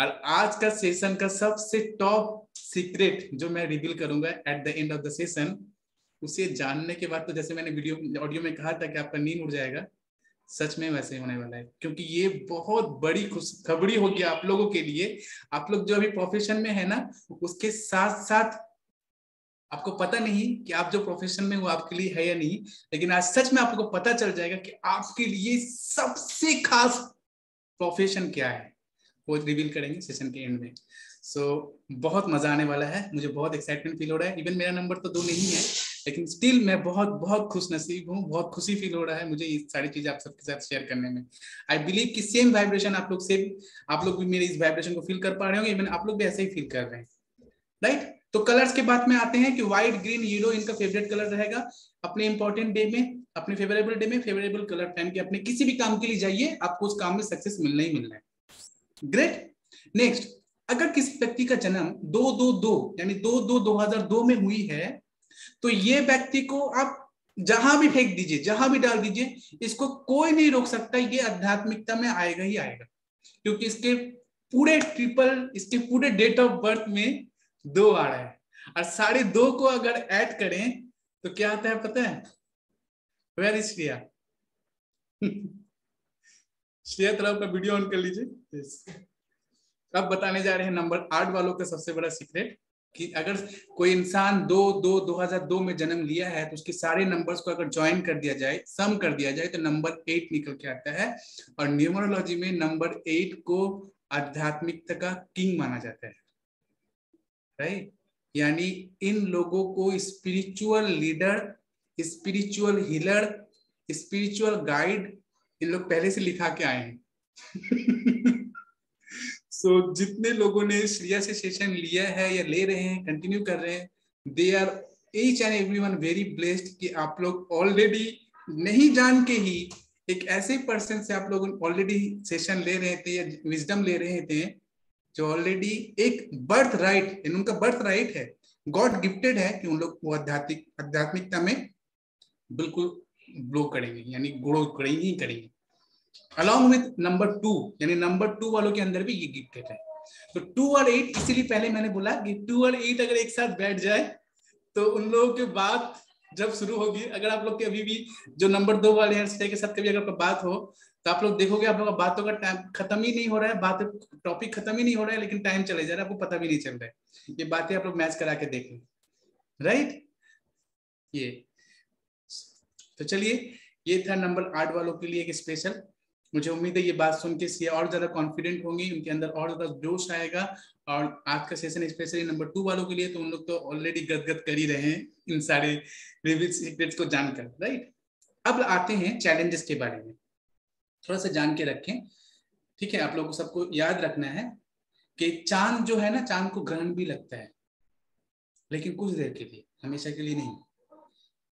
Speaker 1: और आज का सेशन का सबसे टॉप सीक्रेट जो मैं रिवील करूंगा at the end of the session, उसे जानने के बाद तो जैसे मैंने वीडियो ऑडियो में कहा था कि आपका नींद उड़ जाएगा, सच में वैसे ही होने वाला है। क्योंकि ये बहुत बड़ी खुशखबरी होगी आप लोगों के लिए। आप लोग जो अभी प्रोफेशन में है ना, उसके साथ साथ आपको पता नहीं कि आप जो प्रोफेशन में वो आपके लिए है या नहीं, लेकिन आज सच में आपको पता चल जाएगा कि आपके लिए सबसे खास प्रोफेशन क्या है, वो रिवील करेंगे सेशन के एंड में। बहुत मजा आने वाला है, मुझे बहुत एक्साइटमेंट फील हो रहा है। इवन मेरा नंबर तो 2 नहीं है, लेकिन स्टिल मैं बहुत बहुत खुश नसीब हूँ, बहुत खुशी फील हो रहा है मुझे ये सारी चीजें आप सबके साथ शेयर करने में। आई बिलीव कि सेम वाइब्रेशन आप लोग भी मेरे इस वाइब्रेशन को फील कर पा रहे होंगे, इवन आप लोग भी ऐसे ही फील कर रहे हैं, राइट। तो कलर्स के बात में आते हैं कि व्हाइट, ग्रीन, येलो इनका फेवरेट कलर रहेगा। अपने इंपॉर्टेंट डे में, अपने फेवरेबल डे में फेवरेबल कलर पहन के अपने किसी भी काम के लिए जाइए, आपको उस काम में सक्सेस मिलना ही मिलना है। ग्रेट। नेक्स्ट, अगर किसी व्यक्ति का जन्म 2/2/2 यानी 2/2/2002 में हुई है, तो ये व्यक्ति को आप जहां भी फेंक दीजिए, जहां भी डाल दीजिए, इसको कोई नहीं रोक सकता, ये आध्यात्मिकता में आएगा ही आएगा। क्योंकि इसके पूरे डेट ऑफ बर्थ में 2 आ रहा है, और 2.5 को अगर ऐड करें तो क्या आता है पता है? Where is Shreya? श्रेया थोड़ा अपना वीडियो ऑन कर लीजिए। अब बताने जा रहे हैं नंबर 8 वालों का सबसे बड़ा सीक्रेट, कि अगर कोई इंसान 2/2/2002 में जन्म लिया है, तो उसके सारे नंबर्स को अगर ज्वाइन कर दिया जाए, सम कर दिया जाए, तो नंबर 8 निकल के आता है। और न्यूमरोलॉजी में नंबर 8 को आध्यात्मिकता का किंग माना जाता है, राइट। यानी इन लोगों को spiritual leader, spiritual healer, spiritual guide इन लोग पहले से लिखा के आए हैं। जितने लोगों ने श्रेया से सेशन लिया है या ले रहे हैं, कंटिन्यू कर रहे हैं, they are each and everyone very blessed कि आप लोग ऑलरेडी नहीं जान के ही एक ऐसे पर्सन से आप लोग ऑलरेडी सेशन ले रहे थे या विजडम ले रहे थे, जो ऑलरेडी एक बर्थ राइट, उनका बर्थ राइट है, गॉड गिफ्टेड है कि उन लोग वो आध्यात्मिकता में बिल्कुल ग्लो करेंगे, यानी ग्रो करेंगे ही करेंगे। अलॉन्ग विथ नंबर 2, यानी नंबर 2 वालों के अंदर भी ये गिफ्टेड है। तो 2 और 8, इसीलिए पहले मैंने बोला कि 2 और 8 अगर एक साथ बैठ जाए तो उन लोगों के बात जब शुरू होगी, अगर आप लोग के अभी भी जो नंबर 2 वाले हैं के साथ कभी अगर बात हो, तो आप लोग देखोगे आप लोग का बातों का टाइम खत्म ही नहीं हो रहा है, बात टॉपिक खत्म ही नहीं हो रहा है, लेकिन टाइम चले जा रहा है, आपको पता भी नहीं चल रहा है। ये बातें आप लोग मैच करा के देख लें, राइट। ये तो चलिए, ये था नंबर 8 वालों के लिए एक स्पेशल। मुझे उम्मीद है ये बात सुन के सी और ज्यादा कॉन्फिडेंट होंगे, उनके अंदर और ज्यादा जोश आएगा। और आज का सेशन स्पेशली नंबर 2 वालों के लिए, तो उन लोग तो ऑलरेडी गदगद कर ही रहे हैं इन सारे रिवील सीक्रेट्स को जानकर, राइट। अब आते हैं चैलेंजेस के बारे में, थोड़ा सा जान के रखें, ठीक है। आप लोगों को सबको याद रखना है कि चांद जो है ना, चांद को ग्रहण भी लगता है, लेकिन कुछ देर के लिए, हमेशा के लिए नहीं।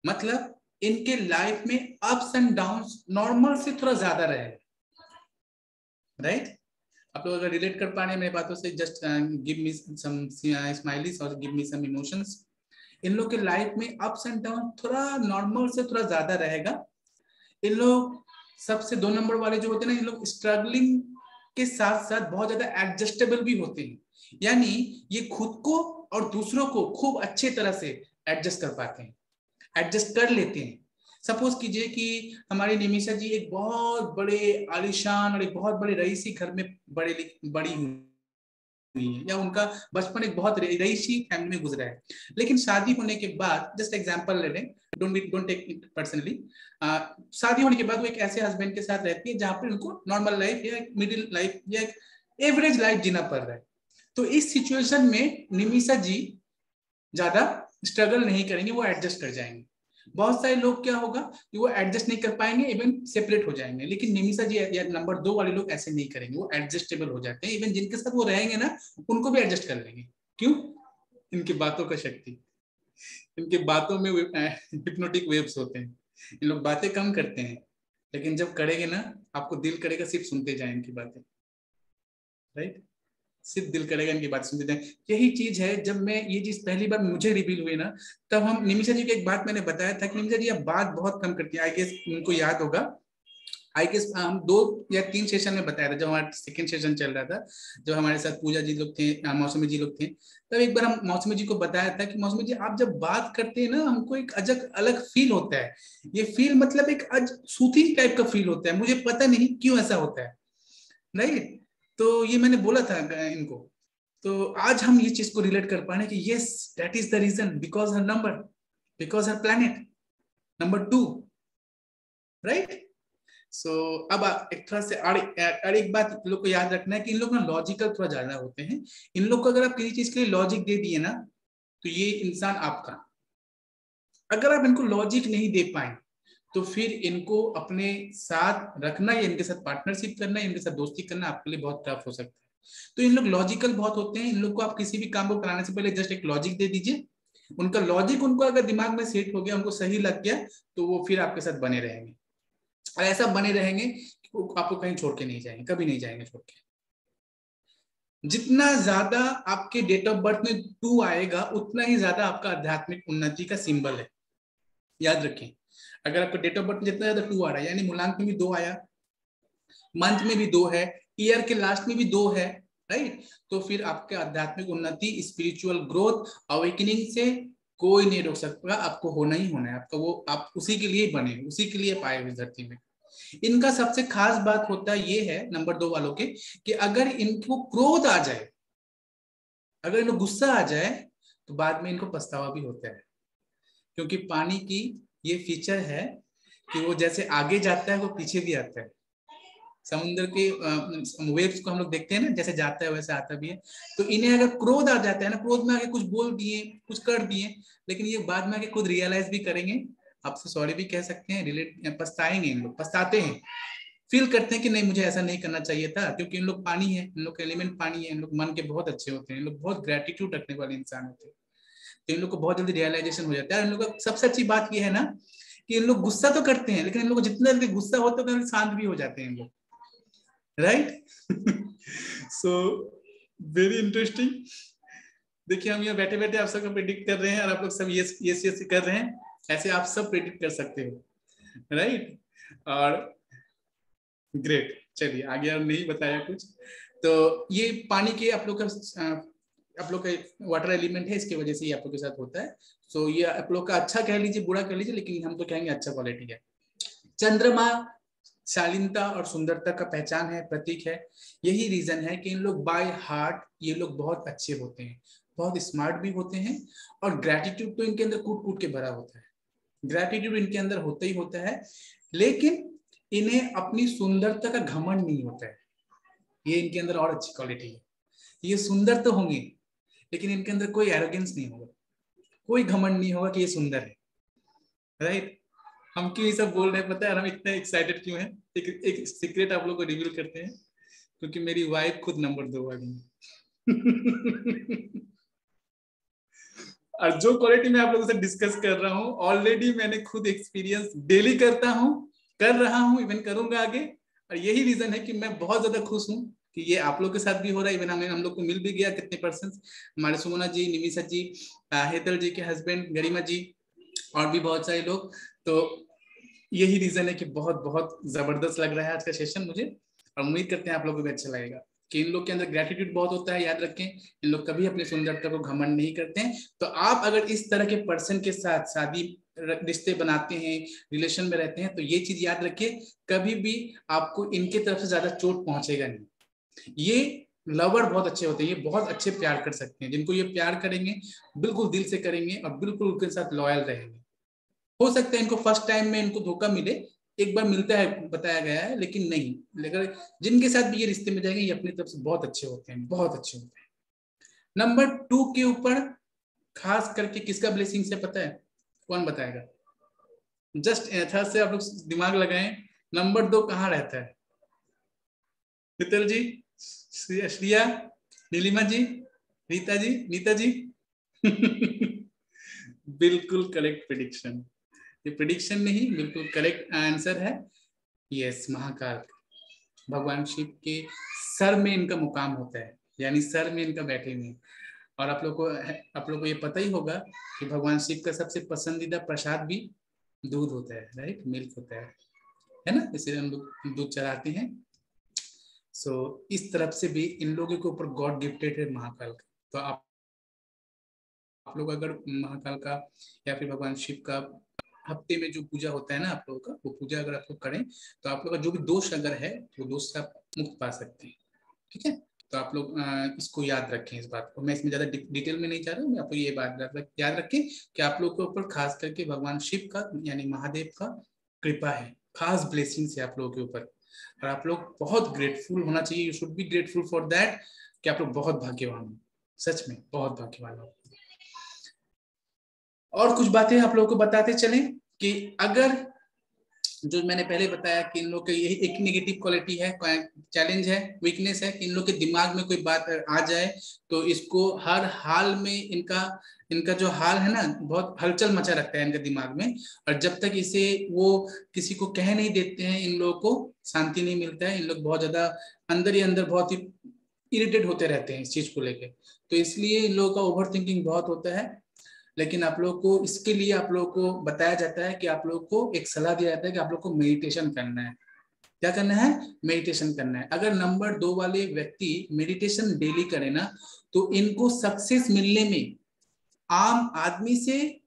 Speaker 1: मतलब इनके लाइफ में अप्स एंड डाउन्स नॉर्मल से थोड़ा ज्यादा रहेगा, राइट। आप लोग अगर रिलेट कर पा रहे हैं मेरी बातों से, जस्ट गिव मी सम स्माइलीज और गिव मी सम इमोशंस। इन लोग के लाइफ में अप्स एंड डाउन थोड़ा नॉर्मल से थोड़ा ज्यादा रहेगा। इन लोग सबसे 2 नंबर वाले जो होते हैं ना, इन लोग स्ट्रगलिंग के साथ साथ बहुत ज्यादा एडजस्टेबल भी होते हैं, यानी ये खुद को और दूसरों को खूब अच्छे तरह से एडजस्ट कर पाते हैं, एडजस्ट कर लेते हैं। सपोज कीजिए कि हमारी निमिषा जी एक बहुत बड़े आलीशान और एक बहुत बड़े रईसी घर में बड़ी हुई है, या उनका बचपन एक बहुत रईसी फैमिली में गुजरा है, लेकिन शादी होने के बाद, जस्ट एग्जांपल ले लें, डोंट टेक इट पर्सनली, शादी होने के बाद वो एक ऐसे हस्बैंड के साथ रहती है जहां पर उनको नॉर्मल लाइफ या मिडिल लाइफ या एक एवरेज लाइफ जीना पड़ रहा है। तो इस सिचुएशन में निमिषा जी ज्यादा स्ट्रगल नहीं करेंगे, वो एडजस्ट कर जाएंगे। बहुत सारे लोग क्या होगा कि वो एडजस्ट नहीं कर पाएंगे, इवन सेपरेट हो जाएंगे, लेकिन निमिषा जी या नंबर 2 वाले लोग ऐसे नहीं करेंगे, वो एडजस्टेबल हो जाते हैं। इवन जिनके साथ वो रहेंगे ना, उनको भी एडजस्ट कर लेंगे। क्यों? इनकी बातों का शक्ति, इनके बातों में हिप्नोटिक वेव्स होते हैं। इन लोग बातें कम करते हैं, लेकिन जब करेंगे ना, आपको दिल करेगा सिर्फ सुनते जाए इनकी बातें, राइट। सिर्फ दिल करेगा इनकी बात सुनते जाए। यही चीज है, जब मैं ये चीज पहली बार मुझे रिवील हुई ना, तब हम निमिषा जी की एक बात मैंने बताया था कि निमिषा जी आप बात बहुत कम करती है। आई गेस उनको याद होगा, आई गेस हम 2 या 3 सेशन में बताया था, जब हमारा सेकंड सेशन चल रहा था, जब हमारे साथ पूजा जी लोग थे, मौसमी जी लोग थे, तब एक बार हम मौसमी जी को बताया था कि मौसमी जी आप जब बात करते हैं ना, हमको एक अजब अलग फील होता है। ये फील मतलब एक सूथिंग टाइप का फील होता है, मुझे पता नहीं क्यों ऐसा होता है, राइट। तो ये मैंने बोला था इनको। तो आज हम ये चीज को रिलेट कर पा रहे हैं कि yes, that is the reason, because हर नंबर, बिकॉज हर प्लैनेट नंबर 2, राइट। सो अब एक थोड़ा से और एक बात इन लोग को याद रखना है कि इन लोग ना लॉजिकल थोड़ा ज्यादा होते हैं। इन लोग को अगर आप किसी चीज के लिए लॉजिक दे दिए ना, तो ये इंसान आपका, अगर आप इनको लॉजिक नहीं दे पाए, तो फिर इनको अपने साथ रखना या इनके साथ पार्टनरशिप करना या इनके साथ दोस्ती करना आपके लिए बहुत टफ हो सकता है। तो इन लोग लॉजिकल बहुत होते हैं। इन लोग को आप किसी भी काम को कराने से पहले जस्ट एक लॉजिक दे दीजिए, उनका लॉजिक उनको अगर दिमाग में सेट हो गया, उनको सही लग गया, तो वो फिर आपके साथ बने रहेंगे। और ऐसा बने रहेंगे कि वो आपको कहीं छोड़ के नहीं जाएंगे, कभी नहीं जाएंगे छोड़ के। जितना ज्यादा आपके डेट ऑफ बर्थ में 2 आएगा, उतना ही ज्यादा आपका आध्यात्मिक उन्नति का सिंबल है, याद रखें। अगर आपका डेट ऑफ बर्थ में जितना ज्यादा 2 आ रहा है, यानी मूलांक में भी 2 आया, मंथ में भी 2 है, ईयर के लास्ट में भी 2 है, राइट, तो फिर आपके आध्यात्मिक उन्नति, स्पिरिचुअल ग्रोथ, अवेकनिंग से कोई नहीं रोक सकता। आपको होना ही होना है, आपका वो, आप उसी के लिए बने, उसी के लिए पाए हुए धरती में। इनका सबसे खास बात होता ये है नंबर 2 वालों के, कि अगर इनको क्रोध आ जाए, अगर इनको गुस्सा आ जाए, तो बाद में इनको पछतावा भी होता है। क्योंकि पानी की ये फीचर है कि वो जैसे आगे जाता है, वो पीछे भी आता है। समुद्र के वेव्स को हम लोग देखते हैं ना, जैसे जाता है वैसे आता भी है। तो इन्हें अगर क्रोध आ जाता है ना, क्रोध में आके कुछ बोल दिए, कुछ कर दिए, लेकिन ये बाद में आके खुद रियलाइज भी करेंगे, आपसे सॉरी भी कह सकते हैं, रिलेट पछताएंगे। इन लोग पछताते हैं, फील करते हैं कि नहीं मुझे ऐसा नहीं करना चाहिए था, क्योंकि इन लोग पानी है, इन लोग का एलिमेंट पानी है, इन लोग मन के बहुत अच्छे होते हैं, इन लोग बहुत ग्रेटिट्यूड रखने वाले इंसान होते हैं। तो इन लोग को बहुत जल्दी रियलाइजेशन हो जाता है। इन लोग का सबसे अच्छी बात यह है ना, कि इन लोग गुस्सा तो करते हैं, लेकिन इन लोग को जितना जल्दी गुस्सा होता है, शांत भी हो जाते हैं इन लोग, राइट। So very interesting. देखिए हम यहाँ बैठे बैठे आप सबको प्रेडिक्ट कर रहे हैं, और आप लोग सब यस यस यस कर रहे हैं। ऐसे आप सब प्रेडिक्ट कर सकते हो, राइट। और ग्रेट, चलिए आगे और नहीं बताया कुछ। तो ये पानी के आप लोग का, आप लोग का वाटर एलिमेंट है, इसकी वजह से ये आप लोग के साथ होता है। सो ये आप लोग का अच्छा कह लीजिए, बुरा कह लीजिए, लेकिन हम तो कहेंगे अच्छा क्वालिटी है। चंद्रमा शालीनता और सुंदरता का पहचान है, प्रतीक है। यही रीजन है कि इन लोग बाय हार्ट ये लोग बहुत अच्छे होते हैं, बहुत स्मार्ट भी होते हैं, और ग्रेटिट्यूड तो इनके अंदर कूट कूट के भरा होता है। ग्रेटिट्यूड इनके अंदर होता ही होता है, लेकिन इन्हें अपनी सुंदरता का घमंड नहीं होता है। ये इनके अंदर और अच्छी क्वालिटी है। ये सुंदर तो होंगे, लेकिन इनके अंदर कोई एरोगेंस नहीं होगा, कोई घमंड नहीं होगा कि ये सुंदर है, राइट। हम क्यों ये सब बोल रहे हैं पता है, और हम इतने एक्साइटेड क्यों हैं? एक सीक्रेट आप लोग को रिवील करते हैं, क्योंकि मेरी वाइफ खुद नंबर 2 वाली है। और जो क्वालिटी मैं आप लोगों से डिस्कस कर रहा हूँ, ऑलरेडी मैंने खुद एक्सपीरियंस डेली करता हूँ, कर रहा हूँ, इवन करूंगा आगे। और यही रीजन है कि मैं बहुत ज्यादा खुश हूँ कि ये आप लोग के साथ भी हो रहा है। इवन हम लोग को मिल भी गया कितने पर्सन, हमारे सुमना जी, निमिषा जी, हेतल जी के हस्बैंड गरिमा जी, और भी बहुत सारे लोग। तो यही रीजन है कि बहुत बहुत जबरदस्त लग रहा है आज का सेशन मुझे, और उम्मीद करते हैं आप लोगों को भी अच्छा लगेगा। कि इन लोग के अंदर ग्रेटिट्यूड बहुत होता है, याद रखें। इन लोग कभी अपनी सुंदरता को घमंड नहीं करते हैं। तो आप अगर इस तरह के पर्सन के साथ शादी रिश्ते बनाते हैं, रिलेशन में रहते हैं, तो ये चीज याद रखिए, कभी भी आपको इनके तरफ से ज्यादा चोट पहुंचेगा नहीं। ये लवर बहुत अच्छे होते हैं, ये बहुत अच्छे प्यार कर सकते हैं। जिनको ये प्यार करेंगे, बिल्कुल दिल से करेंगे, और बिल्कुल उनके साथ लॉयल रहेंगे। हो सकता है इनको फर्स्ट टाइम में इनको धोखा मिले, एक बार मिलता है बताया गया है, लेकिन नहीं, लेकिन जिनके साथ भी ये रिश्ते में जाएंगे, ये अपनी तरफ से बहुत अच्छे होते हैं, बहुत अच्छे होते हैं। नंबर 2 के ऊपर खास करके किसका ब्लेसिंग से पता है? कौन बताएगा? जस्ट ऐसा से आप लोग दिमाग लगाएं, नंबर 2 कहाँ रहता है? हितल जी, श्रिया, नीलिमा जी, रीता जी, नीता जी। बिल्कुल करेक्ट प्रिडिक्शन। ये प्रिडिक्शन नहीं, बिल्कुल करेक्ट आंसर है। यस, महाकाल भगवान शिव के सर में इनका मुकाम होता है, यानी सर में इनका बैठे हुए। और आप लोग को ये पता ही होगा कि भगवान शिव का सबसे पसंदीदा प्रसाद भी दूध होता है, राइट, मिल्क होता है। है ना, इसे हम लोग दूध चढ़ाते हैं। सो इस तरफ से भी इन लोगों के ऊपर गॉड गिफ्टेड है महाकाल का। तो आप लोग अगर महाकाल का या फिर भगवान शिव का हफ्ते में जो पूजा होता है ना आप लोगों का, वो पूजा अगर आप लोग करें तो आप लोग का जो भी दोष अगर है वो दोष से आप मुक्त पा सकते हैं। ठीक है, तो आप लोग इसको याद रखें, इस बात को। मैं इसमें ज्यादा डिटेल में नहीं जा रहा हूँ, मैं आपको ये बात याद रखें कि आप लोग के ऊपर खास करके भगवान शिव का यानी महादेव का कृपा है, खास ब्लेसिंग है आप लोगों के ऊपर, और आप लोग बहुत ग्रेटफुल होना चाहिए। You should be grateful for that कि आप लोग बहुत भाग्यवान हो, सच में बहुत भाग्यवान हो। और कुछ बातें आप लोगों को बताते चले कि अगर जो मैंने पहले बताया कि इन लोग के यही एक नेगेटिव क्वालिटी है, चैलेंज है, वीकनेस है कि इन लोग के दिमाग में कोई बात आ जाए तो इसको हर हाल में इनका इनका जो हाल है ना बहुत हलचल मचा रखता है इनके दिमाग में, और जब तक इसे वो किसी को कह नहीं देते हैं इन लोगों को शांति नहीं मिलता है। इन लोग बहुत ज्यादा अंदर ही अंदर बहुत ही इरिटेट होते रहते हैं इस चीज को लेकर, तो इसलिए इन लोगों का ओवर थिंकिंग बहुत होता है। लेकिन आप लोग को इसके लिए आप लोग को बताया जाता है कि आप लोग को एक सलाह दिया जाता है कि आप लोग को मेडिटेशन करना है। क्या करना है? मेडिटेशन करना है। अगर नंबर 2 वाले व्यक्ति मेडिटेशन डेली करें ना तो इनको सक्सेस मिलने में आम आदमी से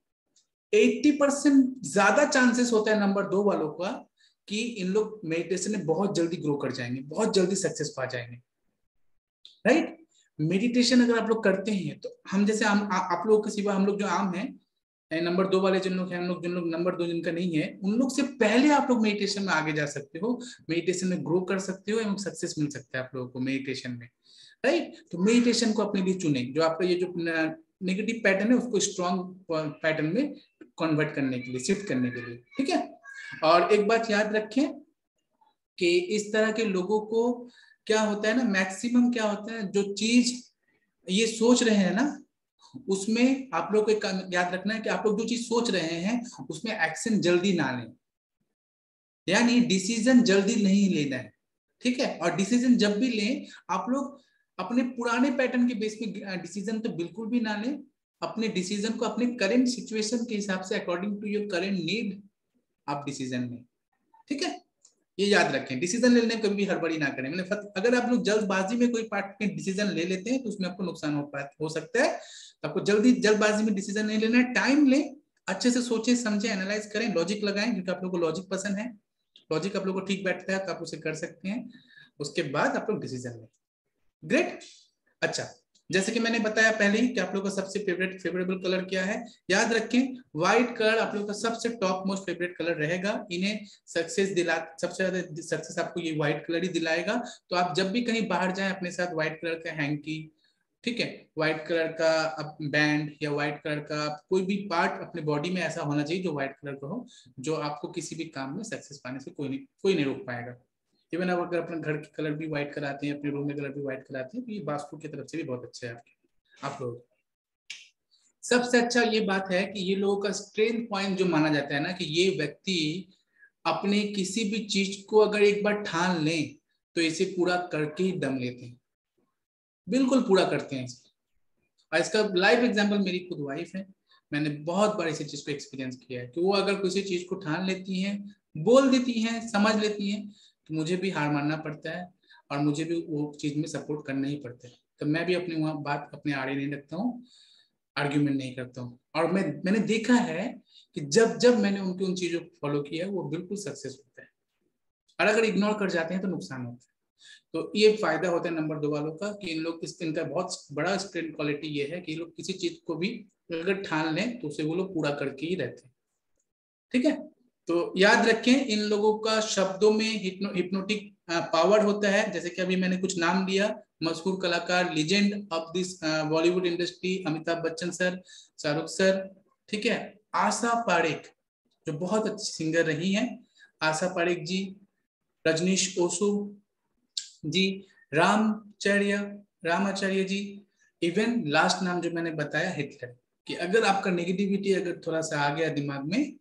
Speaker 1: 80% ज्यादा चांसेस होता है नंबर 2 वालों का कि इन लोग मेडिटेशन में बहुत जल्दी ग्रो कर जाएंगे, बहुत जल्दी सक्सेस पा जाएंगे। राइट, मेडिटेशन अगर आप लोग करते हैं तो हम जैसे आप लोगों के सिवा हम लोग जो आम हैं नंबर 2 वाले जिन लोग हैं, हम लोग जिन लोग नंबर 2 जिनका नहीं है उन लोग से पहले आप लोग मेडिटेशन में आगे जा सकते हो, मेडिटेशन में ग्रो कर सकते हो एवं सक्सेस मिल सकता है आप लोगों को मेडिटेशन में। राइट, तो मेडिटेशन को अपने लिए चुने, जो आपका ये जो नेगेटिव पैटर्न है उसको स्ट्रॉन्ग पैटर्न में कन्वर्ट करने के लिए, शिफ्ट करने के लिए। ठीक है, और एक बात याद रखें कि इस तरह के लोगों को क्या होता है ना, मैक्सिमम क्या होता है जो चीज ये सोच रहे हैं ना उसमें आप लोग को याद रखना है कि आप लोग जो चीज सोच रहे हैं उसमें एक्शन जल्दी ना लें, यानी डिसीजन जल्दी नहीं लेना है। ठीक है, और डिसीजन जब भी लें आप लोग अपने पुराने पैटर्न के बेस में डिसीजन तो बिल्कुल भी ना लें, अपने डिसीजन को अपने करंट सिचुएशन के हिसाब से according to your current need आप डिसीजन लें। ठीक है, ये याद रखें, डिसीजन लेने में कभी भी हड़बड़ी ना करें। मैंने अगर आप लोग जल्दबाजी में कोई पार्ट में डिसीजन ले लेते हैं तो उसमें आपको नुकसान हो सकता है। तो आपको जल्दबाजी में डिसीजन नहीं लेना है, टाइम लें, अच्छे से सोचें समझें, एनालाइज करें, लॉजिक लगाएं, क्योंकि आप लोग को लॉजिक पसंद है, लॉजिक आप लोग को ठीक बैठता है तो आप उसे कर सकते हैं। उसके बाद आप लोग डिसीजन लें। ग्रेट। अच्छा, जैसे कि मैंने बताया पहले ही कि आप लोग का सबसे फेवरेबल कलर क्या है, याद रखें व्हाइट कलर आप लोग का सबसे टॉप मोस्ट फेवरेट कलर रहेगा। इन्हें सक्सेस सबसे ज्यादा सक्सेस आपको ये व्हाइट कलर ही दिलाएगा। तो आप जब भी कहीं बाहर जाएं अपने साथ व्हाइट कलर का हैंकी, ठीक है, व्हाइट कलर का बैंड या व्हाइट कलर का कोई भी पार्ट अपने बॉडी में ऐसा होना चाहिए जो व्हाइट कलर का हो, जो आपको किसी भी काम में सक्सेस पाने से कोई नहीं रोक पाएगा। इवन आप अगर अपने घर की कलर भी व्हाइट कराते हैं, अपने रूम में कलर भी व्हाइट कराते हैं, तो ये वास्तु की तरफ से भी बहुत अच्छा है आप लोग। सबसे अच्छा ये बात है कि ये लोगों का स्ट्रेंथ पॉइंट जो माना जाता है ना कि ये व्यक्ति अपने किसी भी चीज को अगर एक बार ठान लें तो इसे पूरा करके ही दम लेते हैं, बिल्कुल पूरा करते हैं। और इसका लाइव एग्जांपल मेरी खुद वाइफ है, मैंने बहुत बार इसी चीज को एक्सपीरियंस किया है कि वो अगर किसी चीज को ठान लेती हैं, बोल देती हैं, समझ लेती हैं, तो मुझे भी हार मानना पड़ता है और मुझे भी वो चीज में सपोर्ट करना ही पड़ता है। तो मैं भी अपनी वहाँ बात अपने आड़े नहीं रखता हूँ, आर्ग्यूमेंट नहीं करता हूँ। और मैंने देखा है कि जब जब मैंने उनकी उन चीजों को फॉलो किया है वो बिल्कुल सक्सेस होता है, और अगर इग्नोर कर जाते हैं तो नुकसान होता है। तो ये फायदा होता है नंबर 2 वालों का कि इन लोग इनका बहुत बड़ा स्ट्रेंथ क्वालिटी ये है कि ये लोग किसी चीज को भी अगर ठान लें तो उसे वो लोग पूरा करके ही रहते हैं। ठीक है, तो याद रखें इन लोगों का शब्दों में हिप्नोटिक पावर होता है। जैसे कि अभी मैंने कुछ नाम लिया, मशहूर कलाकार, legend of this Bollywood industry, Amitabh Bachchan sir, Shahrukh sir, ठीक है, आशा पारेख जो बहुत अच्छी सिंगर रही हैं, आशा पारेख जी, रजनीश ओसू जी, रामाचार्य जी, इवन लास्ट नाम जो मैंने बताया हिटलर, कि अगर आपका नेगेटिविटी अगर थोड़ा सा आ गया दिमाग में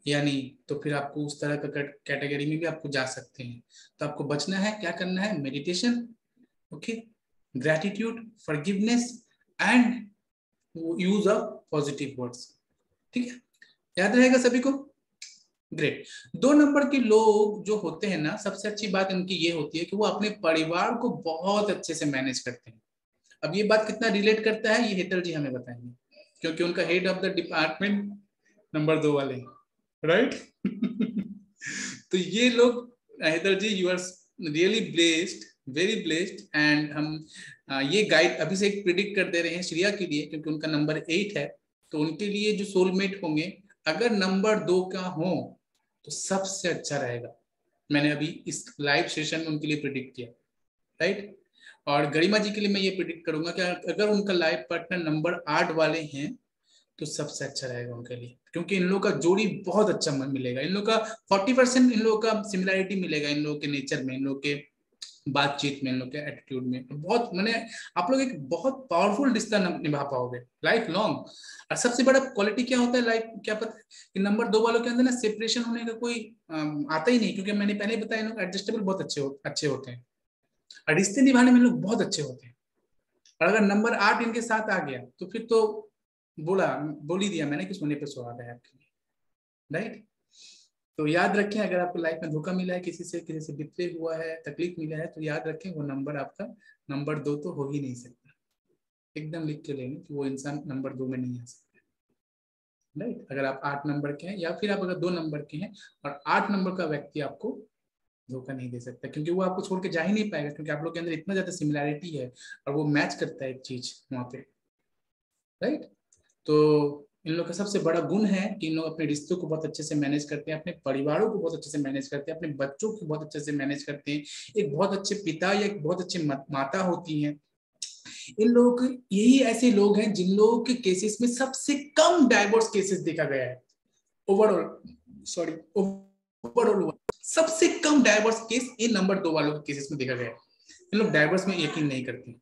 Speaker 1: यानी, तो फिर आपको उस तरह का कैटेगरी में भी आपको जा सकते हैं। तो आपको बचना है, क्या करना है, meditation, okay, gratitude, forgiveness and use of positive words. ठीक है, याद रहेगा सभी को। ग्रेट। 2 नंबर के लोग जो होते हैं ना, सबसे अच्छी बात उनकी ये होती है कि वो अपने परिवार को बहुत अच्छे से मैनेज करते हैं। अब ये बात कितना रिलेट करता है ये हेतल जी हमें बताएंगे, क्योंकि उनका head of the department number 2 वाले, राइट? तो ये लोग, Hetal ji you are really blessed, very blessed. And हम ये गाइड अभी से एक प्रिडिक्ट कर दे रहे हैं श्रिया के लिए, क्योंकि उनका नंबर 8 है, तो उनके लिए जो सोलमेट होंगे अगर नंबर 2 का हो तो सबसे अच्छा रहेगा। मैंने अभी इस लाइव सेशन में उनके लिए प्रिडिक्ट किया, राइट? और गरिमा जी के लिए मैं ये प्रिडिक्ट करूंगा कि अगर उनका लाइफ पार्टनर नंबर 8 वाले हैं तो सबसे अच्छा रहेगा उनके लिए, क्योंकि इन लोगों का जोड़ी बहुत अच्छा मिलेगा। इन लोगों का 40% इन लोगों का सिमिलैरिटी मिलेगा, इन लोगों के नेचर में, इन लोगों के बातचीत में, इन लोग के एटीट्यूड में। बहुत मैंने आप लोग एक बहुत पावरफुल रिश्ता निभा पाओगे लाइफ लॉन्ग। और सबसे बड़ा क्वालिटी क्या होता है लाइफ, क्या पता है कि नंबर 2 वालों के अंदर ना सेपरेशन होने का कोई आता ही नहीं, क्योंकि मैंने पहले ही बताया लोग एडजस्टेबल बहुत अच्छे होते हैं और रिश्ते निभाने में लोग बहुत अच्छे होते हैं। और अगर नंबर 8 इनके साथ आ गया तो फिर तो बोल ही दिया मैंने कि सोने पे सुहागा है आपके लिए, राइट? तो याद रखें, अगर आपको लाइफ में धोखा मिला है, किसी से बितरे हुआ है, तकलीफ मिला है, तो याद रखें वो नंबर आपका नंबर 2 तो हो ही नहीं सकता। एकदम लिख के लेंगे कि वो इंसान नंबर 2 में नहीं आ सकता, राइट? अगर आप 8 नंबर के हैं या फिर आप अगर 2 नंबर के हैं और 8 नंबर का व्यक्ति आपको धोखा नहीं दे सकता, क्योंकि वो आपको छोड़ के जा ही नहीं पाएगा, क्योंकि आप लोग के अंदर इतना ज्यादा सिमिलैरिटी है और वो मैच करता है एक चीज वहां पे, राइट? तो इन लोग का सबसे बड़ा गुण है कि इन लोग अपने रिश्तों को बहुत अच्छे से मैनेज करते हैं, अपने परिवारों को बहुत अच्छे से मैनेज करते हैं, अपने बच्चों को बहुत अच्छे से मैनेज करते हैं। एक बहुत अच्छे पिता या एक बहुत अच्छे माता होती हैं। इन लोगों के यही ऐसे लोग हैं जिन लोगों के केसेस में सबसे कम डाइवोर्स केसेस देखा गया है ओवरऑल। सॉरी, ओवरऑल सबसे कम डाइवोर्स केस इन नंबर 2 वालों के केसेस में देखा गया है। इन लोग डाइवोर्स में यकीन नहीं करते,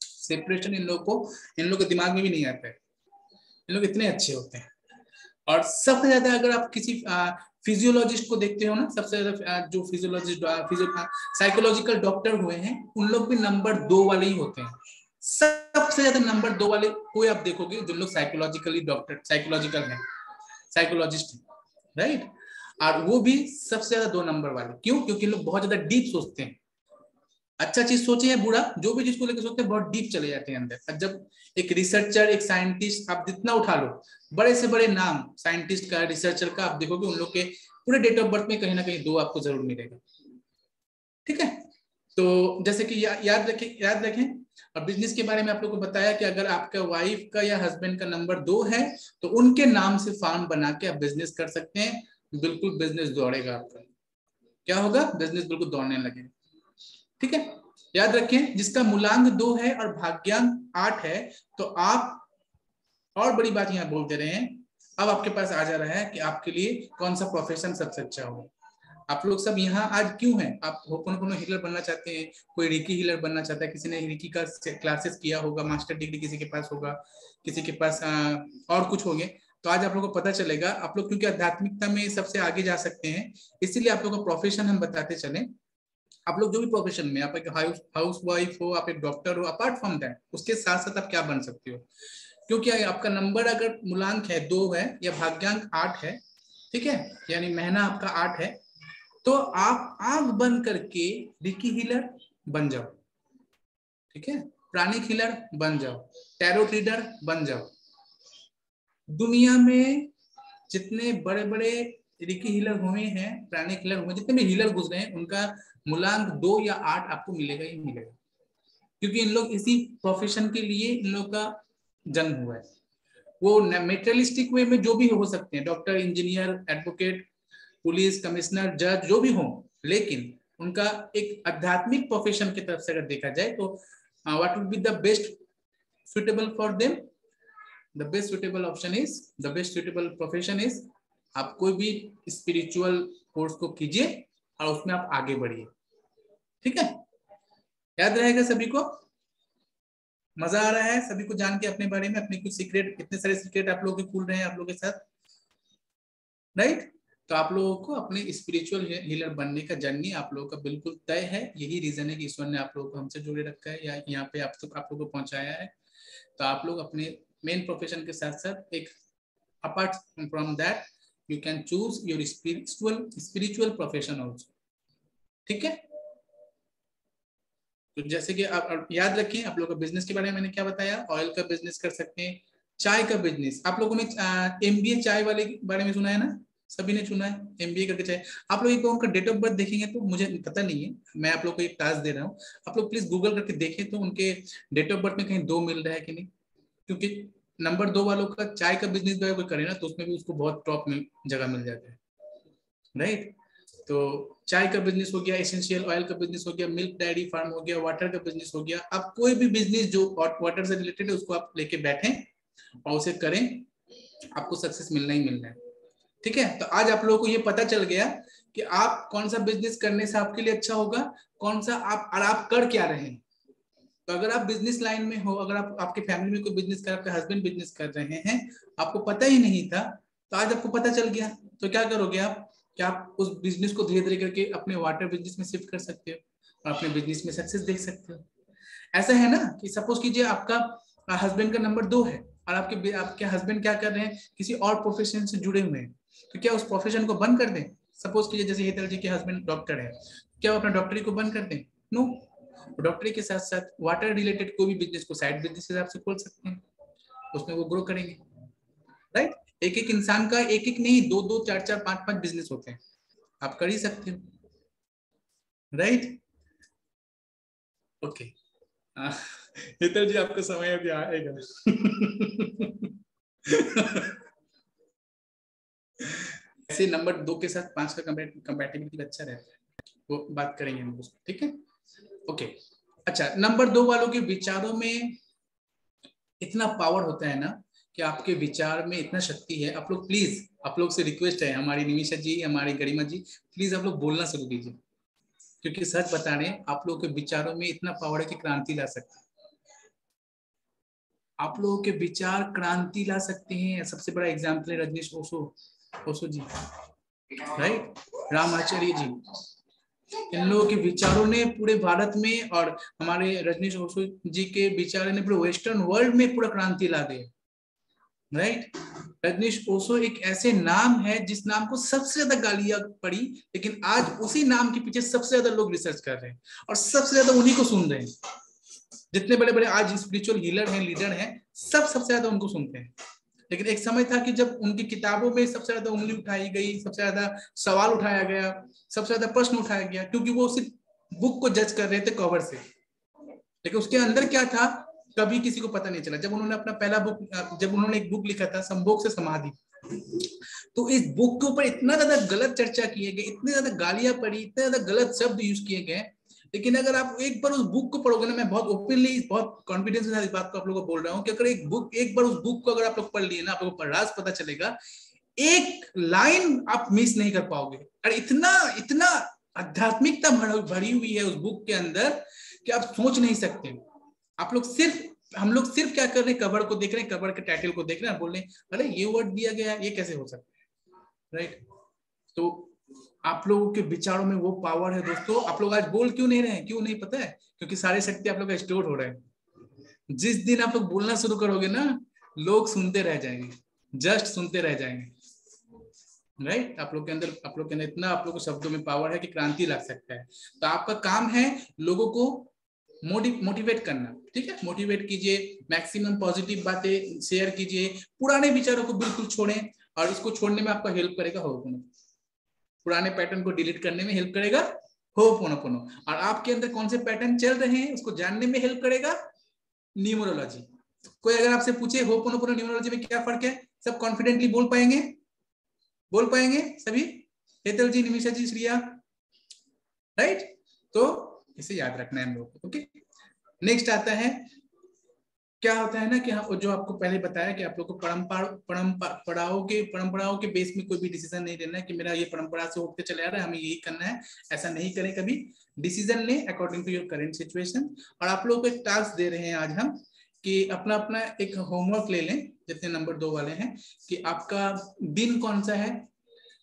Speaker 1: सेपरेशन इन लोग के दिमाग में भी नहीं आता है। इन लोग इतने अच्छे होते हैं। और सबसे ज्यादा अगर आप किसी फिजियोलॉजिस्ट को देखते हो ना, सबसे ज्यादा जो फिजियोलॉजिस्ट साइकोलॉजिकल डॉक्टर हुए हैं उन लोग भी नंबर 2 वाले ही होते हैं। सबसे ज्यादा नंबर 2 वाले कोई आप देखोगे जो लोग साइकोलॉजिकली डॉक्टर, साइकोलॉजिकल है, साइकोलॉजिस्ट है, राइट? और वो भी सबसे ज्यादा 2 नंबर वाले। क्यों? क्योंकि लोग बहुत ज्यादा डीप सोचते हैं। अच्छा चीज सोचे या बुरा, जो भी चीज को लेकर सोचते हैं बहुत डीप चले जाते हैं अंदर। और जब एक रिसर्चर, एक साइंटिस्ट, आप जितना उठा लो, बड़े से बड़े नाम साइंटिस्ट का, रिसर्चर का, आप देखोगे उन लोग के पूरे डेट ऑफ बर्थ में कहीं ना कहीं 2 आपको जरूर मिलेगा, ठीक है? तो जैसे कि याद रखें। और बिजनेस के बारे में आप लोग को बताया कि अगर आपका वाइफ का या हस्बैंड का नंबर 2 है तो उनके नाम से फार्म बना के आप बिजनेस कर सकते हैं। बिल्कुल बिजनेस दौड़ेगा आपका। क्या होगा? बिजनेस बिल्कुल दौड़ने लगेगा, ठीक है? याद रखें, जिसका मूलांक 2 है और भाग्यांक 8 है, तो आप, और बड़ी बात यहाँ बोल दे रहे हैं, अब आपके पास आ जा रहा है कि आपके लिए कौन सा प्रोफेशन सबसे अच्छा होगा। आप लोग सब यहाँ आज क्यों हैं? आप होपोनोपोनो हीलर बनना चाहते हैं, कोई रिकी हीलर बनना चाहता है, किसी ने रिकी का क्लासेस किया होगा, मास्टर डिग्री किसी के पास होगा, किसी के पास और कुछ होंगे। तो आज आप लोगों को पता चलेगा, आप लोग क्योंकि आध्यात्मिकता में सबसे आगे जा सकते हैं, इसीलिए आप लोगों को प्रोफेशन हम बताते चले। आप लोग जो भी प्रोफेशन में, आप एक हाउस वाइफ हो, आप एक डॉक्टर हो, अपार्ट फ्रॉम दैट उसके साथ साथ आप क्या बन सकते हो, क्योंकि आपका नंबर अगर मूलांक है 2 है या भाग्यांक 8 है, ठीक है, यानी महीना आपका 8 है, तो आप आंख बंद करके रिकी हीलर बन जाओ, ठीक है, प्राणिक हीलर बन जाओ, टैरोट रीडर बन जाओ। दुनिया में जितने बड़े बड़े रिकी हीलर हुए हैं, प्राणिक हीलर हुए, जितने भी हीलर गुजरे हैं, उनका मूलांक 2 या 8 आपको मिलेगा ही मिलेगा, क्योंकि इन लोग इसी प्रोफेशन के लिए इन लोग का जन्म हुआ है। वो मेटेरियलिस्टिक वे में जो भी हो सकते हैं, doctor, engineer, advocate, police, commissioner, जज, जो भी हो, लेकिन उनका एक आध्यात्मिक प्रोफेशन की तरफ से अगर देखा जाए तो what would be the best suitable for them? The best suitable option is, the best suitable profession is, आप कोई भी स्पिरिचुअल कोर्स को कीजिए और उसमें आप आगे बढ़िए, ठीक है? याद रहेगा सभी को? मजा आ रहा है सभी को जान के अपने बारे में, अपने कुछ सीक्रेट, इतने सारे सीक्रेट आप लोगों के खुल रहे हैं आप लोगों के साथ, राइट? तो आप लोगों को अपने स्पिरिचुअल हीलर बनने का जर्नी आप लोगों का बिल्कुल तय है। यही रीजन है कि ईश्वर ने आप लोगों को हमसे जोड़े रखा है या यहाँ पे आप लोगों को पहुंचाया है। तो आप लोग अपने मेन प्रोफेशन के साथ साथ एक apart from that
Speaker 2: you can choose your spiritual profession also. ठीक है, तो जैसे कि आप याद रखें, आप लोगों का बिजनेस के बारे में मैंने क्या बताया, ऑयल का बिजनेस कर सकते हैं, चाय का बिजनेस। आप लोगों ने एमबीए चाय वाले के बारे में सुना है ना, सभी ने सुना है एमबीए करके चाय। आप लोग एक उनका डेट ऑफ बर्थ देखेंगे तो, मुझे पता नहीं है, मैं आप लोग को एक टास्क दे रहा हूँ, आप लोग प्लीज गूगल करके देखें तो उनके डेट ऑफ बर्थ में कहीं 2 मिल रहा है कि नहीं, क्योंकि नंबर 2 वालों का चाय का बिजनेस कोई करे ना तो उसमें भी उसको बहुत टॉप जगह मिल जाता है, राइट। तो चाय का बिजनेस हो गया, एसेंशियल ऑयल का बिजनेस हो गया, मिल्क डेयरी फार्म हो गया, वाटर का बिजनेस हो गया। आप कोई भी बिजनेस जो वाटर से रिलेटेड है उसको आप लेके बैठें और उसे करें, आपको सक्सेस मिलना ही मिलना है। ठीक है, तो आज आप लोगों को ये पता चल गया कि आप कौन सा बिजनेस करने से आपके लिए अच्छा होगा, कौन सा आप, और आप कर क्या रहे हैं। तो अगर आप बिजनेस लाइन में हो, अगर आप आपके फैमिली में कोई बिजनेस कर, आपके हस्बैंड बिजनेस कर रहे हैं, आपको पता ही नहीं था, तो आज आपको पता चल गया, तो क्या करोगे आप, कि आप उस बिजनेस को धीरे धीरे करके अपने वाटर बिजनेस में शिफ्ट कर सकते हो और अपने बिजनेस में सक्सेस देख सकते हो। ऐसा है ना कि सपोज कीजिए आपका हस्बैंड का नंबर 2 है और आपके हस्बैंड क्या कर रहे हैं, किसी और प्रोफेशन से जुड़े हुए हैं, तो क्या उस प्रोफेशन को बंद कर दें। सपोज कीजिए जैसे हेतल जी के हस्बैंड डॉक्टर है, क्या वो अपना डॉक्टरी को बंद कर दें, नो। डॉक्टरी के साथ साथ वाटर रिलेटेड कोई भी बिजनेस को साइड बिजनेस के हिसाब से खोल सकते हैं, उसमें वो ग्रो करेंगे, राइट। एक एक इंसान का एक एक नहीं, 2-2, 4-4, 5-5 बिजनेस होते हैं, आप कर ही सकते हो, राइट। ओके, हेतल जी आपका समय अभी आएगा। ऐसे नंबर 2 के साथ 5 का कंपैटिबिलिटी अच्छा रहता है, वो बात करेंगे हम उसको, ठीक है। ओके, अच्छा, नंबर 2 वालों के विचारों में इतना पावर होता है ना, कि आपके विचार में इतना शक्ति है। आप लोग प्लीज, आप लोग से रिक्वेस्ट है, हमारी निमिषा जी, हमारी गरिमा जी, प्लीज आप लोग बोलना शुरू कीजिए, क्योंकि सच बता रहे हैं, आप लोगों के विचारों में इतना पावर है कि क्रांति ला सकते हैं। आप लोगों के विचार क्रांति ला सकते हैं। सबसे बड़ा एग्जाम्पल है रजनीश ओशो जी, राइट, राम आचार्य जी। इन लोगों के विचारों ने पूरे भारत में, और हमारे रजनीश ओशो जी के विचारों ने पूरे वेस्टर्न वर्ल्ड में पूरा क्रांति ला दी, राइट। रजनीश ओशो एक ऐसे नाम है जिस नाम को सबसे ज्यादा गालियां पड़ी, लेकिन आज उसी नाम के पीछे सबसे ज्यादा लोग रिसर्च कर रहे हैं और सबसे ज्यादा उन्हीं को सुन रहे हैं। जितने बड़े बड़े आज स्पिरिचुअल हीलर हैं, लीडर हैं, सबसे ज्यादा उनको सुनते हैं। लेकिन एक समय था कि जब उनकी किताबों में सबसे ज्यादा उंगली उठाई गई, सबसे ज्यादा सवाल उठाया गया, सबसे ज्यादा प्रश्न उठाया गया, क्योंकि वो सिर्फ बुक को जज कर रहे थे कवर से, लेकिन उसके अंदर क्या था कभी किसी को पता नहीं चला। जब उन्होंने अपना पहला बुक, जब उन्होंने एक बुक लिखा था संभोग से समाधि, तो इस बुक के ऊपर इतना ज्यादा गलत चर्चा किए गए, इतनी ज्यादा गालियां पड़ी, इतने ज्यादा गलत शब्द यूज किए गए। लेकिन अगर आप एक बार उस बुक को पढ़ोगे ना, मैं बहुत ओपनली, बहुत कॉन्फिडेंस के साथ इस बात को आप लोगों को बोल रहा हूँ कि अगर एक बार उस बुक को अगर आप लोग पढ़ लिए ना, आप लोगों को राज पता चलेगा, एक लाइन आप मिस नहीं कर पाओगे। और इतना इतना आध्यात्मिकता भरी हुई है उस बुक के अंदर कि आप सोच नहीं सकते। आप लोग सिर्फ, हम लोग सिर्फ क्या कर रहे हैं, कवर को देख रहे हैं, कवर के टाइटल को देख रहे हैं, बोल रहे हैं अरे ये वर्ड दिया गया है, ये कैसे हो सकता है, राइट। तो आप लोगों के विचारों में वो पावर है दोस्तों। आप लोग आज बोल क्यों नहीं रहे हैं, क्यों नहीं पता है, क्योंकि सारे शक्ति आप लोग का स्टोर हो रहा है। जिस दिन आप लोग बोलना शुरू करोगे ना, लोग सुनते रह जाएंगे, जस्ट सुनते रह जाएंगे, राइट। आप लोग के अंदर इतना आप लोग को शब्दों में पावर है कि क्रांति ला सकता है। तो आपका काम है लोगों को मोटिवेट करना, ठीक है। मोटिवेट कीजिए, मैक्सिमम पॉजिटिव बातें शेयर कीजिए, पुराने विचारों को बिल्कुल छोड़ें, और इसको छोड़ने में आपका हेल्प करेगा होपोनो। पुराने पैटर्न को डिलीट करने में हेल्प करेगा होपोनोपोनो, और आपके अंदर कौन से पैटर्न चल रहे हैं उसको जानने में हेल्प करेगा न्यूमरोलॉजी। कोई अगर आपसे पूछे होपोनोपोनो न्यूमरोलॉजी में क्या फर्क है, सब कॉन्फिडेंटली बोल पाएंगे, बोल पाएंगे सभी, हेतल जी, निमिषा जी, श्रिया, राइट। तो इसे याद रखना है हम लोग को, ओके। नेक्स्ट आता है, क्या होता है ना कि जो आपको पहले बताया कि आप लोग को परंपराओं के बेस में कोई भी डिसीजन नहीं लेना है कि मेरा ये परंपरा से उठते चले आ रहा है, हमें यही करना है, ऐसा नहीं करें कभी। डिसीजन लें according to your current situation. और आप लोगों को एक टास्क दे रहे हैं आज हम, कि अपना अपना एक होमवर्क ले लें, जितने नंबर 2 वाले हैं, कि आपका दिन कौन सा है,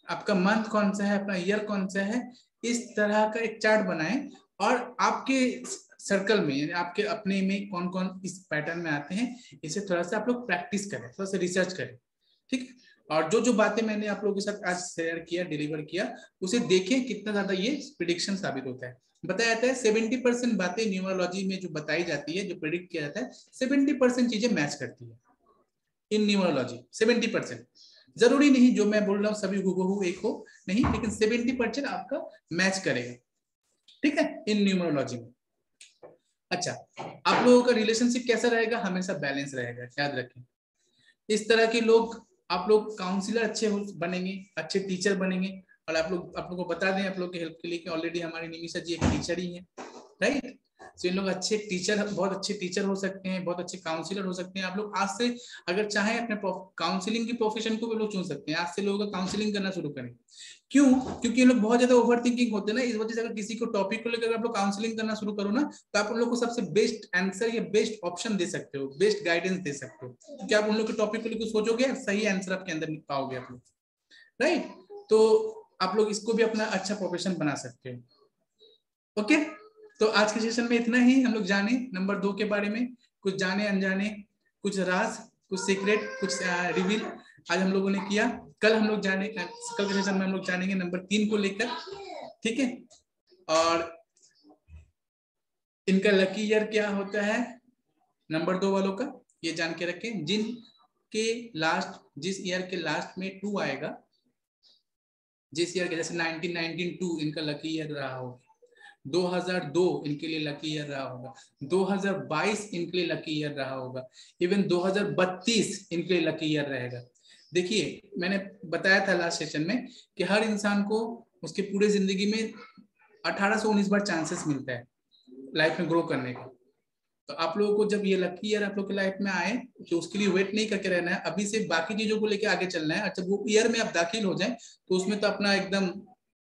Speaker 2: आपका मंथ कौन सा है, अपना ईयर कौन सा है, इस तरह का एक चार्ट बनाएं। और आपके सर्कल में, यानी आपके अपने में कौन कौन इस पैटर्न में आते हैं, इसे थोड़ा सा आप लोग प्रैक्टिस करें, थोड़ा सा रिसर्च करें, ठीक है। और जो जो बातें मैंने आप लोगों के साथ आज शेयर किया, डिलीवर किया, उसे देखें कितना ज्यादा ये प्रिडिक्शन साबित होता है। बताया जाता है 70% बातें न्यूमरोलॉजी में जो बताई जाती है, जो प्रिडिक्ट किया जाता है, 70% चीजें मैच करती है इन न्यूमरोलॉजी। 70%, जरूरी नहीं जो मैं बोल रहा हूँ सभी हूबहू एक हो, नहीं, लेकिन 70% आपका मैच करेगा, ठीक है, इन न्यूमरोलॉजी में। अच्छा, आप लोगों का रिलेशनशिप कैसा रहेगा? हमेशा बैलेंस रहेगा, याद रखें। इस तरह के लोग, आप लोग काउंसलर अच्छे बनेंगे, अच्छे टीचर बनेंगे। और आप लोग को बता दें, आप लोग के हेल्प के लिए, कि ऑलरेडी हमारी निमिषा जी एक टीचर ही है, राइट। तो इन लोग अच्छे टीचर, बहुत अच्छे टीचर हो सकते हैं, बहुत अच्छे काउंसलर हो सकते हैं। आप लोग आज से अगर चाहें अपने काउंसलिंग की प्रोफेशन को भी लोग चुन सकते हैं। आज से लोगों का काउंसलिंग करना शुरू करें। क्यों? क्योंकि ये लोग बहुत ज्यादा ओवर थिंकिंग होते हैं ना, इस वजह से अगर किसी को टॉपिक को लेकर आप लोग काउंसलिंग करना शुरू करो ना, तो आप उन लोग को सबसे बेस्ट आंसर या बेस्ट ऑप्शन दे सकते हो, बेस्ट गाइडेंस दे सकते हो, क्योंकि आप उन लोग के टॉपिक को लेकर सोचोगे, सही आंसर आपके अंदर पाओगे आप लोग, राइट। तो आप लोग इसको भी अपना अच्छा प्रोफेशन बना सकते हो। ओके, तो आज के सेशन में इतना ही। हम लोग जाने नंबर 2 के बारे में, कुछ जाने अनजाने, कुछ राज, कुछ सीक्रेट, कुछ रिवील आज हम लोगों ने किया। कल हम लोग जाने, कल के सेशन में हम लोग जानेंगे नंबर 3 को लेकर, ठीक है। और इनका लकी ईयर क्या होता है नंबर 2 वालों का, ये जान के रखें। जिस ईयर के लास्ट में 2 आएगा, जिस ईयर के, जैसे 1992 इनका लकी ईयर रहा होगा, 2002 इनके लिए लकी ईयर रहा होगा, 2022 इनके लिए लकी ईयर रहा होगा, इवन 2032 इनके लिए लकी ईयर रहेगा। देखिए, मैंने बताया था लास्ट सेशन में कि हर इंसान को उसके पूरे जिंदगी में 18 से 19 बार चांसेस मिलता है लाइफ में ग्रो करने का। तो आप लोगों को जब ये लकी ईयर आप लोग की लाइफ में आए, तो उसके लिए वेट नहीं करके रहना है, अभी से बाकी चीजों को लेकर आगे चलना है। अच्छा, वो ईयर में आप दाखिल हो जाए, तो उसमें तो अपना एकदम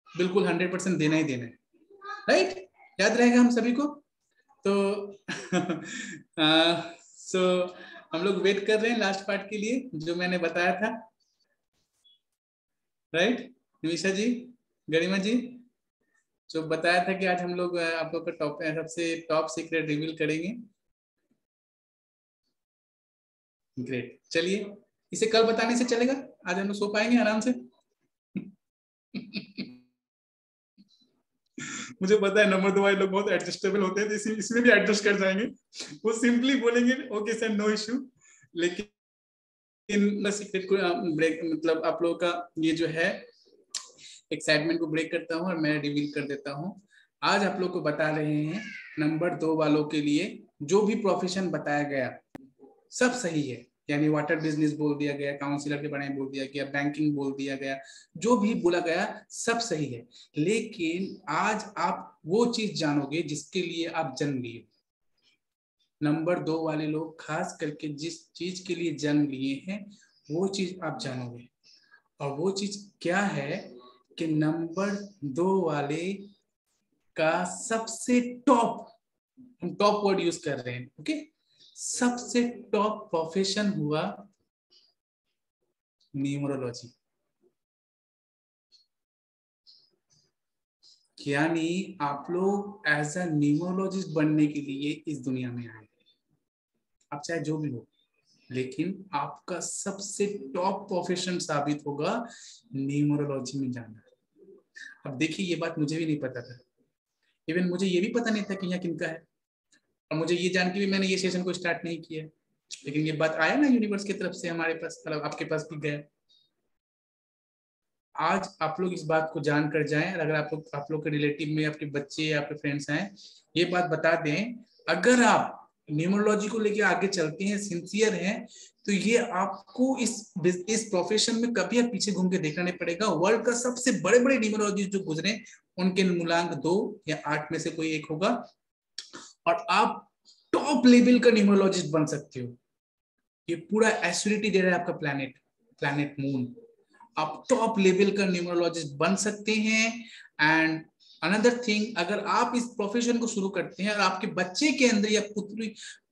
Speaker 2: बिल्कुल 100% देना ही देना है, राइट। याद रहेगा हम सभी को। तो सो हम लोग वेट कर रहे हैं लास्ट पार्ट के लिए, जो मैंने बताया था, राइट। निमिषा जी, गरिमा जी, जो बताया था कि आज हम लोग आप लोग का सबसे टॉप सीक्रेट रिवील करेंगे। ग्रेट, चलिए, इसे कल बताने से चलेगा? आज हम लोग सो पाएंगे आराम से? मुझे पता है नंबर 2 वाले लोग बहुत एडजस्टेबल होते हैं, तो इसमें भी एडजस्ट कर जाएंगे। वो सिंपली बोलेंगे ओके सर, नो इश्यू। लेकिन सीक्रेट को ब्रेक, मतलब आप लोगों का ये जो है एक्साइटमेंट को ब्रेक करता हूँ और मैं रिवील कर देता हूँ। आज आप लोग को बता रहे हैं नंबर 2 वालों के लिए जो भी प्रोफेशन बताया गया सब सही है। यानी वाटर बिजनेस बोल दिया गया, काउंसलर के बारे में बोल दिया गया, बैंकिंग बोल दिया गया, जो भी बोला गया सब सही है। लेकिन आज आप वो चीज जानोगे जिसके लिए आप जन्म लिए। नंबर 2 वाले लोग खास करके जिस चीज के लिए जन्म लिए हैं वो चीज आप जानोगे। और वो चीज क्या है कि नंबर 2 वाले का सबसे टॉप, हम टॉप वर्ड यूज कर रहे हैं, ओके, सबसे टॉप प्रोफेशन हुआ न्यूमरोलॉजी। यानी आप लोग एज अ न्यूमरोलॉजिस्ट बनने के लिए इस दुनिया में आए। आप चाहे जो भी हो, लेकिन आपका सबसे टॉप प्रोफेशन साबित होगा न्यूमरोलॉजी में जाना। अब देखिए, ये बात मुझे भी नहीं पता था, इवन मुझे ये भी पता नहीं था कि यहाँ किनका है, और मुझे ये जान के भी मैंने ये सेशन को स्टार्ट नहीं किया। लेकिन ये बात आया ना यूनिवर्स की तरफ से हमारे पास, मतलब आपके पास भी गया। आज आप लोग इस बात को जान कर जाएं, अगर आप लोग के रिलेटिव में आपके बच्चे या आपके फ्रेंड्स हैं, ये बात बता दें, अगर आप न्यूमरोलॉजी को लेके आगे चलते हैं, सिंसियर हैं, तो ये आपको इस प्रोफेशन में कभी आप पीछे घूम के देखना नहीं पड़ेगा। वर्ल्ड का सबसे बड़े बड़े न्यूमरोलॉजिस्ट जो गुजरे, उनके मूलांक 2 या 8 में से कोई एक होगा, और आप टॉप लेवल का न्यूमरोलॉजिस्ट बन सकते हो। ये पूरा एश्योरिटी दे रहा है आपका प्लैनेट मून। आप टॉप लेवल का न्यूमरोलॉजिस्ट बन सकते हैं। एंड अनदर थिंग, अगर आप इस प्रोफेशन को शुरू करते हैं और आपके बच्चे के अंदर या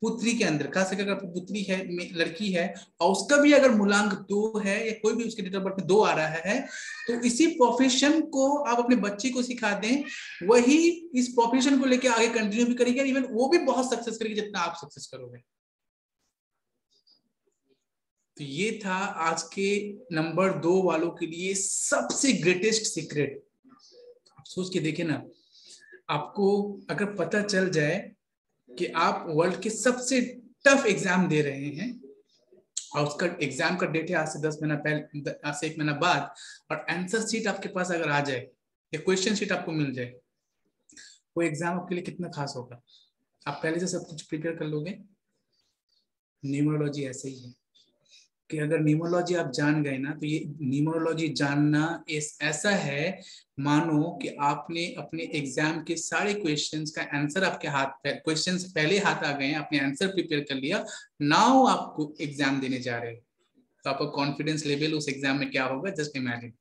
Speaker 2: पुत्री के अंदर, खास करके अगर पुत्री है, लड़की है, और उसका भी अगर मूलांक 2 है या कोई भी उसके डेट ऑफ बर्थ में 2 आ रहा है, तो इसी प्रोफेशन को आप अपने बच्चे को सिखा दें, वही इस प्रोफेशन को लेकर आगे कंटिन्यू भी करेगा, इवन वो भी बहुत सक्सेस करेगी जितना आप सक्सेस करोगे। तो ये था आज के नंबर 2 वालों के लिए सबसे ग्रेटेस्ट सीक्रेट। आप सोच के देखे ना, आपको अगर पता चल जाए कि आप वर्ल्ड के सबसे टफ एग्जाम दे रहे हैं और उसका एग्जाम का डेट है आज से 10 महीना पहले, आज से 1 महीना बाद, और आंसर शीट आपके पास अगर आ जाए या क्वेश्चन शीट आपको मिल जाए, वो एग्जाम आपके लिए कितना खास होगा। आप पहले से सब कुछ प्रिपेयर कर लोगे। न्यूमरोलॉजी ऐसे ही है कि अगर न्यूमरोलॉजी आप जान गए ना, तो ये न्यूमरोलॉजी जानना ऐसा है मानो कि आपने अपने एग्जाम के सारे क्वेश्चंस का आंसर आपके हाथ पे, क्वेश्चंस पहले हाथ आ गए, आपने आंसर प्रिपेयर कर लिया, नाउ आपको एग्जाम देने जा रहे हो, तो आपका कॉन्फिडेंस लेवल उस एग्जाम में क्या होगा, जस्ट इमेजिन,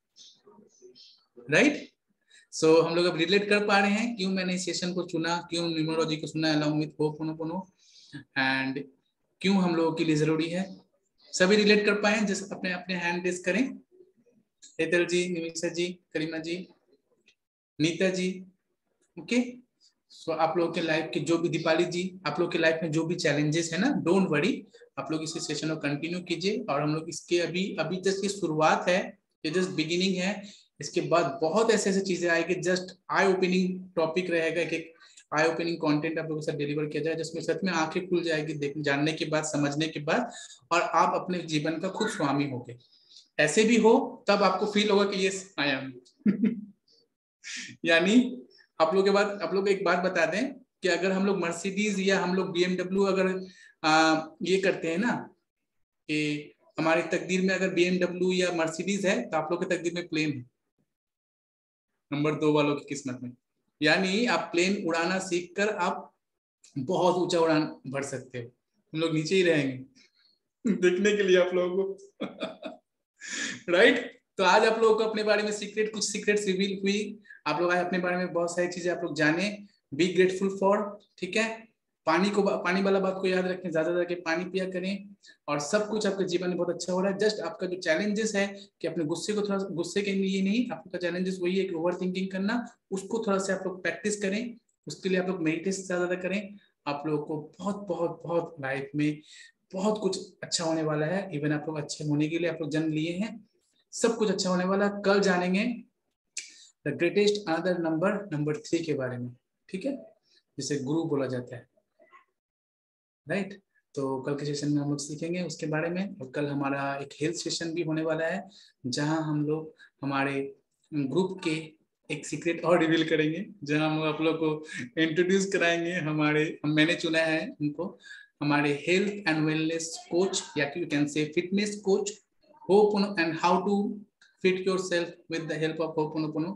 Speaker 2: राइट। सो हम लोग अब रिलेट कर पा रहे हैं क्यों मैंने इस सेशन को चुना, क्यों न्यूमरोलॉजी को सुना अलॉन्ग विद होपोनोपोनो, एंड क्यों हम लोगों के लिए जरूरी है। सभी रिलेट कर पाए? जस्ट अपने अपने हैंड रेज करें। हेतल जी, निमिषा जी, करीमा जी, नीता जी, ओके। सो आप लोगों के लाइफ के जो भी, दीपाली जी, आप लोग के लाइफ में जो भी चैलेंजेस है ना, डोंट वरी, आप लोग इसी सेशन को कंटिन्यू कीजिए। और हम लोग इसके अभी जस्ट की शुरुआत है, ये जस्ट बिगिनिंग है। इसके बाद बहुत ऐसे ऐसे चीजें आएगी, जस्ट आई ओपनिंग टॉपिक रहेगा, एक आई ओपनिंग कंटेंट आप लोगों के साथ डिलीवर किया जाए, जिसमें सच में आंखें खुल जाएगी जानने के बाद, समझने के बाद, और आप अपने जीवन का खुद स्वामी होगे। ऐसे भी हो तब आपको फील होगा कि ये आई एम यानी आप लोग के बाद, आप लोग एक बात बता दें कि अगर हम लोग मर्सिडीज या हम लोग BMW अगर ये करते हैं ना कि हमारी तकदीर में अगर BMW या मर्सिडीज है, तो आप लोग की तकदीर में प्लेन है, नंबर 2 वालों की किस्मत में। यानी आप प्लेन उड़ाना सीखकर आप बहुत ऊंचा उड़ान भर सकते हो। हम लोग नीचे ही रहेंगे देखने के लिए आप लोगों को राइट। तो आज आप लोगों को अपने बारे में कुछ सीक्रेट्स रिवील हुई। आप लोग आज अपने बारे में बहुत सारी चीजें आप लोग जाने। बी ग्रेटफुल फॉर, ठीक है। पानी वाला बात को याद रखें, ज्यादा ज्यादा पानी पिया करें, और सब कुछ आपके जीवन में बहुत अच्छा हो रहा है। जस्ट आपका जो चैलेंजेस है कि अपने गुस्से को थोड़ा, गुस्से के लिए नहीं, आपका चैलेंजेस वही है कि ओवर थिंकिंग करना, उसको थोड़ा सा आप लोग प्रैक्टिस करें। उसके लिए आप लोग मेडिटेशन ज्यादा करें। आप लोगों को बहुत बहुत बहुत लाइफ में बहुत कुछ अच्छा होने वाला है। इवन आप लोग अच्छे होने के लिए आप लोग जन्म लिए हैं, सब कुछ अच्छा होने वाला। कल जानेंगे द ग्रेटेस्ट अनदर नंबर 3 के बारे में, ठीक है, जिसे गुरु बोला जाता है, राइट। तो कल के सेशन में हम लोग सीखेंगे उसके बारे में। और कल हमारा एक हेल्थ सेशन भी होने वाला है, जहां हम लोग हमारे ग्रुप के एक सीक्रेट और रिवील करेंगे, जहां हम आप लोग को इंट्रोड्यूस कराएंगे मैंने चुना है उनको, हमारे हेल्थ एंड वेलनेस कोच, या यू कैन से fitness coach, Ho'oponopono, and how to fit yourself with the help of Ho'oponopono,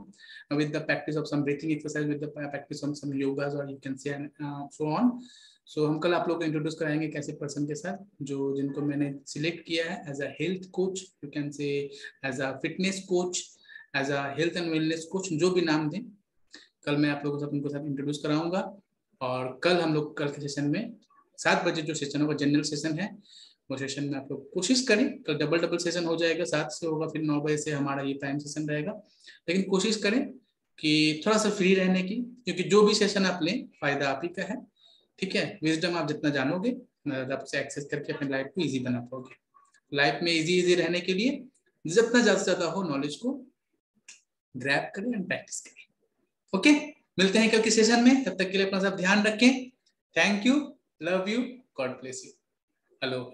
Speaker 2: with the practice of some breathing exercise, with the practice of some yogas, or you can say so on. So हम कल आप लोग को इंट्रोड्यूस कराएंगे कैसे पर्सन के साथ, जिनको मैंने सिलेक्ट किया है as a health coach, you can say as a fitness coach, as a health and wellness coach, जो भी नाम दें। कल मैं आप लोगों को उनको साथ इंट्रोड्यूस कराऊंगा। और कल हम लोग कल के सेशन में 7 बजे जो सेशन होगा, जनरल सेशन है, वो सेशन में आप लोग कोशिश करें। कल डबल सेशन हो जाएगा, 7 से होगा, फिर 9 बजे से हमारा ये टाइम सेशन रहेगा। लेकिन कोशिश करें कि थोड़ा सा फ्री रहने की, क्योंकि जो भी सेशन आप लें फायदा आप ही का है, ठीक है। विजडम आप जितना जानोगे, आपसे एक्सेस करके अपने लाइफ को इजी बना पाओगे। लाइफ में इजी रहने के लिए जितना ज्यादा से ज्यादा हो नॉलेज को ग्रैब करें एंड प्रैक्टिस करें। ओके, मिलते हैं कल के सेशन में। तब तक के लिए अपना सब ध्यान रखें। Thank you, love you, God bless you. Hello.